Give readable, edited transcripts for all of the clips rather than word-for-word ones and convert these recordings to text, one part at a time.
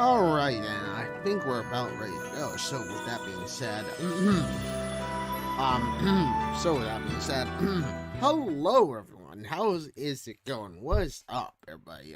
Alright, and I think we're about ready to go. So with that being said, hello everyone. How is it going? What is up, everybody?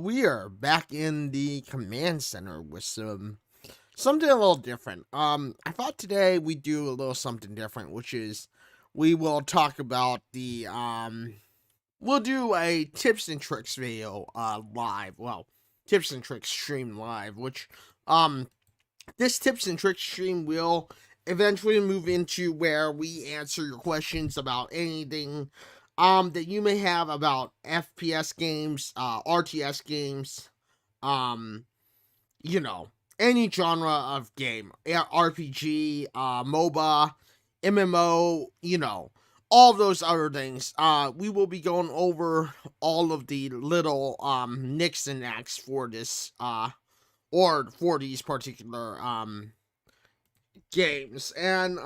We are back in the command center with something a little different. I thought today we'd do a little something different, which is we will talk about we'll do a tips and tricks video live. Well, tips and tricks stream live, which this tips and tricks stream will eventually move into where we answer your questions about anything that you may have about FPS games, RTS games, um you know, any genre of game, RPG, MOBA, MMO, all those other things. We will be going over all of the little nicks and knacks for this or for these particular games. And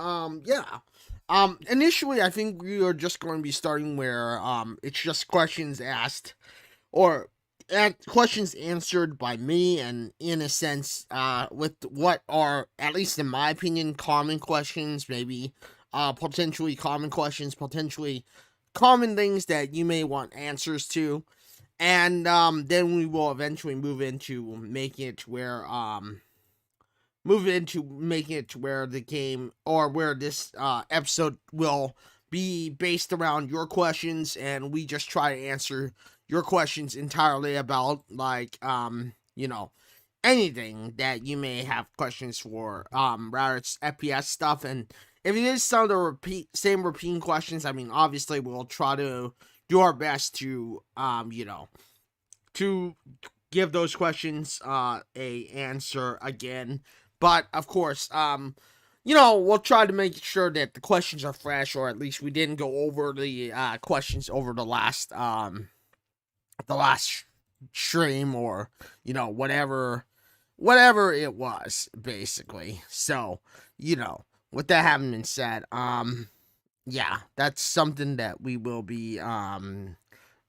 initially I think we are just going to be starting where it's just questions asked or questions answered by me, and in a sense with what are, at least in my opinion, common questions, maybe potentially common questions, potentially common things that you may want answers to. And then we will eventually move into making it to where the game, or where this episode will be based around your questions, and we just try to answer your questions entirely about, like, anything that you may have questions for. Rather it's FPS stuff, and if it is some of the repeating questions, I mean, obviously we'll try to do our best to to give those questions a answer again. But of course, we'll try to make sure that the questions are fresh, or at least we didn't go over the questions over the last stream, or whatever it was, basically. So, with that having been said, that's something that we will be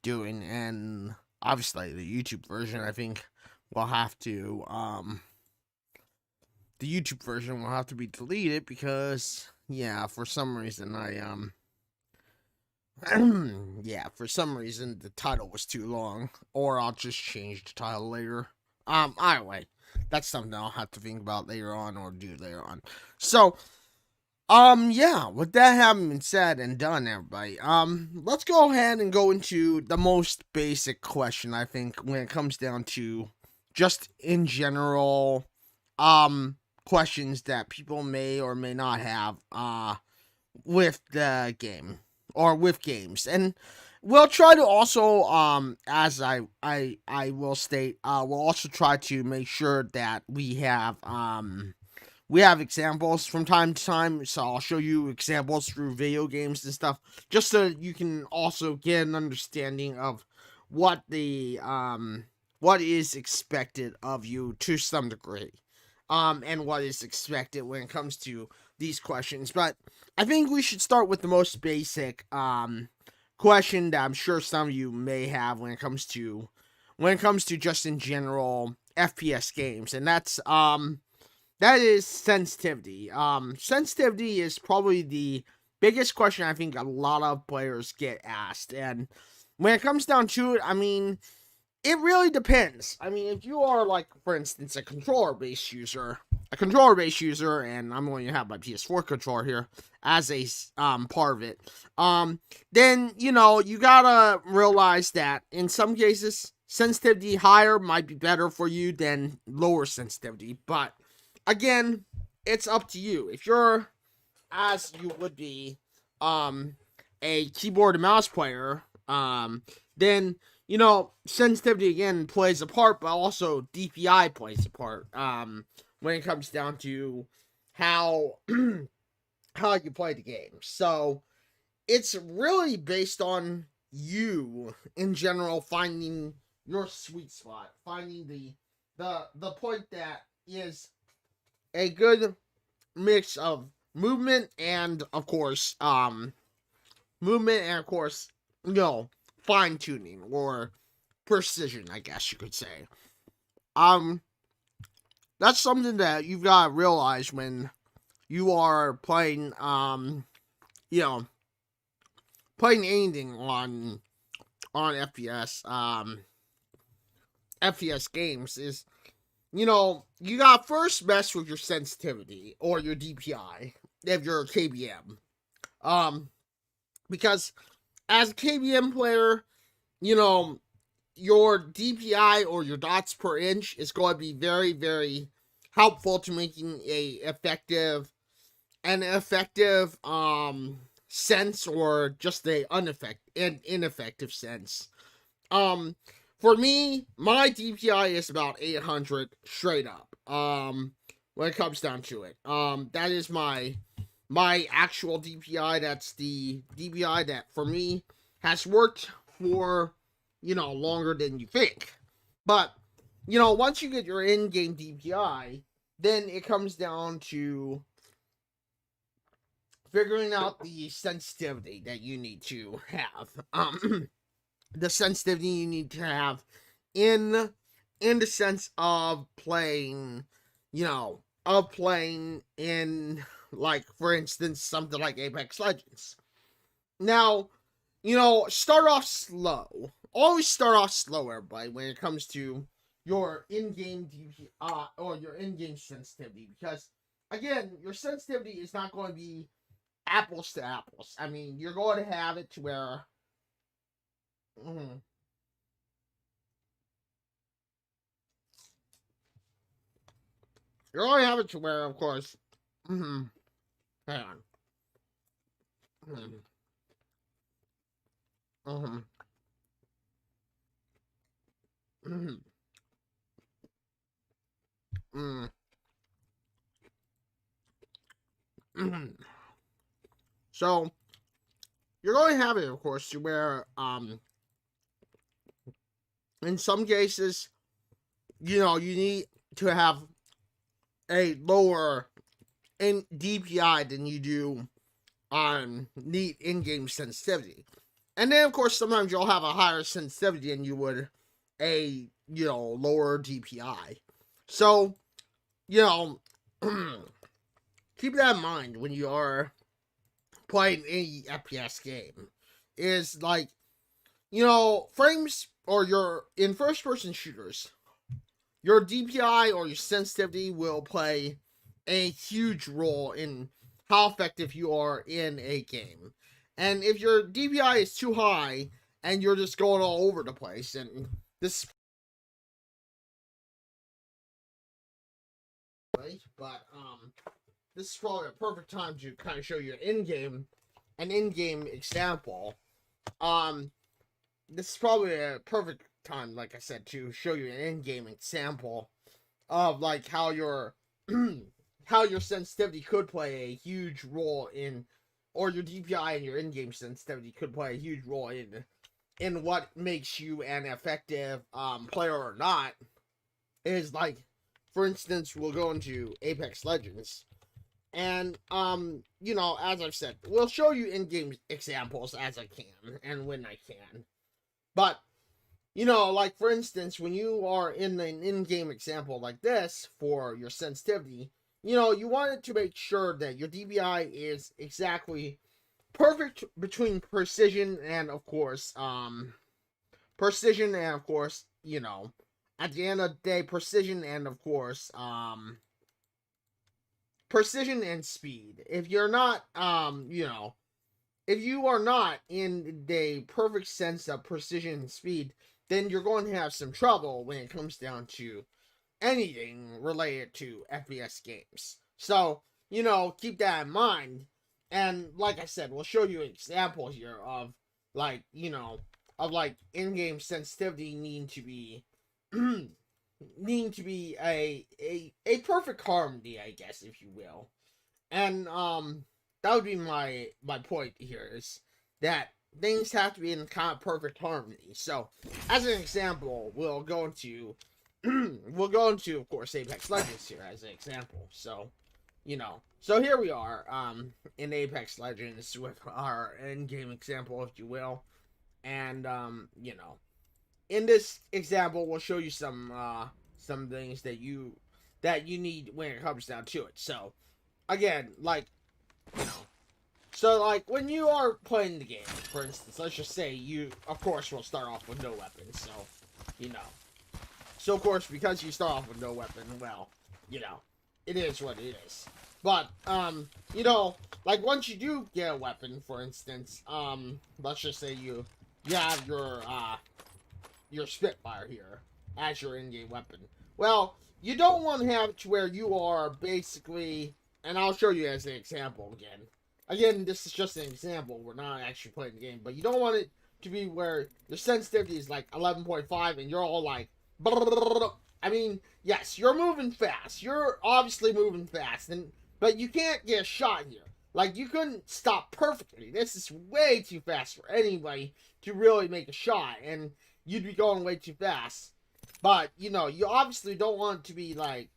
doing. And obviously the YouTube version, I think will have to be deleted, because for some reason for some reason the title was too long, or I'll just change the title later. Either way, that's something I'll have to think about later on, or do later on. So, with that having been said and done, everybody, let's go ahead and go into the most basic question, I think, when it comes down to just in general, questions that people may or may not have, with the game, or with games. And we'll try to also, as I will state, we'll also try to make sure that we have examples from time to time. So I'll show you examples through video games and stuff, just so you can also get an understanding of what is expected of you to some degree, and what is expected when it comes to these questions. But I think we should start with the most basic question that I'm sure some of you may have when it comes to just in general FPS games, and that is sensitivity. Sensitivity is probably the biggest question I think a lot of players get asked. And when it comes down to it, I mean, it really depends. I mean, if you are, like, for instance, a controller-based user, and I'm going to have my PS4 controller here as a part of it, then, you gotta realize that in some cases, sensitivity higher might be better for you than lower sensitivity. But again, it's up to you. If you're, as you would be, a keyboard and mouse player, then, sensitivity again plays a part, but also DPI plays a part, when it comes down to how how you play the game. So it's really based on you in general finding your sweet spot, finding the point that is a good mix of movement and, of course, fine tuning, or precision, I guess you could say. that's something that you've got to realize when you are playing, you know, playing anything on FPS games is, you got first mess with your sensitivity or your DPI if you're a KBM. Because as a KBM player, you know, your DPI or your dots per inch is going to be very, very helpful to making an effective sense, or just an ineffective sense. Um, for me, my DPI is about 800 straight up. When it comes down to it, that is my actual DPI. That's the DPI that for me has worked for longer than you think. But once you get your in-game DPI, then it comes down to figuring out the sensitivity that you need to have. The sensitivity you need to have in the sense of playing, in, like, for instance, something like Apex Legends. Now, start off slow. Always start off slow, everybody, when it comes to your in-game or your in-game sensitivity, because again, your sensitivity is not going to be apples to apples. I mean, you're going to have it to where you're going to have it to where, of course. Hang on. So you're going to have it, of course, to where in some cases, you need to have a lower in DPI than you do on neat in-game sensitivity. And then, of course, sometimes you'll have a higher sensitivity than you would a, lower DPI. So, keep that in mind when you are playing any FPS game. Is like, frames, or your in first-person shooters, your DPI or your sensitivity will play a huge role in how effective you are in a game. And if your DPI is too high and you're just going all over the place, and this, but this is probably a perfect time to kind of show you an in-game example. This is probably a perfect time, like I said, to show you an in-game example of like how your how your sensitivity could play a huge role in, or your DPI and your in-game sensitivity could play a huge role in what makes you an effective player or not. Is like, for instance, we'll go into Apex Legends. And as I've said, we'll show you in-game examples as I can and when I can. But like, for instance, when you are in an in-game example like this for your sensitivity, you want it to make sure that your DPI is exactly perfect between precision and, of course, at the end of the day, precision and, of course, precision and speed. If you're not, if you are not in the perfect sense of precision and speed, then you're going to have some trouble when it comes down to anything related to FPS games. So, keep that in mind. And like I said, we'll show you an example here of like, in-game sensitivity needing to be a perfect harmony, I guess, if you will. And that would be my point here, is that things have to be in kind of perfect harmony. So, as an example, we'll go into of course Apex Legends here as an example. So, so here we are in Apex Legends with our in-game example, if you will. And in this example, we'll show you some some things that you need when it comes down to it. So again, like, you know, so like when you are playing the game, for instance, let's just say you, of course, will start off with no weapons. So, you know, so of course, because you start off with no weapon, well, you know, it is what it is. But you know, like once you do get a weapon, for instance, let's just say you have your Spitfire here as your in-game weapon. Well, you don't want to have it to where you are basically, and I'll show you as an example again. Again, this is just an example. We're not actually playing the game, but you don't want it to be where your sensitivity is like 11.5 and you're all like, I mean, yes, you're moving fast. You're obviously moving fast, but you can't get a shot here. Like, you couldn't stop perfectly. This is way too fast for anybody to really make a shot, and you'd be going way too fast. But, you know, you obviously don't want it to be like,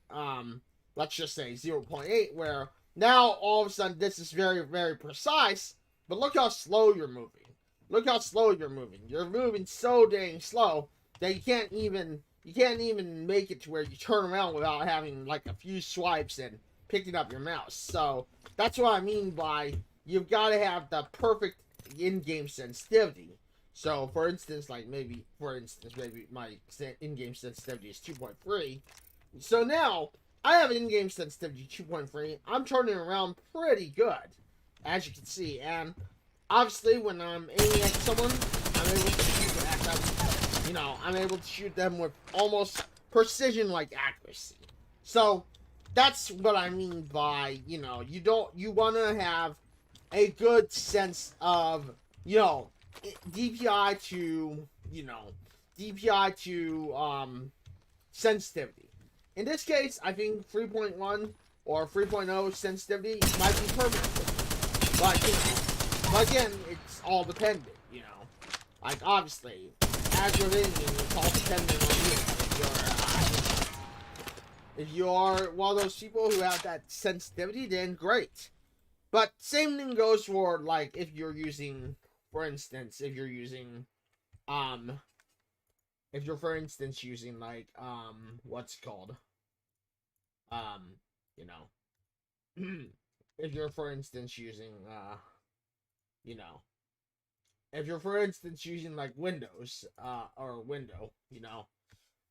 let's just say 0.8, where now all of a sudden this is very, very precise, but look how slow you're moving. Look how slow you're moving. You're moving so dang slow that you can't even make it to where you turn around without having like a few swipes and picking up your mouse. So that's what I mean by you've got to have the perfect in-game sensitivity. So for instance, maybe my in-game sensitivity is 2.3. So now I have an in-game sensitivity 2.3. I'm turning around pretty good, as you can see, and obviously when I'm aiming at someone, I'm able to shoot at them. You know, I'm able to shoot them with almost precision-like accuracy. So that's what I mean by, you know, you want to have a good sense of, you know, DPI to sensitivity. In this case, I think 3.1 or 3.0 sensitivity might be perfect. But, you know, but again, it's all dependent, you know. Like, obviously, as you're aiming, it's all dependent on you. If you're one of those people who have that sensitivity, then great. But same thing goes for, like, if you're using, for instance, like, what's it called? You know, if you're, for instance, using, you know, if you're, for instance, using, like, Windows, or window, you know,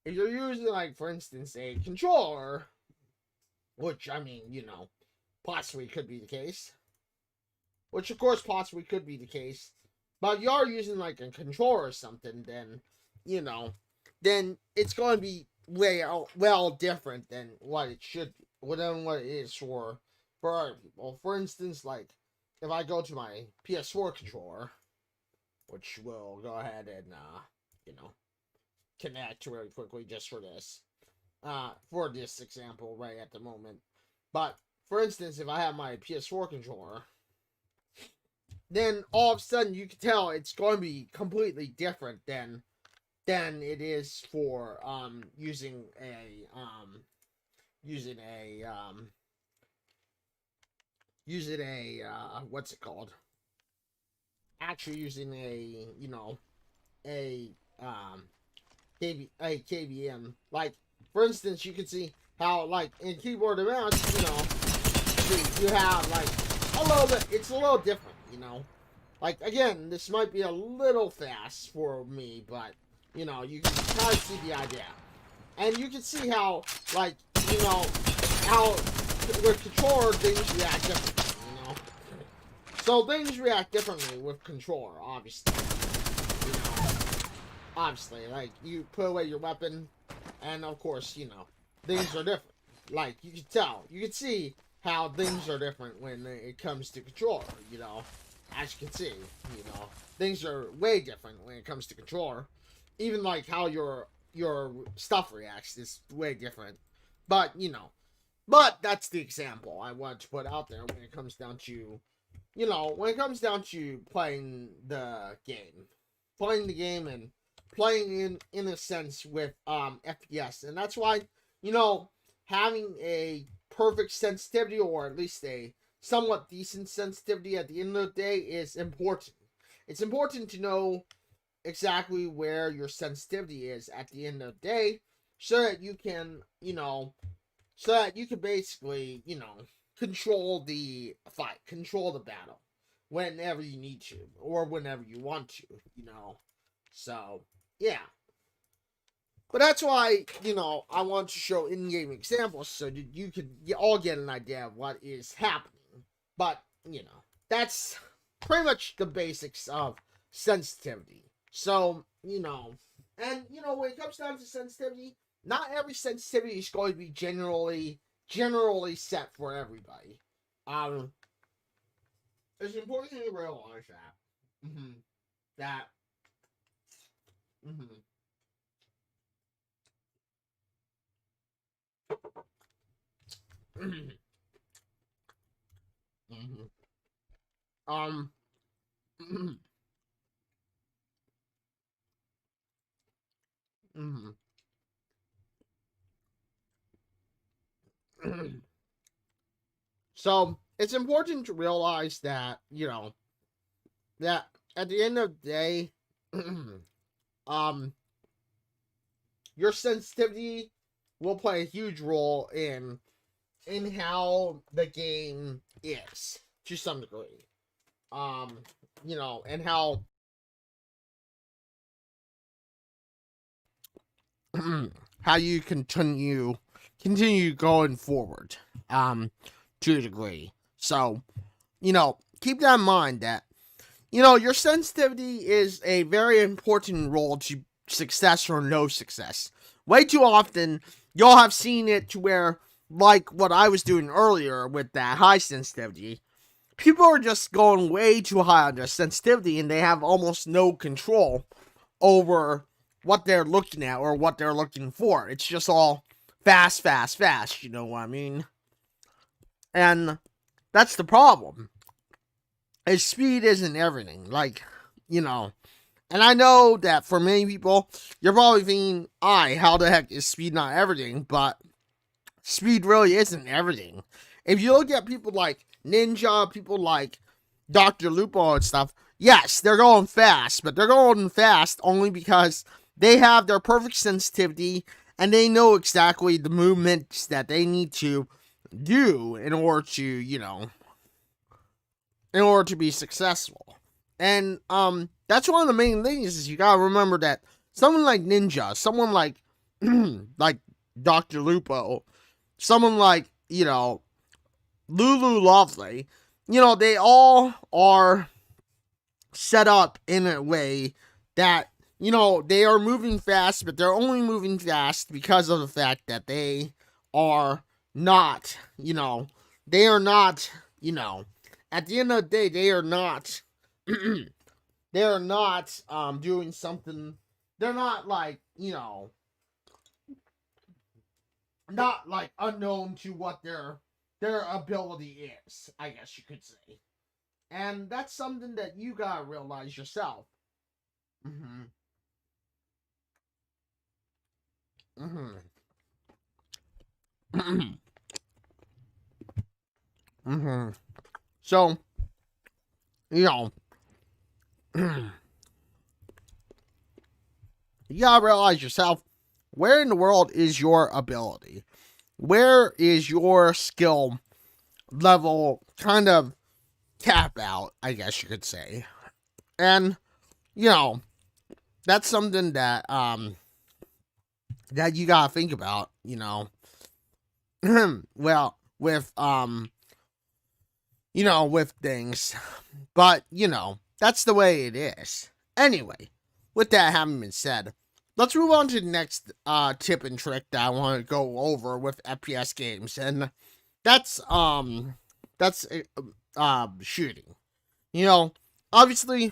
if you're using, like, for instance, a controller, which, I mean, you know, possibly could be the case, which, of course, possibly could be the case, but if you are using, like, a controller or something, then, you know, then it's going to be well different than what it should be, than what it is for other people. For instance, like, if I go to my PS4 controller, which we'll go ahead and, you know, connect really quickly just for this example right at the moment. But, for instance, if I have my PS4 controller, then all of a sudden you can tell it's going to be completely different than it is for using a what's it called? Actually using a, you know, a KVM. Like, for instance, you can see how, like, in keyboard and mouse, you know, you have, like, a little bit, it's a little different, you know. Like, again, this might be a little fast for me, but, you know, you can kind of see the idea. And you can see how, like, you know, how with controller things react differently, you know. So things react differently with controller, obviously. You know, obviously, like, you put away your weapon, and of course, you know, things are different. Like, you can tell, you can see how things are different when it comes to controller, you know. As you can see, you know, things are way different when it comes to controller. Even, like, how your stuff reacts is way different. But, you know, but that's the example I wanted to put out there when it comes down to, you know, when it comes down to playing the game. Playing the game and playing in a sense with FPS. And that's why, you know, having a perfect sensitivity, or at least a somewhat decent sensitivity at the end of the day, is important. It's important to know exactly where your sensitivity is at the end of the day, so that you can, so that you can basically, control the fight, control the battle whenever you need to or whenever you want to. So, yeah. But that's why, I want to show in-game examples so that you could all get an idea of what is happening. But, that's pretty much the basics of sensitivity. So, and, when it comes down to sensitivity, not every sensitivity is going to be generally set for everybody. It's important to realize that. That. Mm-hmm. Mm-hmm. Um. Mm-hmm. So it's important to realize that that at the end of the day, um, your sensitivity will play a huge role in how the game is to some degree. Um, and how you continue going forward. To a degree. So, keep that in mind that your sensitivity is a very important role to success or no success. Way too often, y'all have seen it to where, like what I was doing earlier with that high sensitivity, people are just going way too high on their sensitivity and they have almost no control over what they're looking at or what they're looking for. It's just all fast, fast, fast, you know what I mean? And that's the problem. Is speed isn't everything. Like, and I know that for many people, you're probably thinking, how the heck is speed not everything? But speed really isn't everything. If you look at people like Ninja, people like Dr. Lupo and stuff, yes, they're going fast, but they're going fast only because they have their perfect sensitivity and they know exactly the movements that they need to do in order to, in order to be successful. And that's one of the main things is you gotta remember that someone like Ninja, someone like like Dr. Lupo, someone like, Lulu Lovely, they all are set up in a way that, they are moving fast, but they're only moving fast because of the fact that they are not, they are not, at the end of the day, they are not, they are not, doing something, they're not like, not like unknown to what their ability is, I guess you could say. And that's something that you gotta realize yourself. Mm-hmm. Mm-hmm. Mm-hmm. So, you know, you gotta realize yourself, where in the world is your ability? Where is your skill level kind of cap out, I guess you could say. And, you know, that's something that you gotta think about, well, with things. But, that's the way it is. Anyway, with that having been said, let's move on to the next tip and trick that I want to go over with FPS games, and that's shooting. Obviously,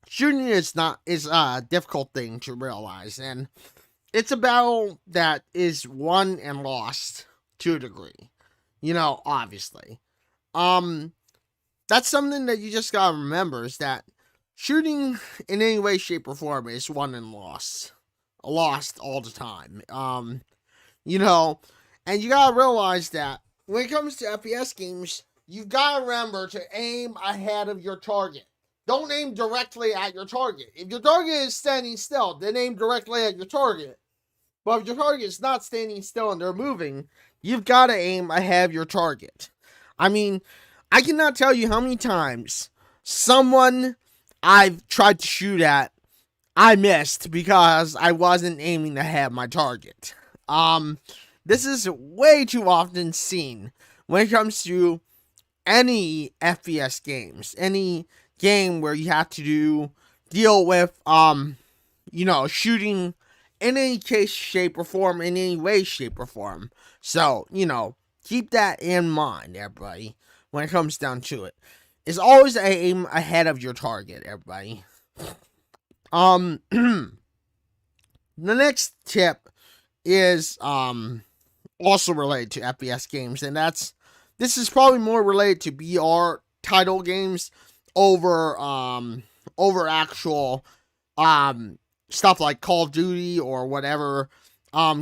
shooting is a difficult thing to realize, and it's a battle that is won and lost to a degree. Obviously. That's something that you just gotta remember is that shooting in any way, shape, or form is won and lost. Lost all the time. And you gotta realize that when it comes to FPS games, you've gotta remember to aim ahead of your target. Don't aim directly at your target. If your target is standing still, then aim directly at your target. But if your target is not standing still and they're moving, you've got to aim ahead of your target. I mean, I cannot tell you how many times someone I've tried to shoot at, I missed because I wasn't aiming ahead of my target. This is way too often seen when it comes to any FPS games, any game where you have to deal with, shooting in any case, shape, or form, in any way, shape, or form. So, keep that in mind, everybody, when it comes down to it. It's always aim ahead of your target, everybody. The next tip is, also related to FPS games, and this is probably more related to BR title games over actual, stuff like Call of Duty or whatever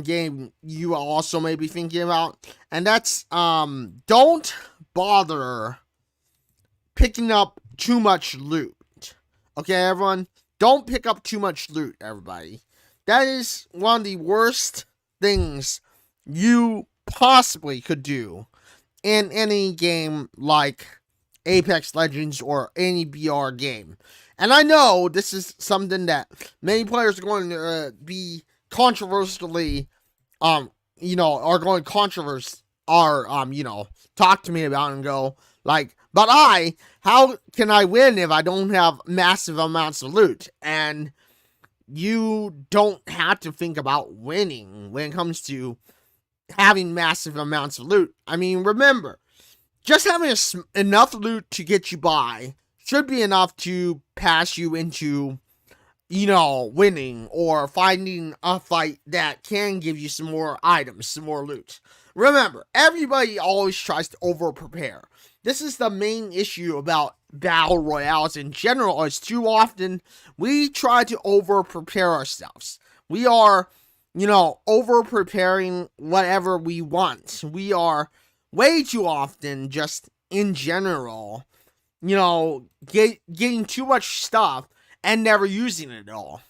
game you also may be thinking about. And that's don't bother picking up too much loot. Okay, everyone? Don't pick up too much loot, everybody. That is one of the worst things you possibly could do in any game like Apex Legends or any BR game. And I know this is something that many players are going to be controversially, are going to talk to me about and go, like, but how can I win if I don't have massive amounts of loot? And you don't have to think about winning when it comes to having massive amounts of loot. I mean, remember, just having enough loot to get you by should be enough to pass you into, winning or finding a fight that can give you some more items, some more loot. Remember, everybody always tries to over-prepare. This is the main issue about battle royales in general, is too often we try to over-prepare ourselves. We are, over-preparing whatever we want. We are way too often, just in general, getting too much stuff and never using it at all.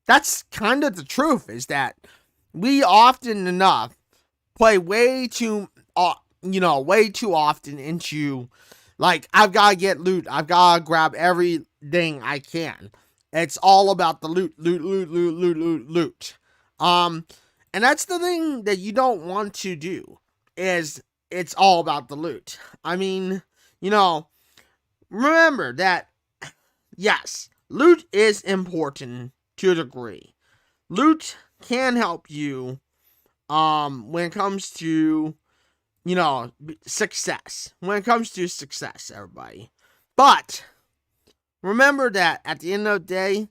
That's kind of the truth, is that we often enough play way too often into, like, I've got to get loot, I've got to grab everything I can. It's all about the loot. And that's the thing that you don't want to do, is it's all about the loot. I mean, remember that, yes, loot is important to a degree. Loot can help you, when it comes to, success. When it comes to success, everybody. But remember that at the end of the day,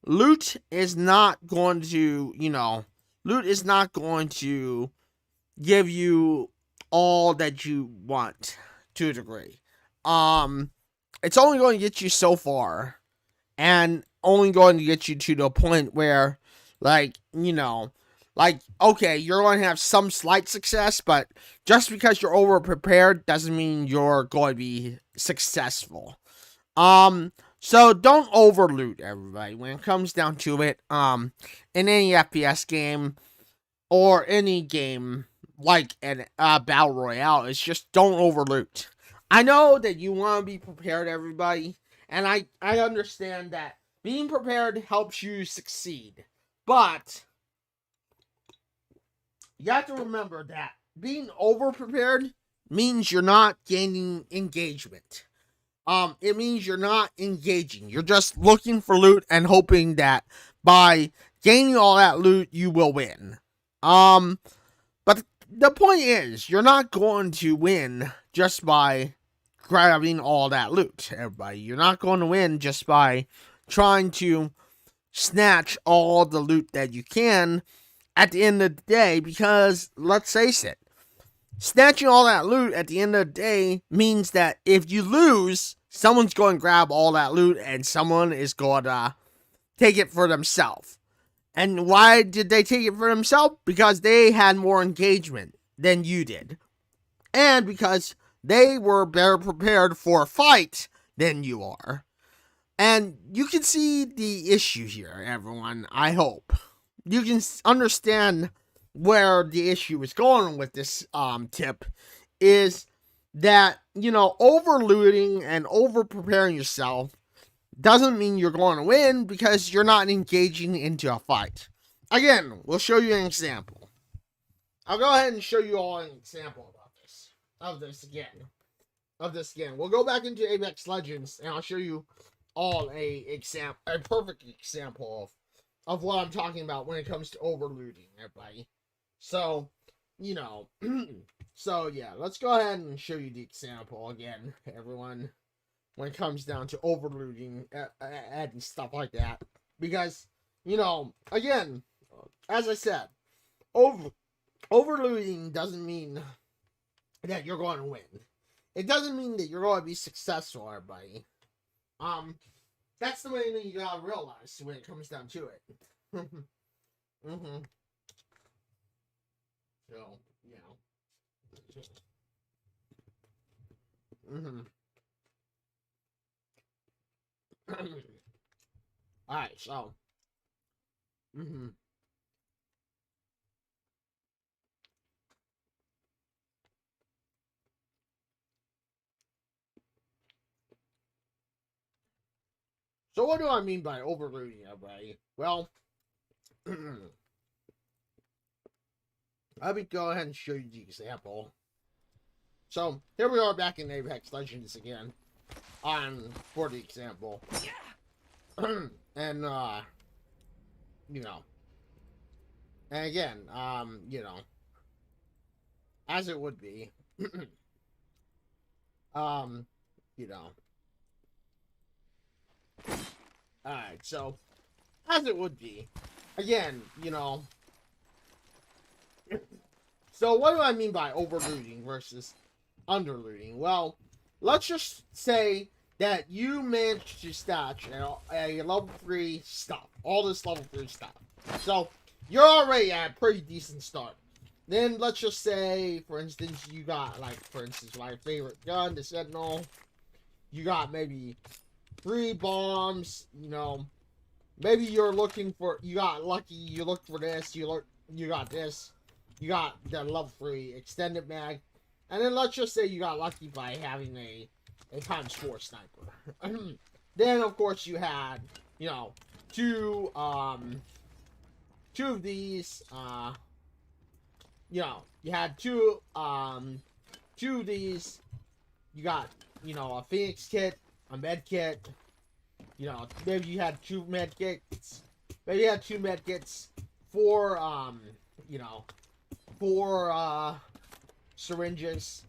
loot is not going to, give you all that you want to a degree. It's only going to get you so far, and only going to get you to the point where, okay, you're going to have some slight success, but just because you're over prepared doesn't mean you're going to be successful. So don't over loot, everybody, when it comes down to it. In any FPS game or any game like a battle royale, it's just don't over loot. I know that you want to be prepared, everybody, and I understand that being prepared helps you succeed. But you have to remember that being over prepared means you're not gaining engagement. It means you're not engaging. You're just looking for loot and hoping that by gaining all that loot, you will win. But the point is, you're not going to win just by grabbing all that loot, everybody. You're not going to win just by trying to snatch all the loot that you can at the end of the day, because, let's face it, snatching all that loot at the end of the day means that if you lose, someone's going to grab all that loot and someone is going to take it for themselves. And why did they take it for themselves? Because they had more engagement than you did. And because they were better prepared for a fight than you are. And you can see the issue here, everyone, I hope. you can understand where the issue is going with this tip is that, you know, overlooting and over preparing yourself doesn't mean you're going to win because you're not engaging into a fight. Again, we'll show you an example. I'll go ahead and show you all an example of this again. We'll go back into Apex Legends and I'll show you all a perfect example of what I'm talking about when it comes to overlooting, everybody. So, you know, so yeah, let's go ahead and show you the example again, everyone, when it comes down to overlooting and stuff like that. Because, you know, again, as I said, overlooting doesn't mean that you're going to win. It doesn't mean that you're going to be successful, everybody. That's the way that you gotta realize when it comes down to it. So, you know. Alright, so. So what do I mean by overlooting, everybody? Well, let me go ahead and show you the example. So here we are back in Apex Legends again, for the example, and you know, and again, you know, as it would be, you know. Alright, so, as it would be, again, you know, so what do I mean by overlooting versus underlooting? Well, let's just say that you managed to stash a level 3 stuff, all this level 3 stuff. So, you're already at a pretty decent start. Then, let's just say, for instance, you got, like, for instance, my favorite gun, the Sentinel. You got maybe 3 bombs, you know, maybe you're looking for, you got lucky, you looked for this, you got this, you got the level 3 extended mag, and then let's just say you got lucky by having a ×4 sniper. Then, of course, you had, you know, two of these, you know, you had two of these, you got, you know, a Phoenix kit, a med kit, you know, maybe you had 2 med kits, maybe you had 2 med kits, 4, you know, 4, syringes,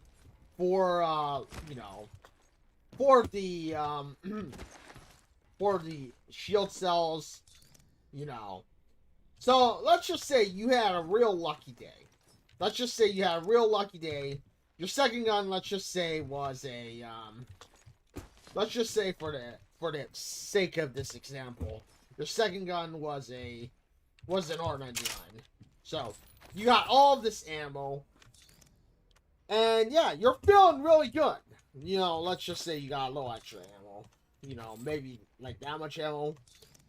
4, you know, 4 of the, 4 of the shield cells, you know. So, let's just say you had a real lucky day. Let's just say you had a real lucky day. Your second gun, let's just say, was a, let's just say for the sake of this example, your second gun was an R99. So you got all of this ammo, and yeah, you're feeling really good. You know, let's just say you got a little extra ammo. You know, maybe like that much ammo,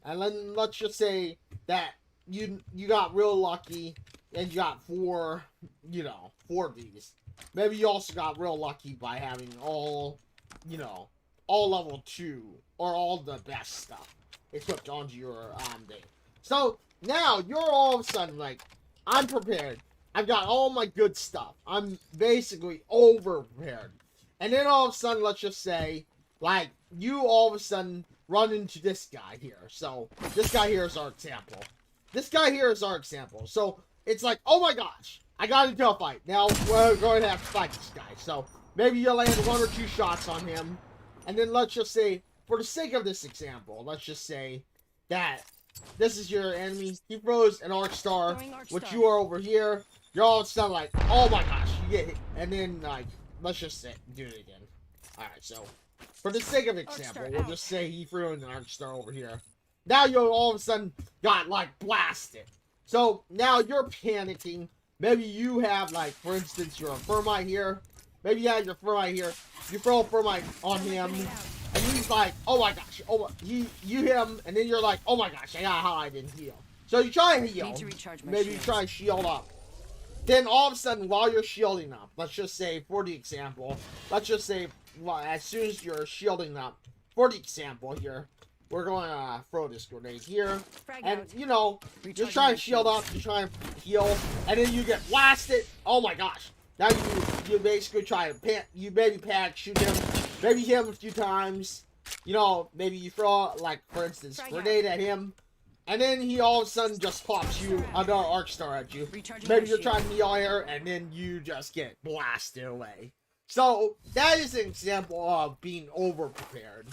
and then let's just say that you got real lucky and you got 4, you know, 4 of these. Maybe you also got real lucky by having all, you know, all level 2 or all the best stuff equipped onto your thing. So now you're all of a sudden like, I'm prepared. I've got all my good stuff. I'm basically over prepared. And then all of a sudden, let's just say, like, you all of a sudden run into this guy here. So this guy here is our example. So it's like, oh my gosh, I got into a fight. Now we're going to have to fight this guy. So maybe you land 1 or 2 shots on him. And then let's just say, for the sake of this example, let's just say that this is your enemy. He throws an arc star, which you are over here. You're all of a sudden like, oh my gosh, you get hit. And then, like, let's just say, do it again. Alright, so, for the sake of example, we'll just say he threw an arc star over here. Now you all of a sudden got, like, blasted. So, now you're panicking. Maybe you have, like, for instance, your Thermite here. Maybe you have your Thermite here. You throw a Thermite on him. And he's like, oh my gosh. Oh, you hit him. And then you're like, oh my gosh, I got hide and heal. So you try and heal. Need to recharge my Maybe you shields. try and shield up. Then all of a sudden, while you're shielding up, let's just say, for the example, let's just say, well, as soon as you're shielding up, for the example here, we're going to throw this grenade here, Frag and, out. you know, you're Recharging trying my to shield up, shields. you're trying to heal, and then you get blasted. Oh my gosh. Now you basically try to, you maybe panic, shoot him, maybe hit him a few times, you know, maybe you throw, like, for instance, Frag grenade at him, and then he all of a sudden just pops you another arc star at you. Recharging Maybe my you're shield. trying to heal here, and then you just get blasted away. So that is an example of being over prepared.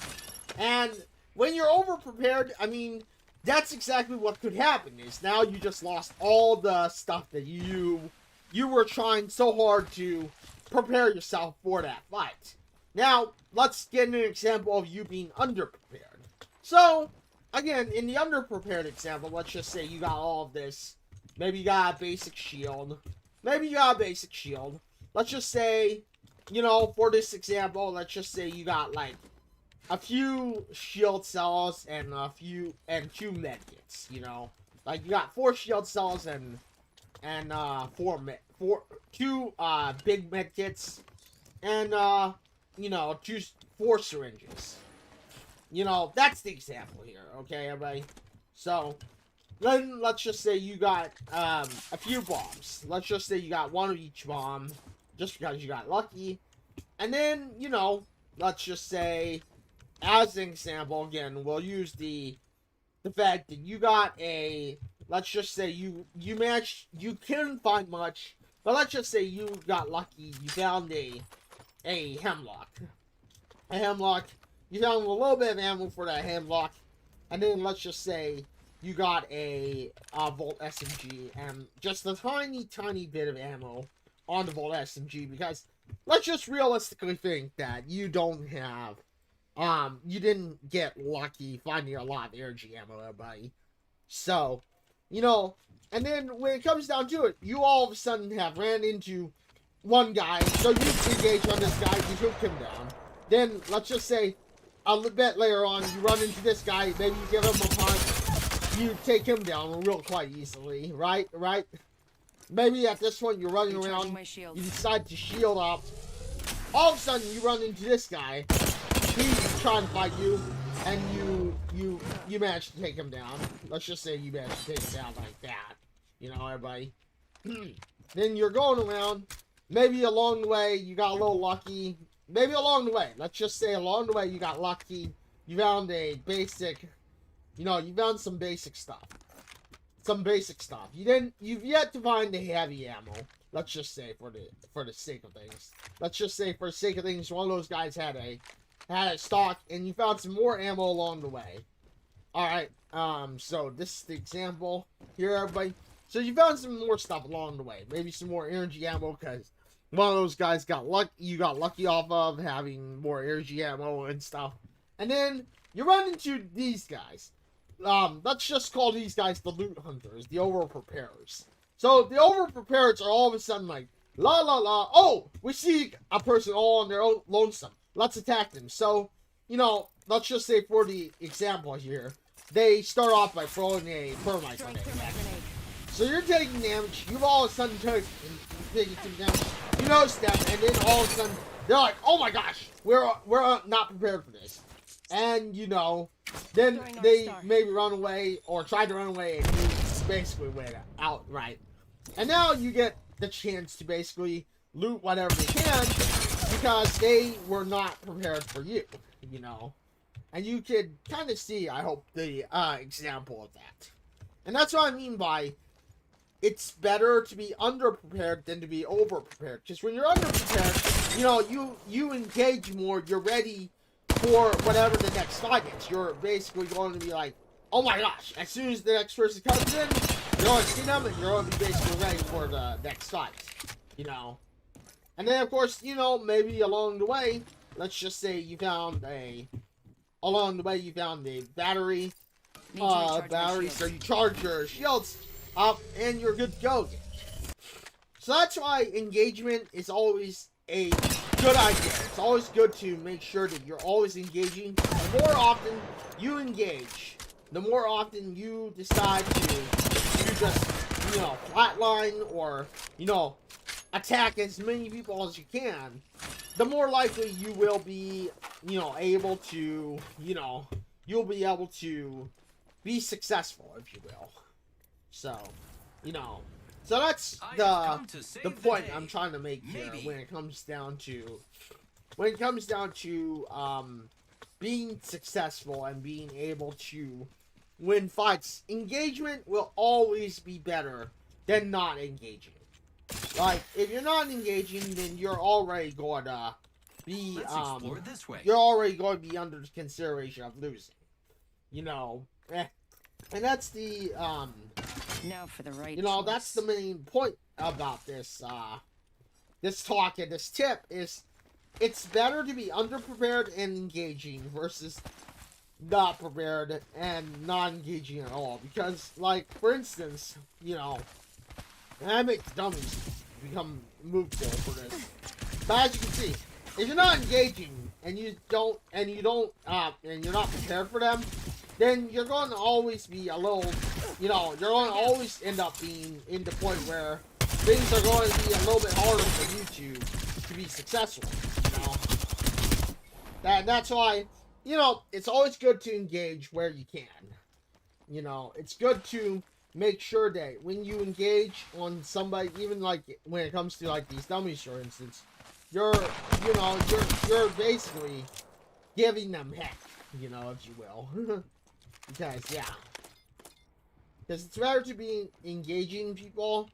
And when you're over prepared, I mean, that's exactly what could happen. Is now you just lost all the stuff that you were trying so hard to prepare yourself for that fight. Now let's get an example of you being underprepared. So again, in the underprepared example, let's just say you got all of this. Maybe you got a basic shield. Let's just say, you know, for this example, let's just say you got like a few shield cells and two medkits, you know. Like you got 4 shield cells and two big medkits and you know, 4 syringes. You know, that's the example here, okay, everybody? So, then let's just say you got a few bombs. Let's just say you got 1 of each bomb, just because you got lucky. And then, you know, let's just say, as an example, again, we'll use the fact that you got let's just say you couldn't find much, but let's just say you got lucky, you found a hemlock. You found a little bit of ammo for that hemlock, and then let's just say you got a Volt SMG and just a tiny bit of ammo on the Volt SMG, because let's just realistically think that you don't have, you didn't get lucky finding a lot of energy ammo, everybody. So, you know, and then when it comes down to it, you all of a sudden have ran into one guy, so you engage on this guy, you took him down. Then, let's just say, a little bit later on, you run into this guy, maybe you give him a punch, you take him down real quite easily, right? Maybe at this point, you're running around, you decide to shield up, all of a sudden, you run into this guy, he's trying to fight you, and you manage to take him down. Let's just say you manage to take him down like that, you know, everybody. Then you're going around, maybe along the way, you got a little lucky. Maybe along the way, let's just say along the way you got lucky. You found a basic, you know, you found some basic stuff. You've yet to find the heavy ammo. Let's just say for the sake of things. Let's just say for the sake of things, one of those guys had a stock, and you found some more ammo along the way. Alright, so this is the example here, everybody. So you found some more stuff along the way. Maybe some more energy ammo, because one of those guys you got lucky off of having more energy ammo and stuff. And then you run into these guys. Let's just call these guys the loot hunters, the over-preparers. So the over-preparers are all of a sudden like, la la la, oh, we see a person all on their own lonesome. Let's attack them. So, you know, let's just say for the example here, they start off by throwing a thermite grenade. So you're taking damage, you've all of a sudden taken some damage, you notice them, and then all of a sudden, they're like, oh my gosh, we're not prepared for this. And, you know, then they maybe run away, or try to run away, and you basically win outright. And now you get the chance to basically loot whatever they can, because they were not prepared for you, you know. And you could kind of see, I hope, the example of that. And that's what I mean by, it's better to be underprepared than to be overprepared. Because when you're underprepared, you know, you engage more, you're ready for whatever the next fight is. You're basically going to be like, oh my gosh, as soon as the next person comes in, you're going to see them, and you're going to be basically ready for the next fight, you know. And then, of course, you know, maybe along the way, let's just say you found a battery, so you charge your shields up, and you're good to go again. So that's why engagement is always a good idea. It's always good to make sure that you're always engaging. The more often you engage, the more often you decide to just, flatline or, attack as many people as you can, the more likely you will be, able to, you'll be able to be successful, if you will. So, so that's the point I'm trying to make here when it comes down to being successful and being able to win fights. Engagement will always be better than not engaging. Like, if you're not engaging, then you're already going to be you're already going to be under consideration of losing. And that's the now for the right that's the main point about this this talk and this tip is it's better to be underprepared and engaging versus not prepared and not engaging at all. Because, like, for instance, and I make the dummies become movable for this. But as you can see, if you're not engaging and you're not prepared for them, then you're going to always be a little, you're going to always end up being in the point where things are going to be a little bit harder for you to be successful. That's why, it's always good to engage where you can. It's good to make sure that when you engage on somebody, even like when it comes to like these dummies, for instance, you're basically giving them heck, if you will. Because it's better to be engaging people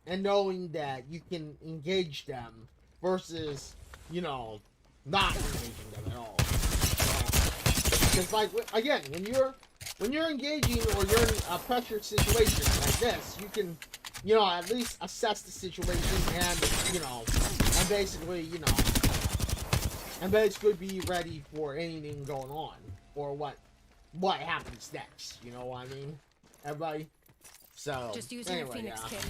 and knowing that you can engage them versus, not engaging them at all. Because, like, again, when you're engaging or you're in a pressure situation like this, you can, at least assess the situation and, and basically be ready for anything going on or what happens next. You know what I mean? Everybody? So, just using anyway, Phoenix Kid.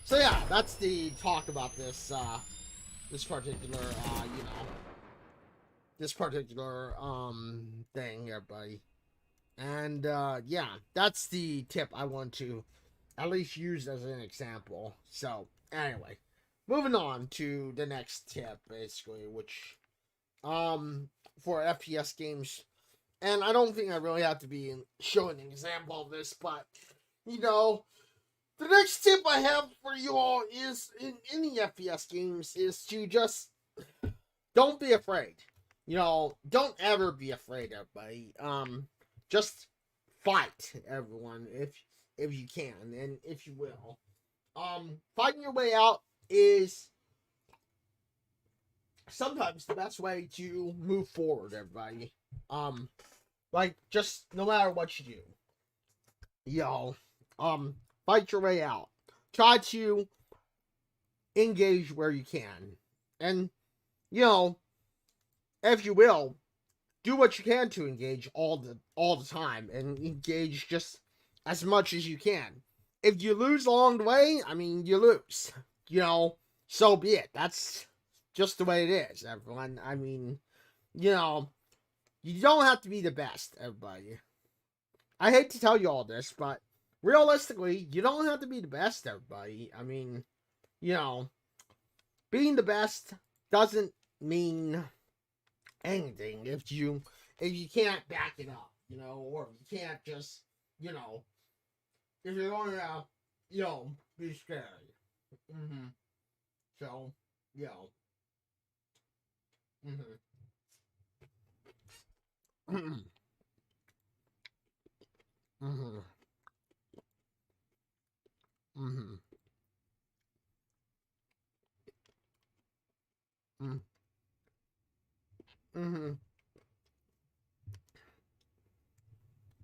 So that's the talk about this, this particular, thing, everybody. And, that's the tip I want to at least use as an example. So, anyway, moving on to the next tip, basically, which, for FPS games, and I don't think I really have to be showing an example of this, but, the next tip I have for you all is, in any FPS games, is to just, don't be afraid. Don't ever be afraid, everybody. Just fight, everyone, if you can, and if you will. Fighting your way out is sometimes the best way to move forward, everybody. Like, just no matter what you do. Fight your way out. Try to engage where you can. And, if you will, do what you can to engage all the time and engage just as much as you can. If you lose along the way, I mean, you lose. So be it. That's just the way it is, everyone. I mean, you don't have to be the best, everybody. I hate to tell you all this, but realistically, you don't have to be the best, everybody. I mean, being the best doesn't mean anything if you can't back it up, or you can't just, if you're going to, be scared. So,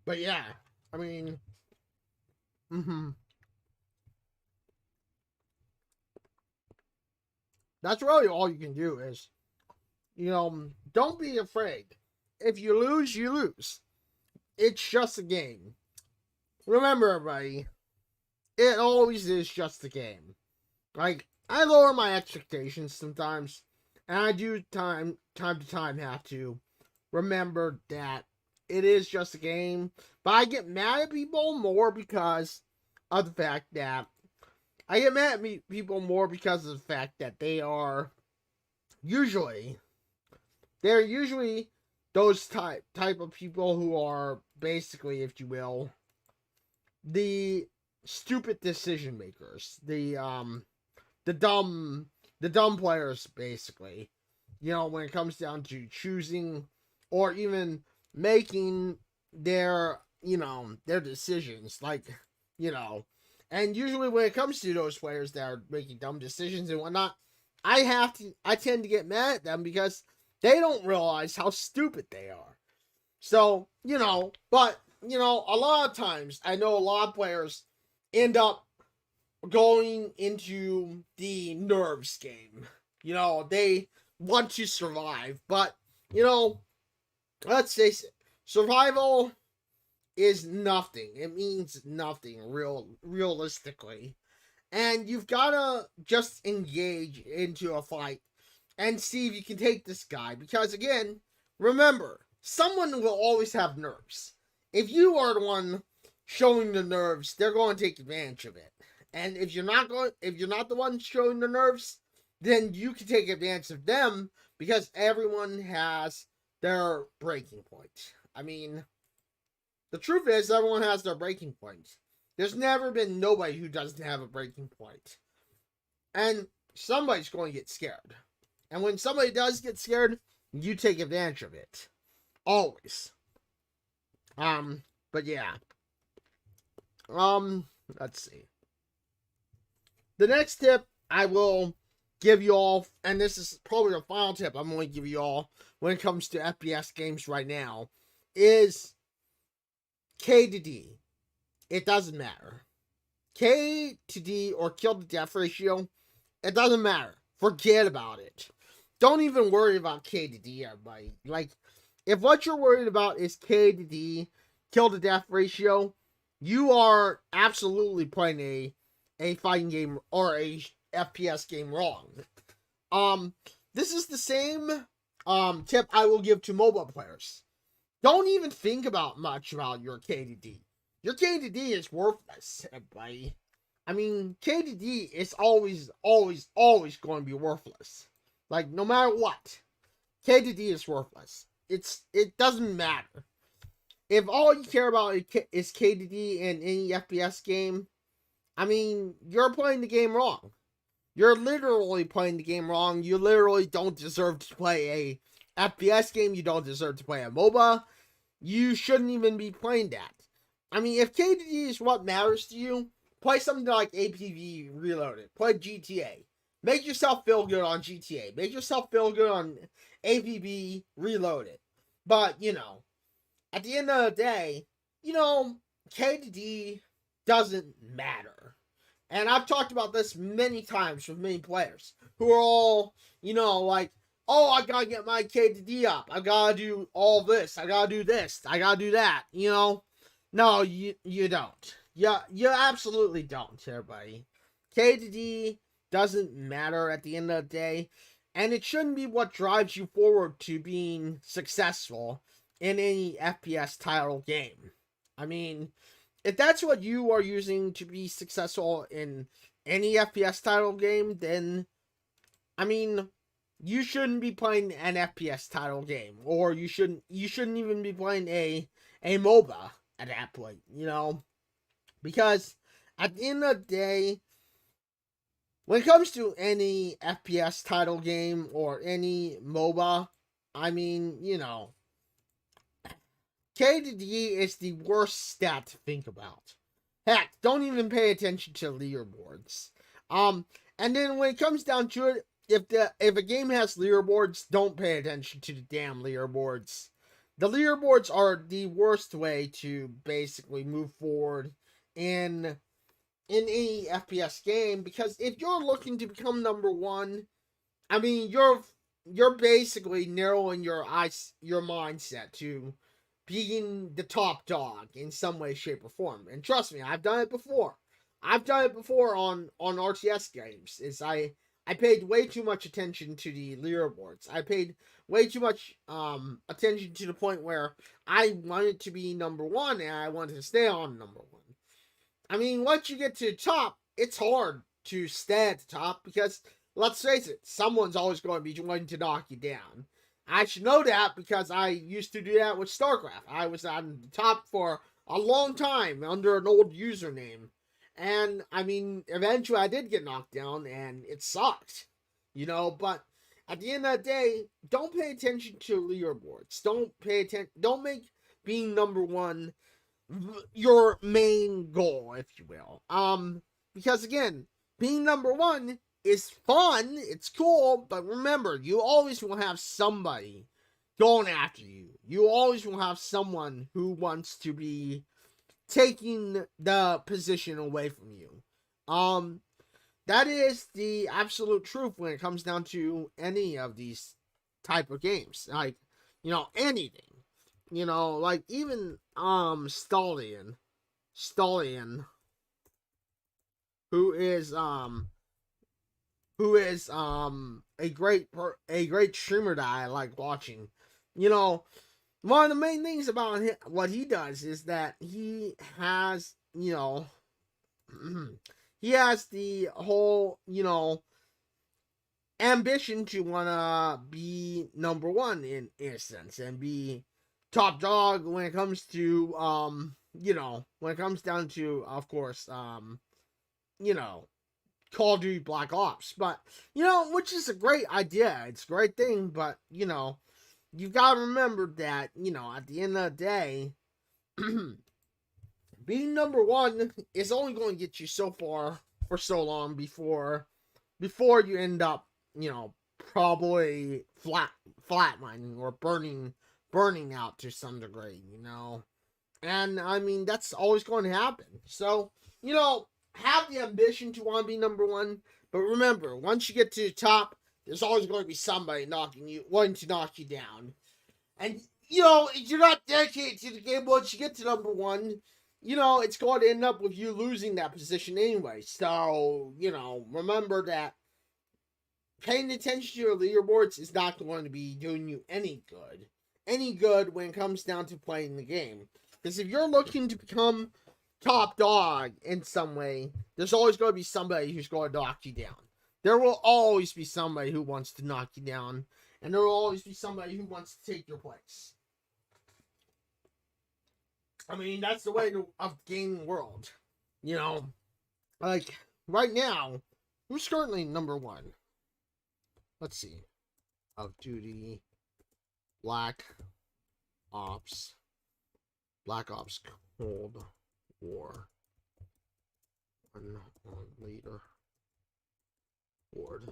But I mean, that's really all you can do is, don't be afraid. If you lose, you lose. It's just a game. Remember, everybody, it always is just a game. Like, I lower my expectations sometimes, and I do time to time have to remember that it is just a game. But I get mad at people more because of the fact that they are usually they're usually those type of people who are basically, if you will, the stupid decision makers, the dumb players, basically. You know, when it comes down to choosing or even making their decisions, like, you know, and usually when it comes to those players that are making dumb decisions and whatnot, I tend to get mad at them because they don't realize how stupid they are. So, but, a lot of times I know a lot of players end up going into the nerves game. They want to survive, but, let's face it, survival is nothing. It means nothing realistically. And you've got to just engage into a fight and see if you can take this guy. Because, again, remember, someone will always have nerves. If you are the one showing the nerves, they're going to take advantage of it. And if you're not the one showing the nerves, then you can take advantage of them because everyone has their breaking point. I mean, the truth is everyone has their breaking point. There's never been nobody who doesn't have a breaking point. And somebody's going to get scared. And when somebody does get scared, you take advantage of it. Always. But yeah. Let's see. The next tip I will give you all, and this is probably the final tip I'm going to give you all when it comes to FPS games right now, is K to D. It doesn't matter. K to D or kill to death ratio, it doesn't matter. Forget about it. Don't even worry about K to D, everybody. Like, if what you're worried about is K to D, kill to death ratio, you are absolutely playing a fighting game or a FPS game wrong. This is the same tip I will give to mobile players. Don't even think much about your K to D. Your K to D is worthless, everybody. I mean, K to D is always going to be worthless. Like, no matter what, K to D is worthless. It doesn't matter. If all you care about is K to D in any FPS game, I mean, you're playing the game wrong. You're literally playing the game wrong. You literally don't deserve to play a FPS game. You don't deserve to play a MOBA. You shouldn't even be playing that. I mean, if K to D is what matters to you, play something like APB Reloaded. Play GTA. Make yourself feel good on GTA. Make yourself feel good on APB Reloaded. But, at the end of the day, K to D doesn't matter. And I've talked about this many times with many players who are all, like, oh, I gotta get my K to D up. I gotta do all this. I gotta do this. I gotta do that. No, you don't. Yeah, you absolutely don't, everybody. K to D doesn't matter at the end of the day. And it shouldn't be what drives you forward to being successful in any FPS title game. I mean, if that's what you are using to be successful in any FPS title game, then, I mean, you shouldn't be playing an FPS title game, or you shouldn't even be playing a MOBA at that point, because at the end of the day, when it comes to any FPS title game or any MOBA, I mean, K to D is the worst stat to think about. Heck, don't even pay attention to leaderboards. And then when it comes down to it, if a game has leaderboards, don't pay attention to the damn leaderboards. The leaderboards are the worst way to basically move forward in any FPS game, because if you're looking to become number one, I mean, you're basically narrowing your mindset to being the top dog in some way, shape, or form. And trust me, I've done it before. I've done it before on RTS games. I I paid way too much attention to the leaderboards. I paid way too much attention to the point where I wanted to be number one and I wanted to stay on number one. I mean, once you get to the top, it's hard to stay at the top because, let's face it, someone's always going to be wanting to knock you down. I should know that because I used to do that with StarCraft. I was on the top for a long time under an old username. And, I mean, eventually I did get knocked down and it sucked. But at the end of the day, don't pay attention to leaderboards. Don't make being number one your main goal, if you will. Because again, being number one is fun, it's cool, but remember, you always will have somebody going after you. You always will have someone who wants to be taking the position away from you. That is the absolute truth when it comes down to any of these type of games. Like, anything. Like even Stallion, who is a great streamer that I like watching. One of the main things about what he does is that he has, he has the whole, ambition to wanna be number one in a sense and be top dog when it comes to when it comes down to, of course, Call of Duty Black Ops. But which is a great idea, it's a great thing, but you've got to remember that at the end of the day, being number one is only going to get you so far for so long before you end up probably flatlining or burning out to some degree, and I mean that's always going to happen. So have the ambition to want to be number one, but remember, once you get to the top, there's always going to be somebody wanting to knock you down, and if you're not dedicated to the game once you get to number one, it's going to end up with you losing that position anyway. So remember that paying attention to your leaderboards is not going to be doing you any good when it comes down to playing the game. Because if you're looking to become top dog in some way, there's always going to be somebody who's going to knock you down. There will always be somebody who wants to knock you down, and there will always be somebody who wants to take your place. I mean, that's the way of the gaming world. Like, right now, who's currently number one? Let's see. Call of Duty, Black Ops Cold War. One on leader board.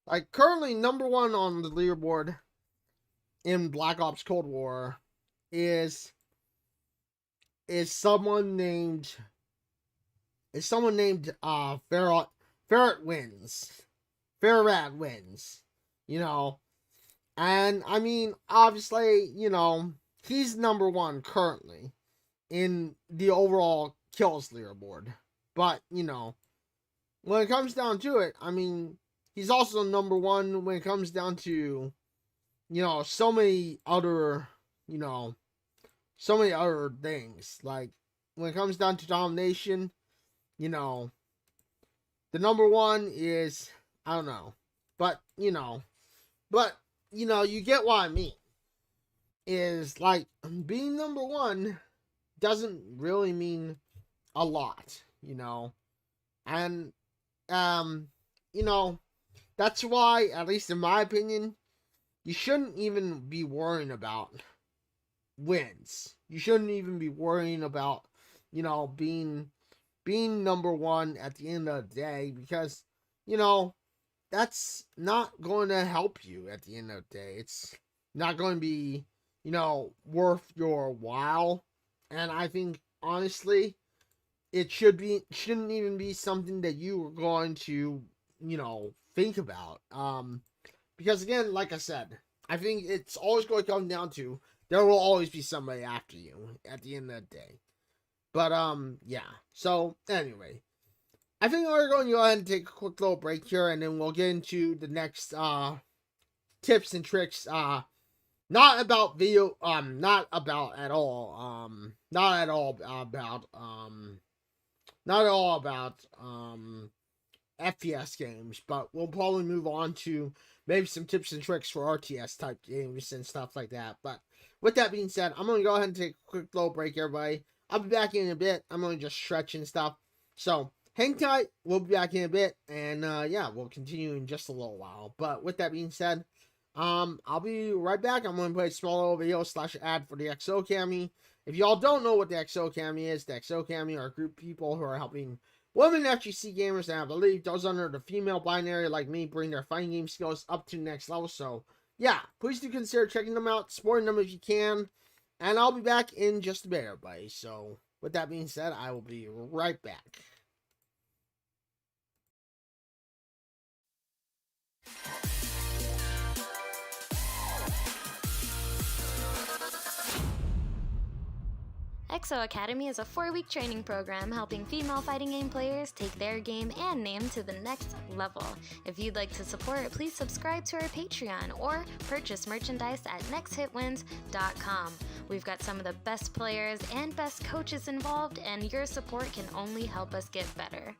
Like, currently number one on the leaderboard in Black Ops Cold War is someone named Ferret wins. Ferret wins. And I mean, obviously, he's number one currently in the overall kills leaderboard. But, when it comes down to it, I mean, he's also number one when it comes down to, so many other things. Like, when it comes down to domination, the number one is, I don't know. But, you get what I mean. Is like being number one doesn't really mean a lot, and that's why, at least in my opinion, you shouldn't even be worrying about wins. You shouldn't even be worrying about being number one at the end of the day, because that's not going to help you at the end of the day. It's not going to be worth your while. And I think, honestly, it shouldn't even be something that you are going to, think about. Because again, like I said, I think it's always going to come down to there will always be somebody after you at the end of the day. But, yeah. So, anyway. I think we're going to go ahead and take a quick little break here, and then we'll get into the next tips and tricks. Not about video, not about at all, not at all about, not at all about, FPS games, but we'll probably move on to maybe some tips and tricks for RTS type games and stuff like that. But with that being said, I'm going to go ahead and take a quick little break, everybody. I'll be back in a bit. I'm going to just stretch and stuff. So hang tight. We'll be back in a bit. And yeah, we'll continue in just a little while. But with that being said, I'll be right back. I'm going to play a small little video / ad for the XO Academy. If y'all don't know what the XO Academy is, the XO Academy are a group of people who are helping women FGC gamers, and I believe those under the female binary like me bring their fighting game skills up to the next level. So yeah, please do consider checking them out, supporting them if you can, and I'll be back in just a bit, everybody. So with that being said, I will be right back. XO Academy is a 4-week training program helping female fighting game players take their game and name to the next level. If you'd like to support, please subscribe to our Patreon or purchase merchandise at nexthitwins.com. We've got some of the best players and best coaches involved, and your support can only help us get better.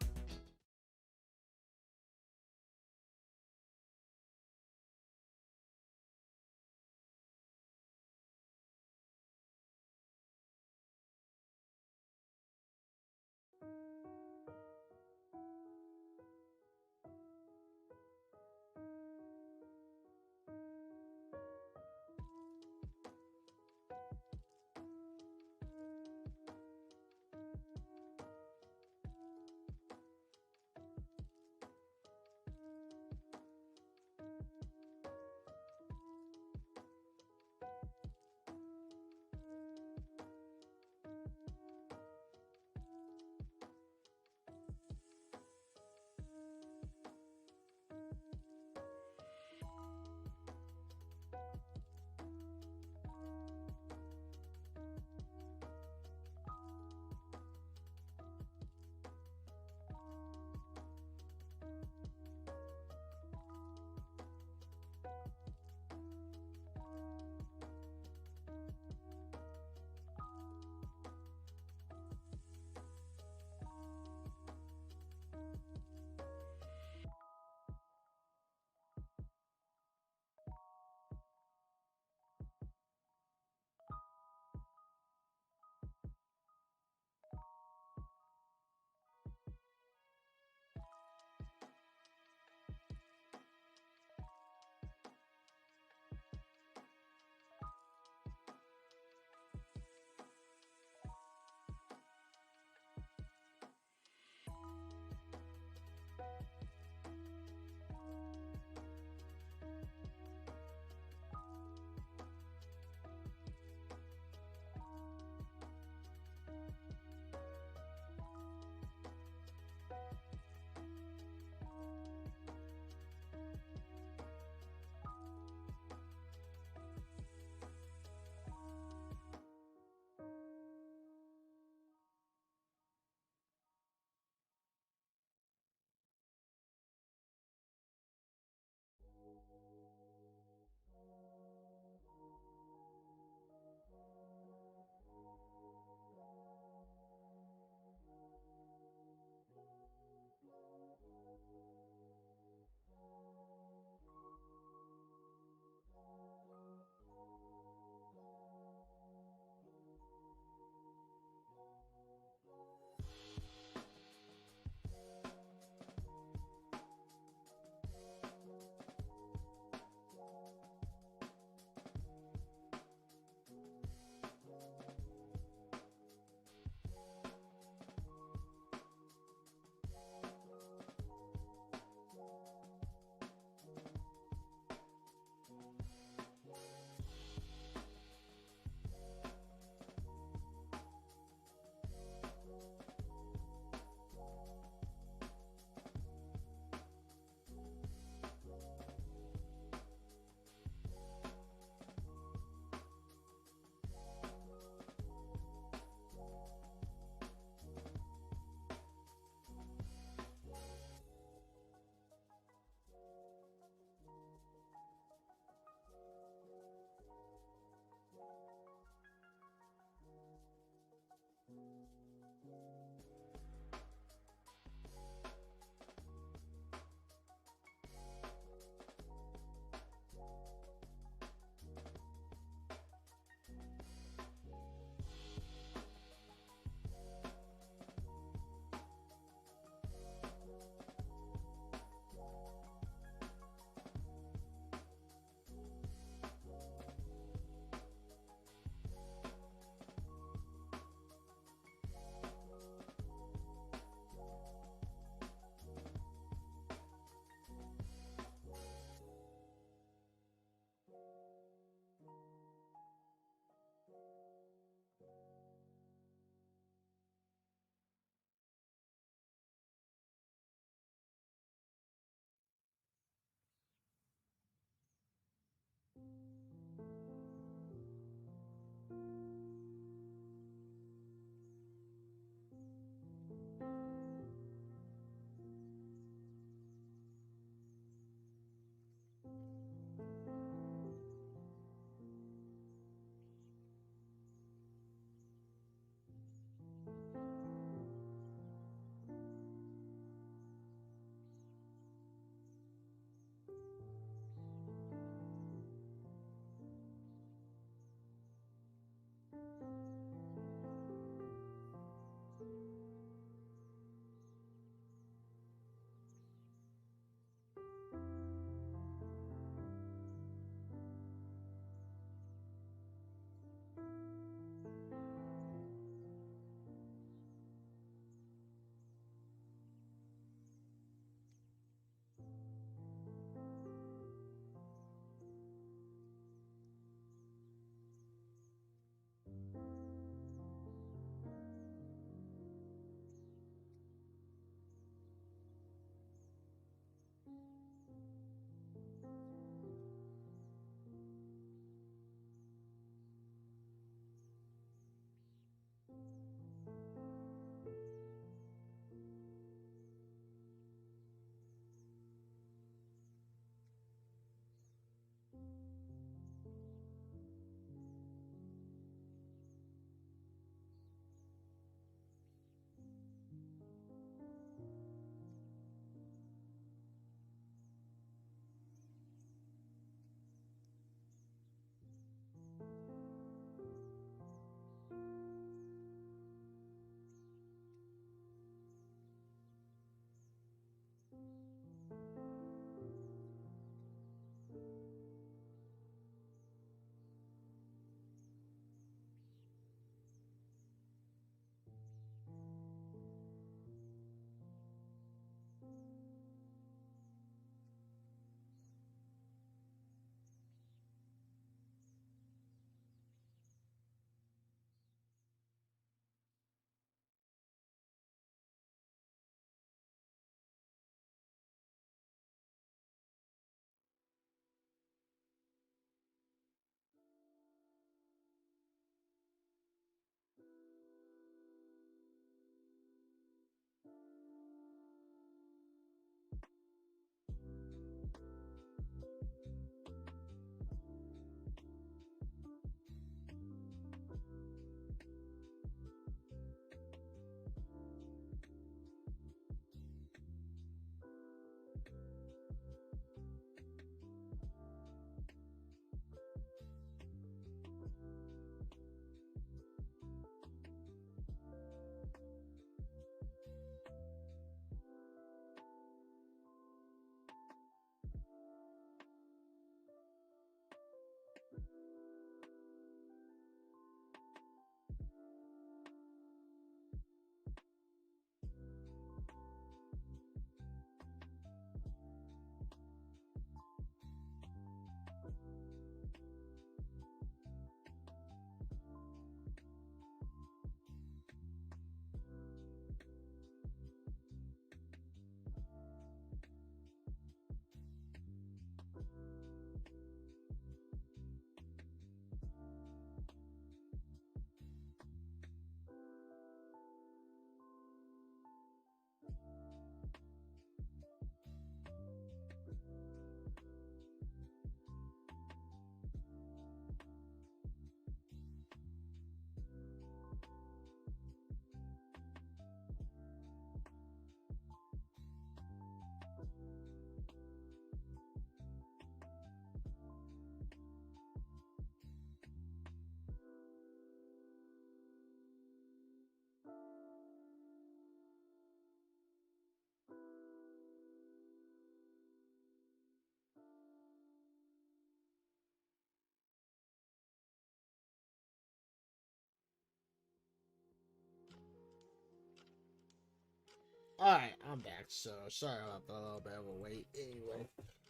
Alright, I'm back. So, sorry about the little bit of a wait. Anyway.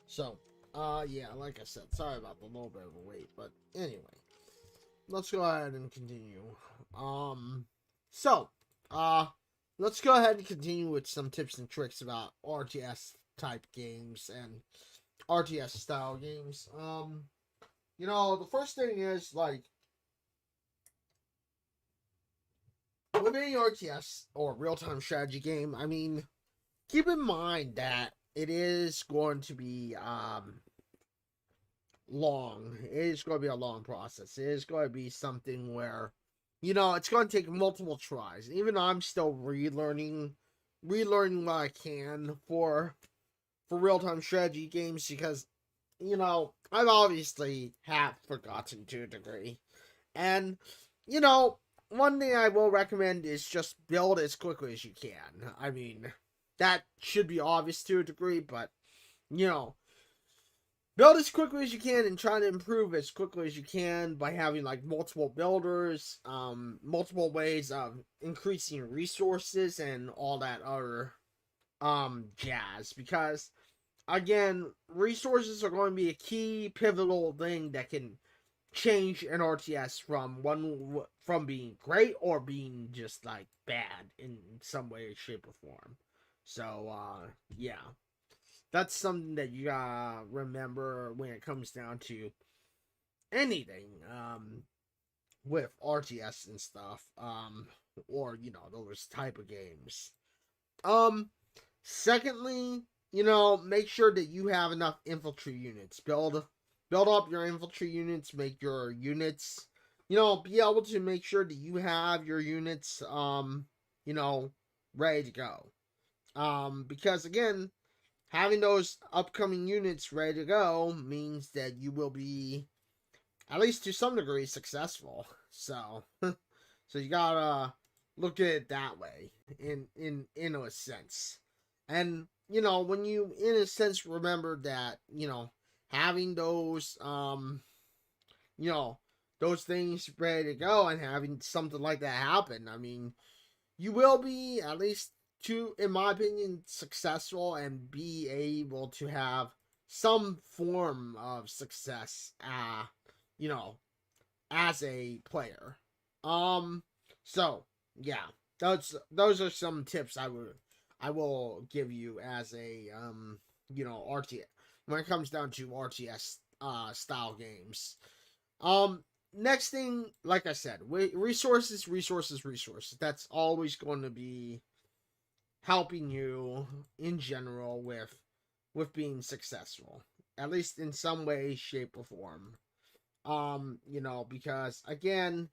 So, yeah, like I said, sorry about the little bit of a wait. But, anyway. Let's go ahead and continue. Let's go ahead and continue with some tips and tricks about RTS type games and RTS style games. You know, the first thing is, like, with any RTS or real-time strategy game, I mean, keep in mind that it is going to be, long. It is going to be a long process. It is going to be something where, you know, it's going to take multiple tries. Even though I'm still relearning what I can for real-time strategy games, because, you know, I've obviously have forgotten to a degree. And, you know, one thing I will recommend is just build as quickly as you can. I mean, that should be obvious to a degree, but, you know, build as quickly as you can and try to improve as quickly as you can by having, like, multiple builders, multiple ways of increasing resources and all that other, jazz. Because, again, resources are going to be a key pivotal thing that can change an RTS from being great or being just, like, bad in some way, shape, or form. So, yeah. That's something that you gotta remember when it comes down to anything, with RTS and stuff, or, you know, those type of games. Secondly, you know, make sure that you have enough infantry units. Build up your infantry units, make your units, you know, be able to make sure that you have your units, you know, ready to go. Because, again, having those upcoming units ready to go means that you will be, at least to some degree, successful. So, so you gotta look at it that way, in a sense. And, you know, when you, in a sense, remember that, you know, having those, you know, those things ready to go and having something like that happen, I mean, you will be, at least in my opinion, successful and be able to have some form of success, you know, as a player. So yeah, those are some tips I will give you as a, you know, RTS when it comes down to RTS style games. Next thing, like I said, resources. That's always going to be helping you in general with being successful, at least in some way, shape, or form. You know, because, again,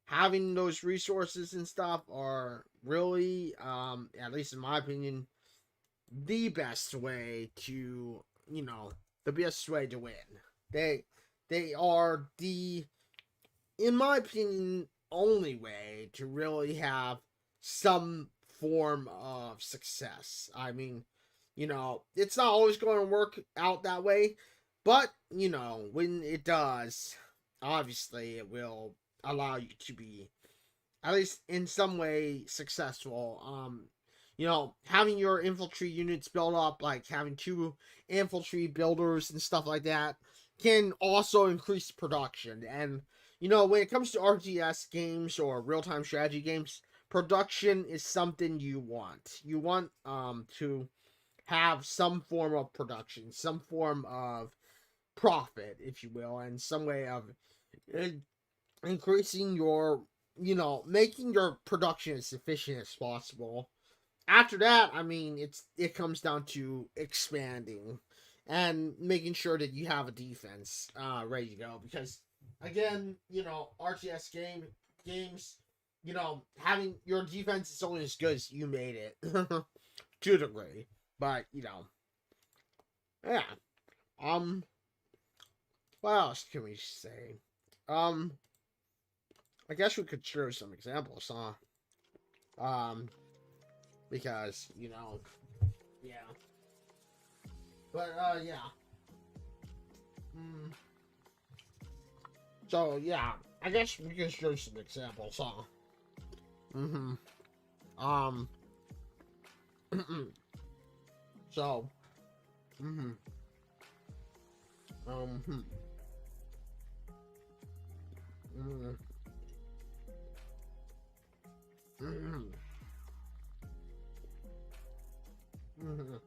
having those resources and stuff are really, at least in my opinion, the best way to, you know, the best way to win. They are the, in my opinion, only way to really have some form of success. I mean, you know, it's not always going to work out that way, but, you know, when it does, obviously it will allow you to be, at least in some way, successful. You know, having your infantry units built up, like having 2 infantry builders and stuff like that, can also increase production. And, you know, when it comes to RTS games or real-time strategy games, production is something you want. You want to have some form of production, some form of profit, if you will, and some way of increasing your, you know, making your production as efficient as possible. After that, I mean, it comes down to expanding and making sure that you have a defense ready to go. Because, again, you know, RTS games, you know, having your defense is only as good as you made it to a degree. But, you know, yeah. What else can we say? I guess we could share some examples, huh? Because, you know, yeah. But, yeah. So, yeah, I guess we can show some examples, huh? So, hmm um, hmm. Mm, mm, mm.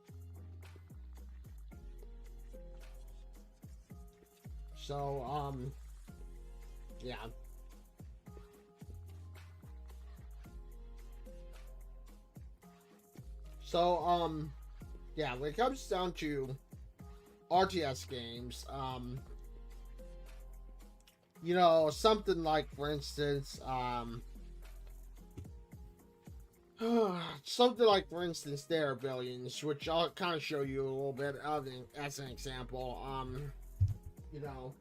So, yeah. So, yeah, when it comes down to RTS games, you know, something like, for instance, something like, for instance, there are billions, which I'll kind of show you a little bit of as an example. You know,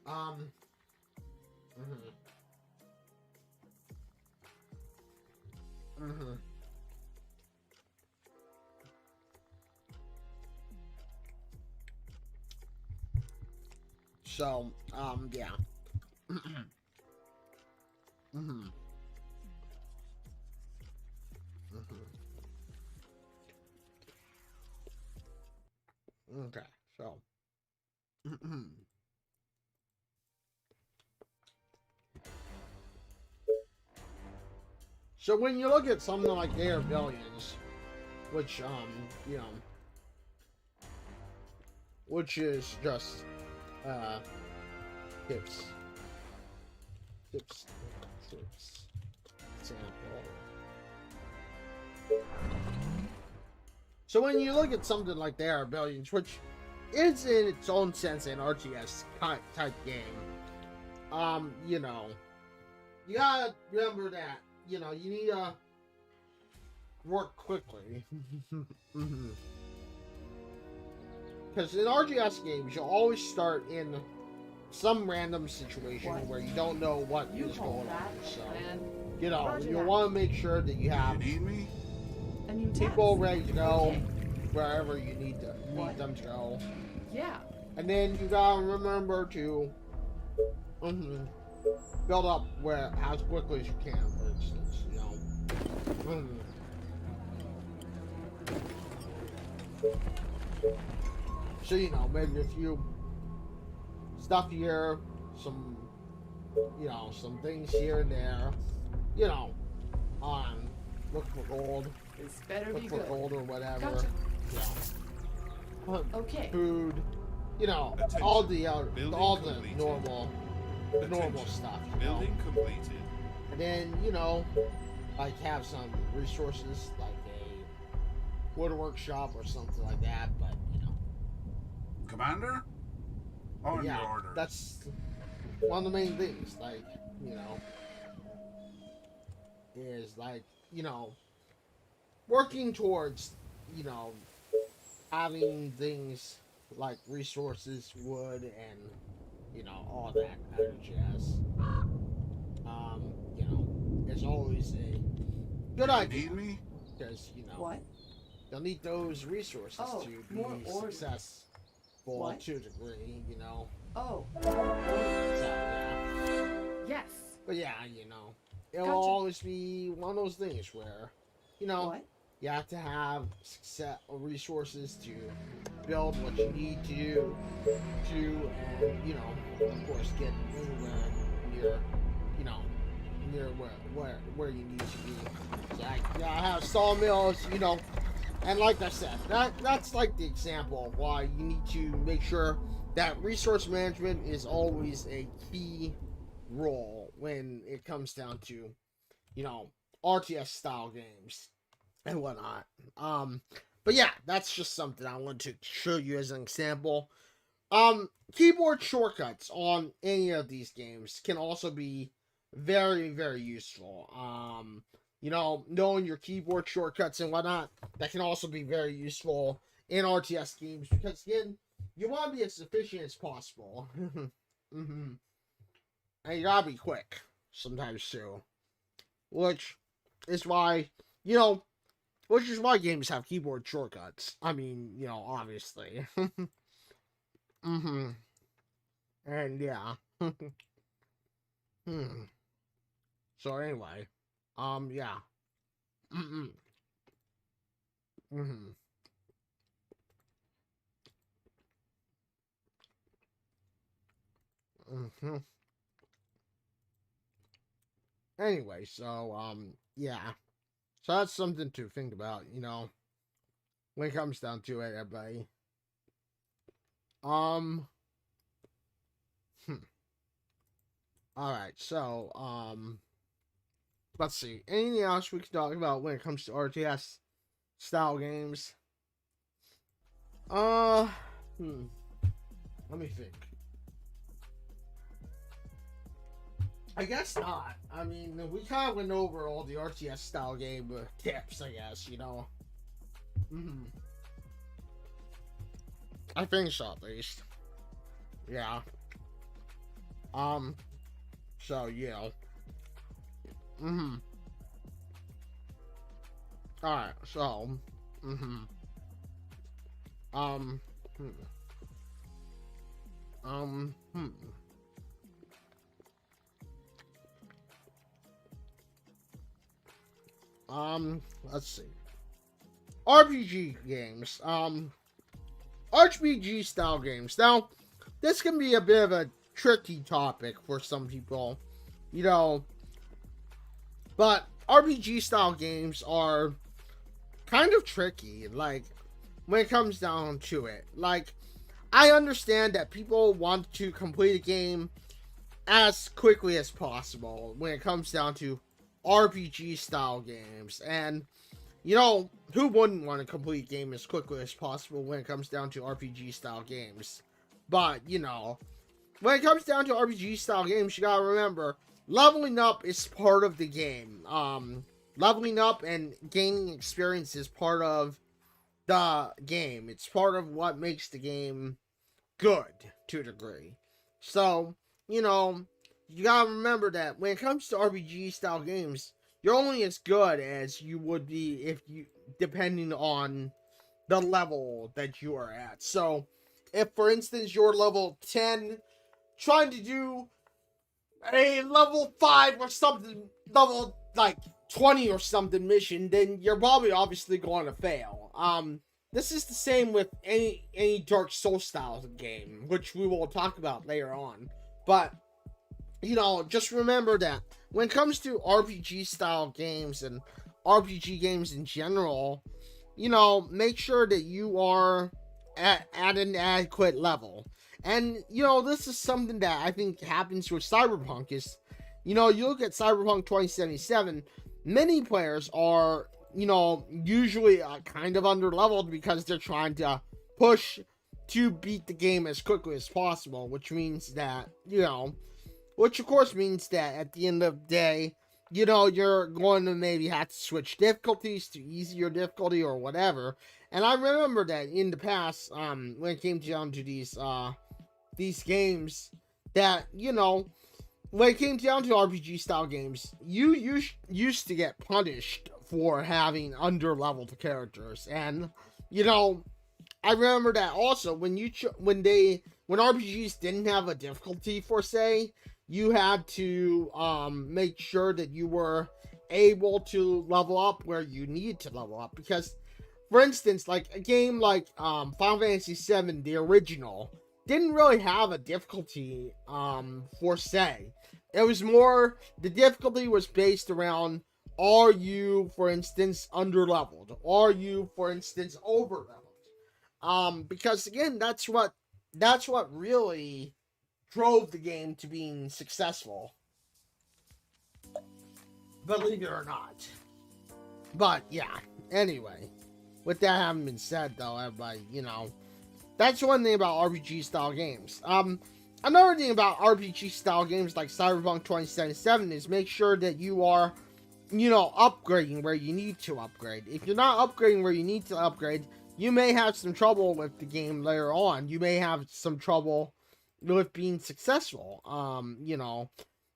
um, mhm, mhm. So, yeah, mhm, mhm. Okay, so, so when you look at something like There Are Billions, which, you know, which is just, uh, tips, tips, tips, example. So when you look at something like There Are Billions, which is in its own sense an RTS type game, you know, you gotta remember that, you know, you need to work quickly. Because in RTS games, you'll always start in some random situation where you don't know what is going on. So, you know, you'll want to make sure that you have people ready to go wherever you need them to go. Yeah. And then you gotta remember to build up where as quickly as you can, for instance, you know. So, you know, maybe a few stuff here, some, you know, some things here and there, you know, on look for gold, This better look be for good. gold or whatever. Gotcha. Yeah. Okay. Food, you know, Attention. all the Completed. normal Attention. stuff. You know? Building completed. And then, you know, like have some resources like a wood workshop or something like that, but you know. Commander? On Yeah, your orders. that's one of the main things, like, you know, is like, you know, working towards, you know, having things like resources, wood, and, you know, all that kind of jazz. You know, it's always a good You idea. need me? Because, you know, What? you'll need those resources Oh, to more be orders. successful What? to a degree, you know. Oh. So, yeah. Yes. But yeah, you know, it'll Gotcha. always be one of those things where, you know, What? you have to have success or resources to build what you need to, and, you know, of course, get anywhere near, you know, near where you need to be. So you gotta have sawmills, you know, and like I said, that's like the example of why you need to make sure that resource management is always a key role when it comes down to, you know, RTS style games and whatnot. But yeah, that's just something I wanted to show you as an example. Keyboard shortcuts on any of these games can also be very, very useful. You know, knowing your keyboard shortcuts and whatnot, that can also be very useful in RTS games because, again, you want to be as efficient as possible. And you gotta be quick sometimes too. Which is why, you know, which is why games have keyboard shortcuts. I mean, you know, obviously. And yeah. So anyway, yeah. Mm-hmm. Mm-hmm. Anyway, so, yeah. So that's something to think about, when it comes down to it, everybody. Hmm. Alright, so, let's see. Anything else we can talk about when it comes to RTS style games? Let me think. I guess not. I mean, we kind of went over all the RTS style game tips, I guess, Mm-hmm. I think so, at least. Yeah. So, yeah. Mm-hmm. Alright, so, mm-hmm. Hmm. Hmm. Let's see. RPG games. RPG style games. Now, this can be a bit of a tricky topic for some people, but RPG style games are kind of tricky, like, when it comes down to it. Like, I understand that people want to complete a game as quickly as possible when it comes down to RPG style games, and who wouldn't want to complete a game as quickly as possible when it comes down to RPG style games? But, when it comes down to RPG style games, you gotta remember, leveling up is part of the game. Leveling up and gaining experience is part of the game. It's part of what makes the game good, to a degree. So, you gotta remember that when it comes to RPG style games, you're only as good as you would be depending on the level that you are at. So, if for instance you're level 10, trying to do a level 5 or something, level like 20 or something mission, then you're probably obviously going to fail. This is the same with any Dark Souls style game, which we will talk about later on. But just remember that when it comes to RPG style games and RPG games in general, make sure that you are at an adequate level. And, this is something that I think happens with Cyberpunk is, you look at Cyberpunk 2077, many players are, usually kind of underleveled because they're trying to push to beat the game as quickly as possible, which means that, which of course means that at the end of the day, you're going to maybe have to switch difficulties to easier difficulty or whatever. And I remember that in the past, when it came down to these games, that, when it came down to RPG style games, you used to get punished for having under-leveled characters. And, I remember that also when RPGs didn't have a difficulty for say, you had to make sure that you were able to level up where you need to level up. Because, for instance, like a game like Final Fantasy VII, the original, didn't really have a difficulty for say. It was more, the difficulty was based around, are you, for instance, under-leveled? Are you, for instance, over-leveled? Because again, that's what really drove the game to being successful. Believe it or not. But yeah, anyway. With that having been said though, everybody, that's one thing about RPG style games. Another thing about RPG style games like Cyberpunk 2077 is make sure that you are, upgrading where you need to upgrade. If you're not upgrading where you need to upgrade, you may have some trouble with the game later on. You may have some trouble with being successful,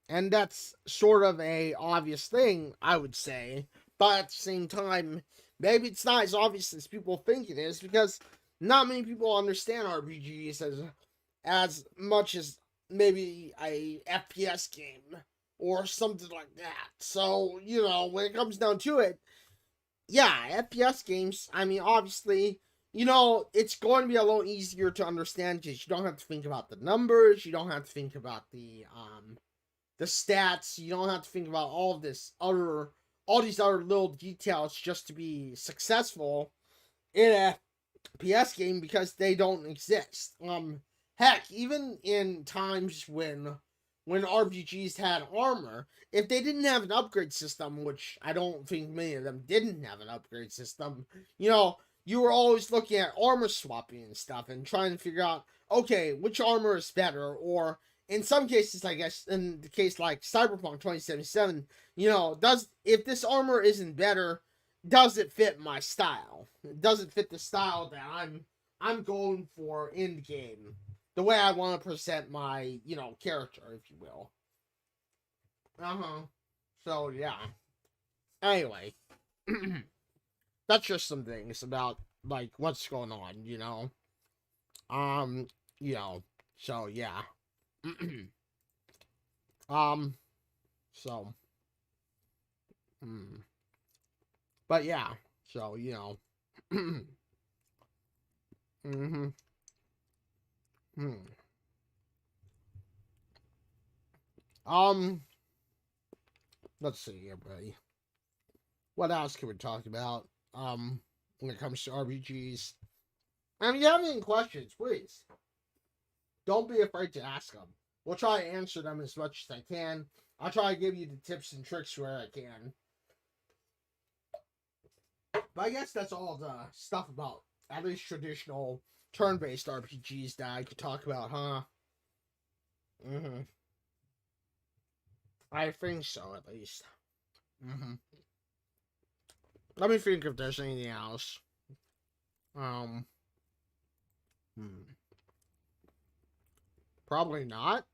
and that's sort of a obvious thing, I would say, but at the same time, maybe it's not as obvious as people think it is, because not many people understand RPGs as much as maybe a FPS game, or something like that. So, when it comes down to it, yeah, FPS games, I mean, obviously, it's going to be a little easier to understand because you don't have to think about the numbers, you don't have to think about the stats, you don't have to think about all these other little details just to be successful in a FPS game because they don't exist. Heck, even in times when RPGs had armor, if they didn't have an upgrade system, which I don't think many of them didn't have an upgrade system, you were always looking at armor swapping and stuff and trying to figure out, okay, which armor is better, or in some cases, I guess, in the case like Cyberpunk 2077, if this armor isn't better, does it fit my style? Does it fit the style that I'm going for in the game? The way I want to present my, character, if you will. So, yeah. Anyway. That's just some things about, like, what's going on, So, yeah. So. But, yeah. So, Let's see here, buddy. What else can we talk about? When it comes to RPGs. And if you have any questions, please don't be afraid to ask them. We'll try to answer them as much as I can. I'll try to give you the tips and tricks where I can. But I guess that's all the stuff about at least traditional turn-based RPGs that I could talk about, huh? I think so, at least. Let me think if there's anything else. Probably not.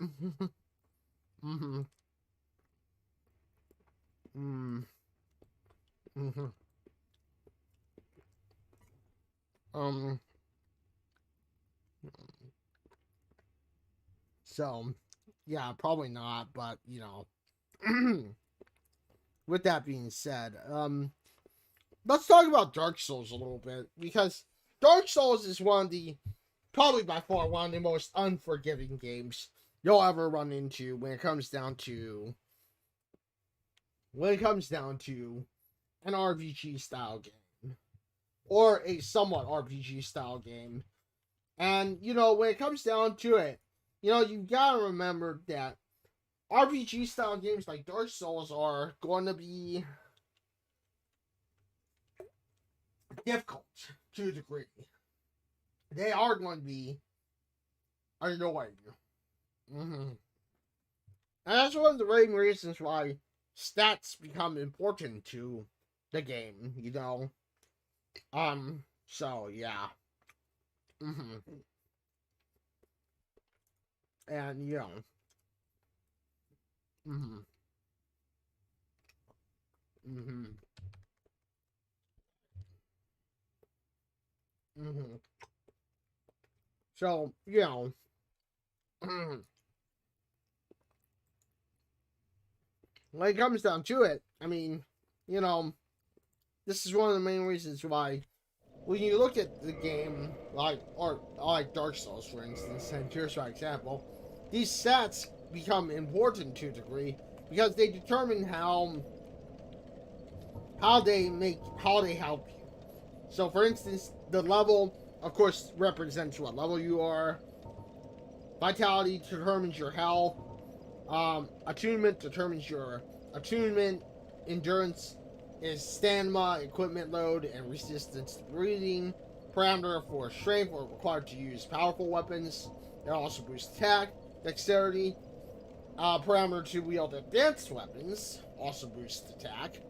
So, yeah, probably not, but, with that being said, let's talk about Dark Souls a little bit, because Dark Souls is probably by far one of the most unforgiving games you'll ever run into when it comes down to an RPG style game, or a somewhat RPG style game. And, when it comes down to it, you gotta remember that RPG style games like Dark Souls are going to be difficult to a degree. They are going to be annoying. And that's one of the main reasons why stats become important to the game, So, yeah. And, So, when it comes down to it, I mean, this is one of the main reasons why when you look at the game, like Dark Souls, for instance, and here's my example, these stats become important to a degree because they determine how they help you. So, for instance, the level, of course, represents what level you are. Vitality determines your health. Attunement determines your attunement. Endurance is stamina, equipment load, and resistance to breathing. Parameter for strength are required to use powerful weapons. It also boosts attack. Dexterity. Parameter to wield advanced weapons also boosts attack.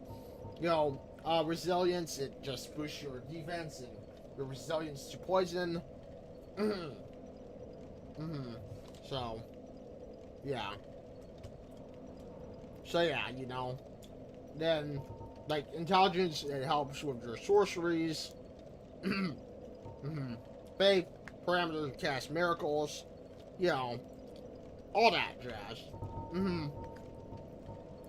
Resilience, it just boosts your defense and your resilience to poison. So, yeah. Then, like, intelligence, it helps with your sorceries. Faith, parameter to cast miracles. All that jazz. And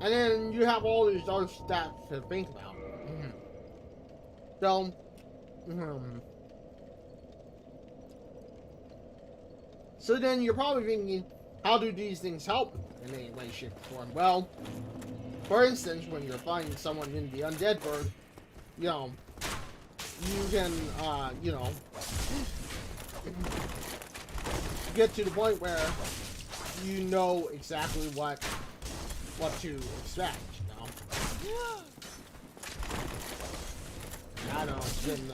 then you have all these other stats to think about. So, hmm. So then you're probably thinking, how do these things help in any way, shape, or form? Well, for instance, when you're fighting someone in the Undead Bird, you know, you can, you know, get to the point where you know exactly what to expect, you know? I don't know, it's been,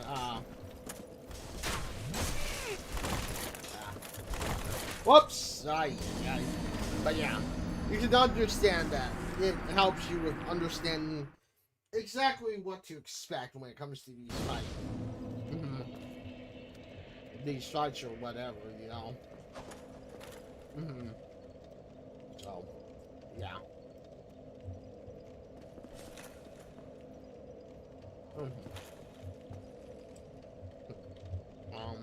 whoops! But yeah, you can understand that. It helps you with understanding exactly what to expect when it comes to these fights. These fights or whatever, you know? So, yeah. So, yeah.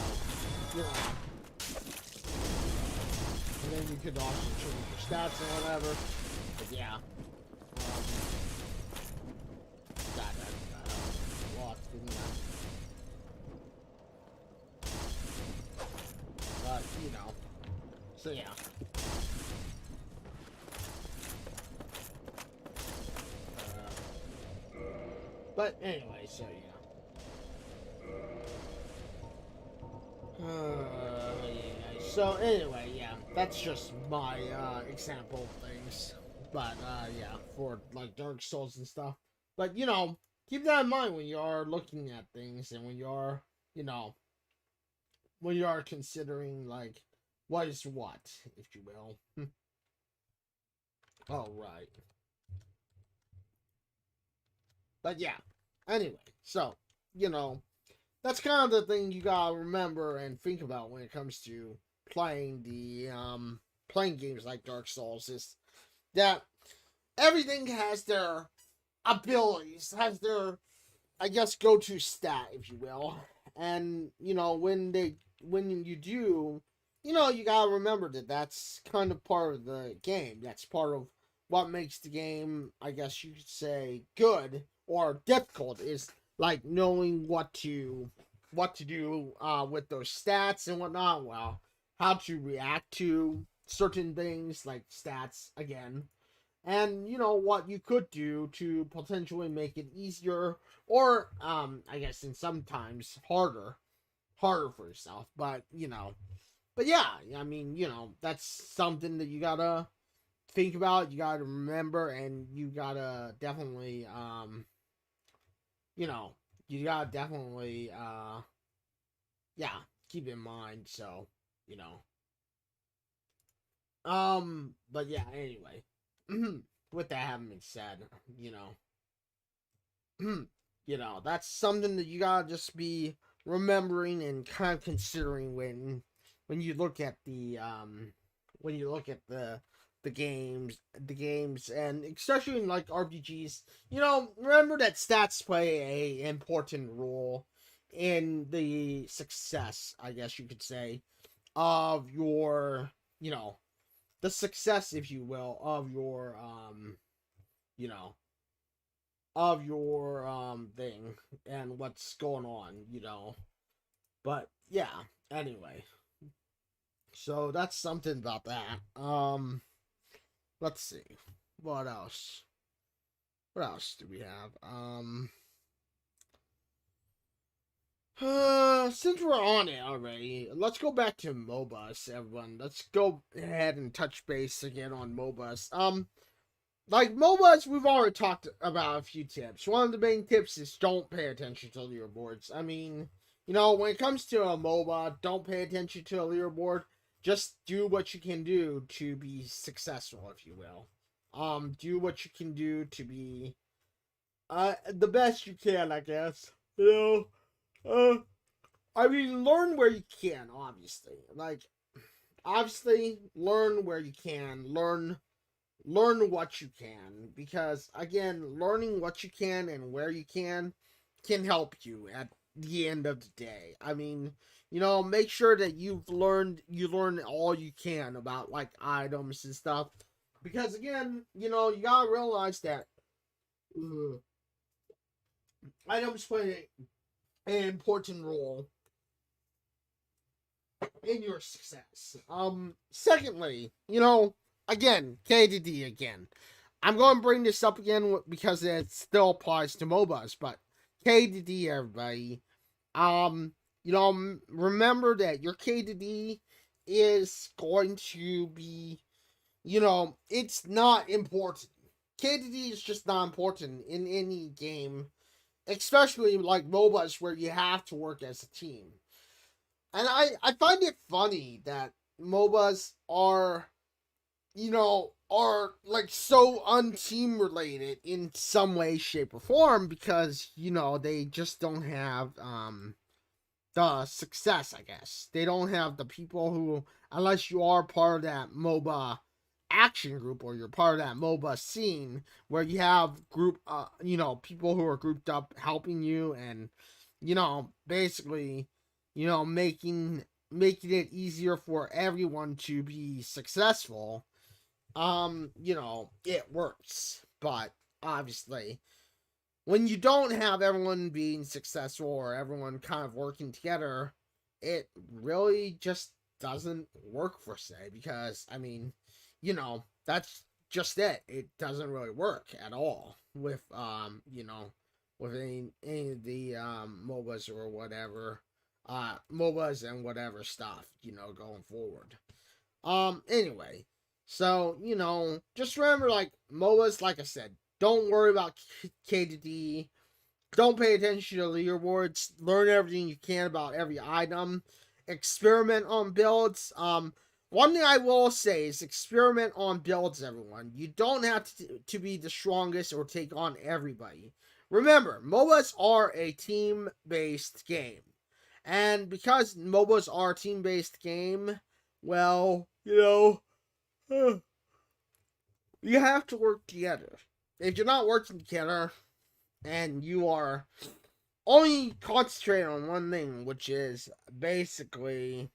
So, you know. And then you could also change your stats or whatever. But yeah. Locked, didn't I? But, you know. So yeah. But anyway, so yeah. So anyway, yeah, that's just my example of things. But yeah, for like Dark Souls and stuff. But you know, keep that in mind when you are looking at things and when you are, you know, when you are considering like what is what, if you will. All right. But yeah. Anyway, so you know, that's kind of the thing you gotta remember and think about when it comes to playing the playing games like Dark Souls is that everything has their abilities, has their, I guess, go-to stat, if you will. And you know, when you do, you know, you gotta remember that that's kind of part of the game. That's part of what makes the game, I guess you could say, good or difficult, is like knowing what to do with those stats and whatnot. Well, how to react to certain things like stats again, and you know what you could do to potentially make it easier or I guess in sometimes harder for yourself. But you know, but yeah, I mean, you know, that's something that you gotta think about, you gotta remember, and you gotta definitely you know, you gotta definitely yeah, keep in mind. So you know, but yeah, anyway. With that having been said, you know, you know, that's something that you gotta just be remembering and kind of considering when you look at the when you look at the games, and especially in like RPGs, you know, remember that stats play a important role in the success, I guess you could say, of your, you know, the success, if you will, of your you know, of your thing and what's going on, you know. But yeah, anyway. So that's something about that. Let's see. What else? What else do we have? Since we're on it already, let's go back to MOBAs, everyone. Let's go ahead and touch base again on MOBAs. Like MOBAs, we've already talked about a few tips. One of the main tips is don't pay attention to leaderboards. I mean, you know, when it comes to a MOBA, don't pay attention to a leaderboard. Just do what you can do to be successful, if you will. Do what you can do to be the best you can, I guess. You know, I mean, learn where you can, obviously. Like, obviously, learn where you can. Learn what you can, because again, learning what you can and where you can help you at the end of the day. I mean, you know, make sure that you learn all you can about like items and stuff, because again, you know, you gotta realize that items play an important role in your success. Secondly, you know, again, KDD again. I'm going to bring this up again because it still applies to MOBAs, but KDD, everybody. You know, remember that your KDD is going to be, you know, it's not important. KDD is just not important in any game, especially like MOBAs where you have to work as a team. And I find it funny that MOBAs are, you know, are like so unteam related in some way, shape, or form because, you know, they just don't have the success, I guess. They don't have the people who, unless you are part of that MOBA action group or you're part of that MOBA scene where you have group, you know, people who are grouped up helping you and, you know, basically, you know, making it easier for everyone to be successful. You know, it works, but obviously when you don't have everyone being successful or everyone kind of working together, it really just doesn't work per se, because I mean, you know, that's just it. It doesn't really work at all with you know, with any of the MOBAs or whatever. MOBAs and whatever stuff, you know, going forward. Anyway, so, you know, just remember, like, MOBAs, like I said, don't worry about KDD. Don't pay attention to leaderboards. Learn everything you can about every item. Experiment on builds. One thing I will say is experiment on builds, everyone. You don't have to be the strongest or take on everybody. Remember, MOBAs are a team-based game. And because MOBAs are a team-based game, well, you know, you have to work together. If you're not working together, and you are only concentrating on one thing, which is basically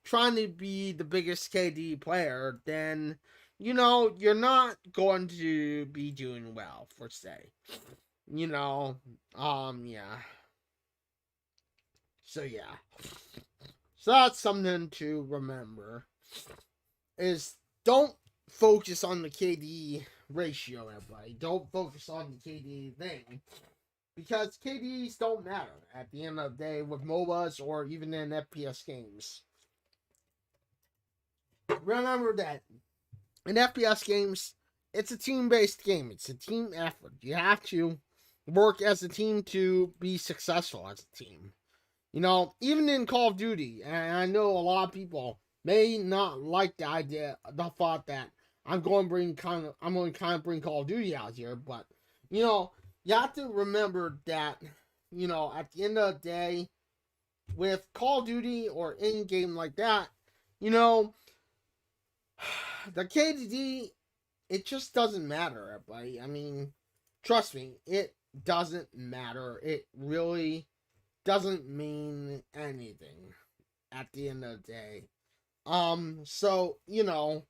trying to be the biggest KD player, then, you know, you're not going to be doing well, per se. You know, yeah. So, yeah. So that's something to remember. Is don't focus on the KD ratio, everybody. Don't focus on the KD thing. Because KDs don't matter at the end of the day with MOBAs or even in FPS games. Remember that in FPS games, it's a team-based game. It's a team effort. You have to work as a team to be successful as a team. You know, even in Call of Duty, and I know a lot of people may not like the thought that I'm going to kind of bring Call of Duty out here, but, you know, you have to remember that, you know, at the end of the day, with Call of Duty or any game like that, you know, the KDD, it just doesn't matter, everybody. I mean, trust me, it doesn't matter. It really doesn't mean anything at the end of the day. So, you know,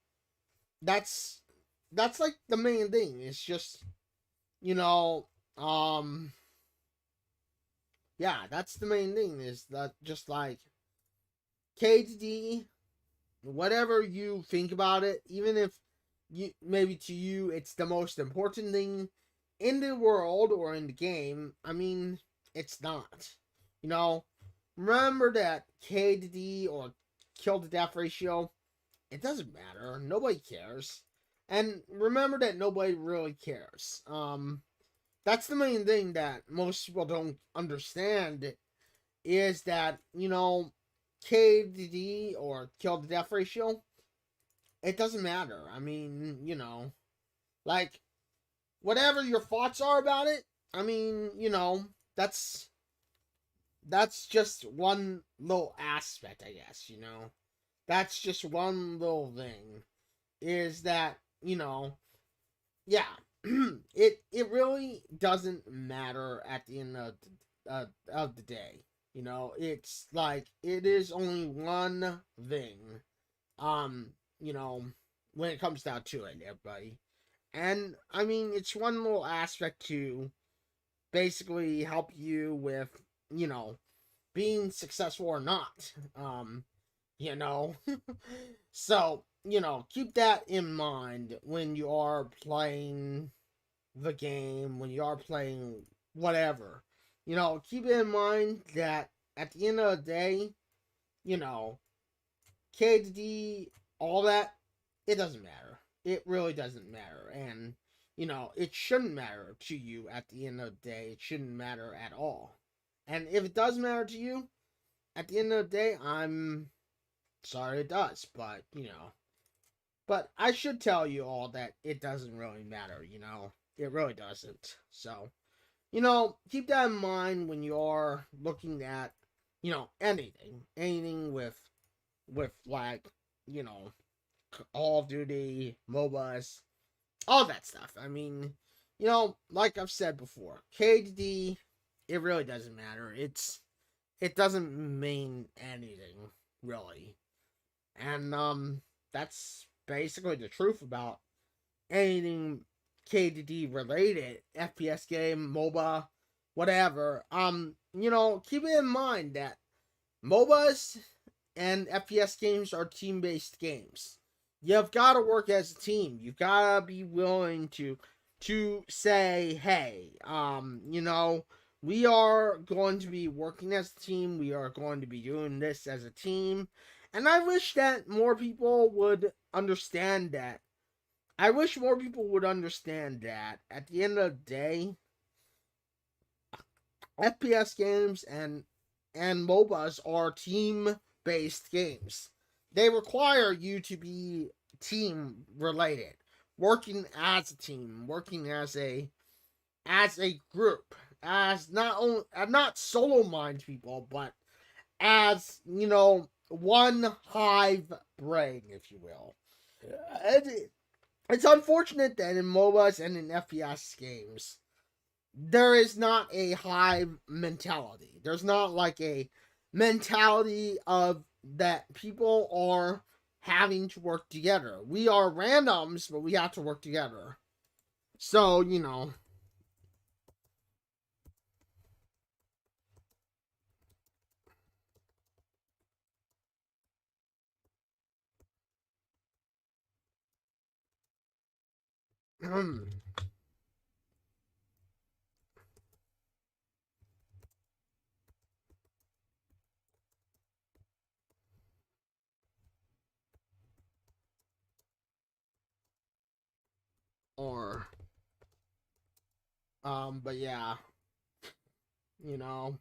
that's like the main thing. It's just, you know, yeah, that's the main thing, is that just like KDD, whatever you think about it, even if maybe to you it's the most important thing in the world or in the game, I mean, it's not. You know, remember that KDD or kill to death ratio, it doesn't matter. Nobody cares. And remember that nobody really cares. That's the main thing that most people don't understand, is that, you know, KDD or kill to death ratio, it doesn't matter. I mean, you know, like, whatever your thoughts are about it, I mean, you know, that's just one little aspect, I guess, you know. That's just one little thing, is that, you know, yeah, it really doesn't matter at the end of the day. You know, it's like it is only one thing. You know, when it comes down to it, everybody. And I mean, it's one little aspect to basically help you with, you know, being successful or not. You know. So, you know, keep that in mind when you are playing the game, when you are playing whatever. You know, keep in mind that at the end of the day, you know, KD, all that, it doesn't matter. It really doesn't matter. And, you know, it shouldn't matter to you at the end of the day. It shouldn't matter at all. And if it does matter to you, at the end of the day, I'm sorry it does. But, you know, but I should tell you all that it doesn't really matter, you know. It really doesn't. So, you know, keep that in mind when you are looking at, you know, anything with like, you know, Call of Duty, MOBAs, all that stuff. I mean, you know, like I've said before, KD, it really doesn't matter. It doesn't mean anything really, and that's basically the truth about anything KDD related, FPS game, MOBA, whatever. You know, keep it in mind that MOBAs and FPS games are team-based games. You've got to work as a team. You've got to be willing to say, hey, you know, we are going to be working as a team. We are going to be doing this as a team. And I wish that more people would understand that. I wish more people would understand that at the end of the day, FPS games and MOBAs are team-based games. They require you to be team related, working as a team, working as a group, as not solo mind people, but as, you know, one hive brain, if you will. It's unfortunate that in MOBAs and in FPS games, there is not a hive mentality. There's not like a mentality of that people are having to work together. We are randoms, but we have to work together. So, you know. Or but yeah, you know.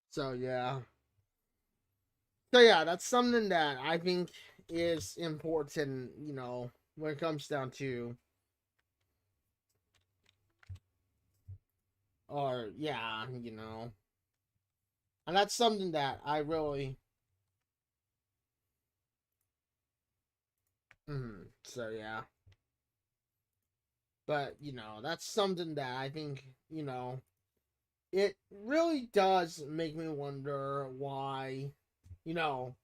So yeah. So yeah, that's something that I think is important, you know, when it comes down to, or yeah, you know. And that's something that I really so yeah. But, you know, that's something that I think, you know, it really does make me wonder why, you know,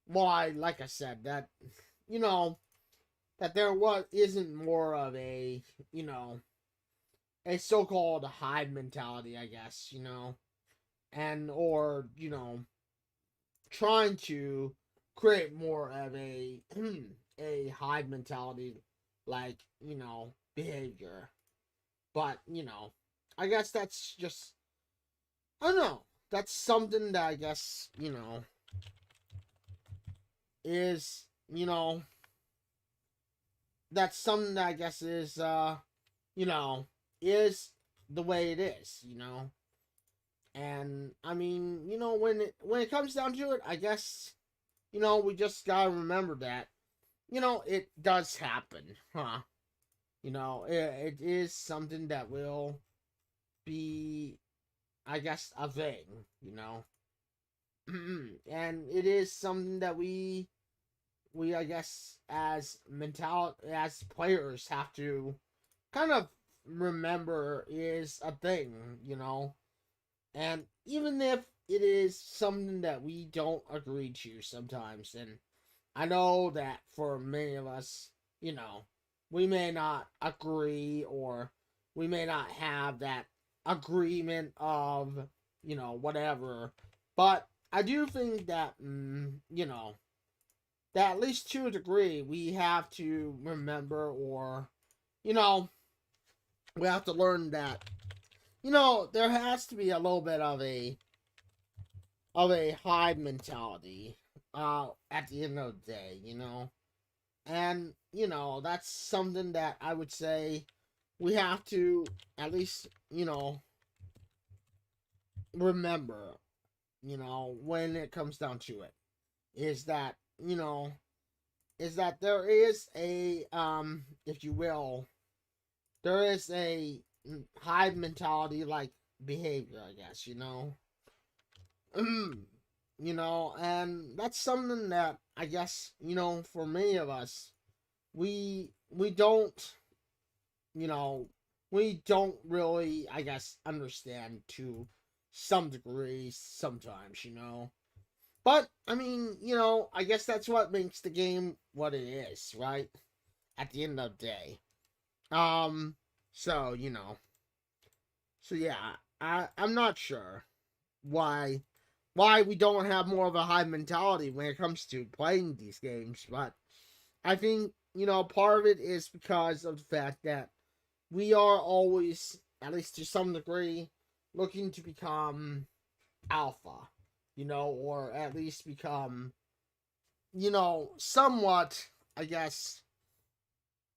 why, like I said, that, you know, that there isn't more of a, you know, a so-called hive mentality, I guess, you know, and, or, you know, trying to create more of a, a hive mentality, like, you know, behavior. But, you know, I guess that's just, I don't know, that's something that I guess, you know, is, you know, that's something that I guess is, you know, is the way it is, you know. And I mean, you know, when it comes down to it, I guess, you know, we just gotta remember that it does happen, huh? It is something that will be, I guess, a thing, and it is something that we I guess as players have to kind of remember is a thing, and even if it is something that we don't agree to sometimes, and I know that for many of us, we may not agree, or we may not have that agreement of, whatever, but I do think that, that at least to a degree, we have to remember, or, you know, we have to learn that, there has to be a little bit of a hive mentality, at the end of the day, and, that's something that I would say we have to at least, remember, when it comes down to it, is that, there is a, if you will, there is a hive mentality like behavior, I guess, and that's something that I guess, for many of us, we don't, we don't really, I guess, understand to some degree sometimes, But, I mean, I guess that's what makes the game what it is, right? At the end of the day. So, So, yeah, I'm not sure why we don't have more of a high mentality when it comes to playing these games, but I think, part of it is because of the fact that we are always, at least to some degree, looking to become alpha, or at least become, somewhat, I guess,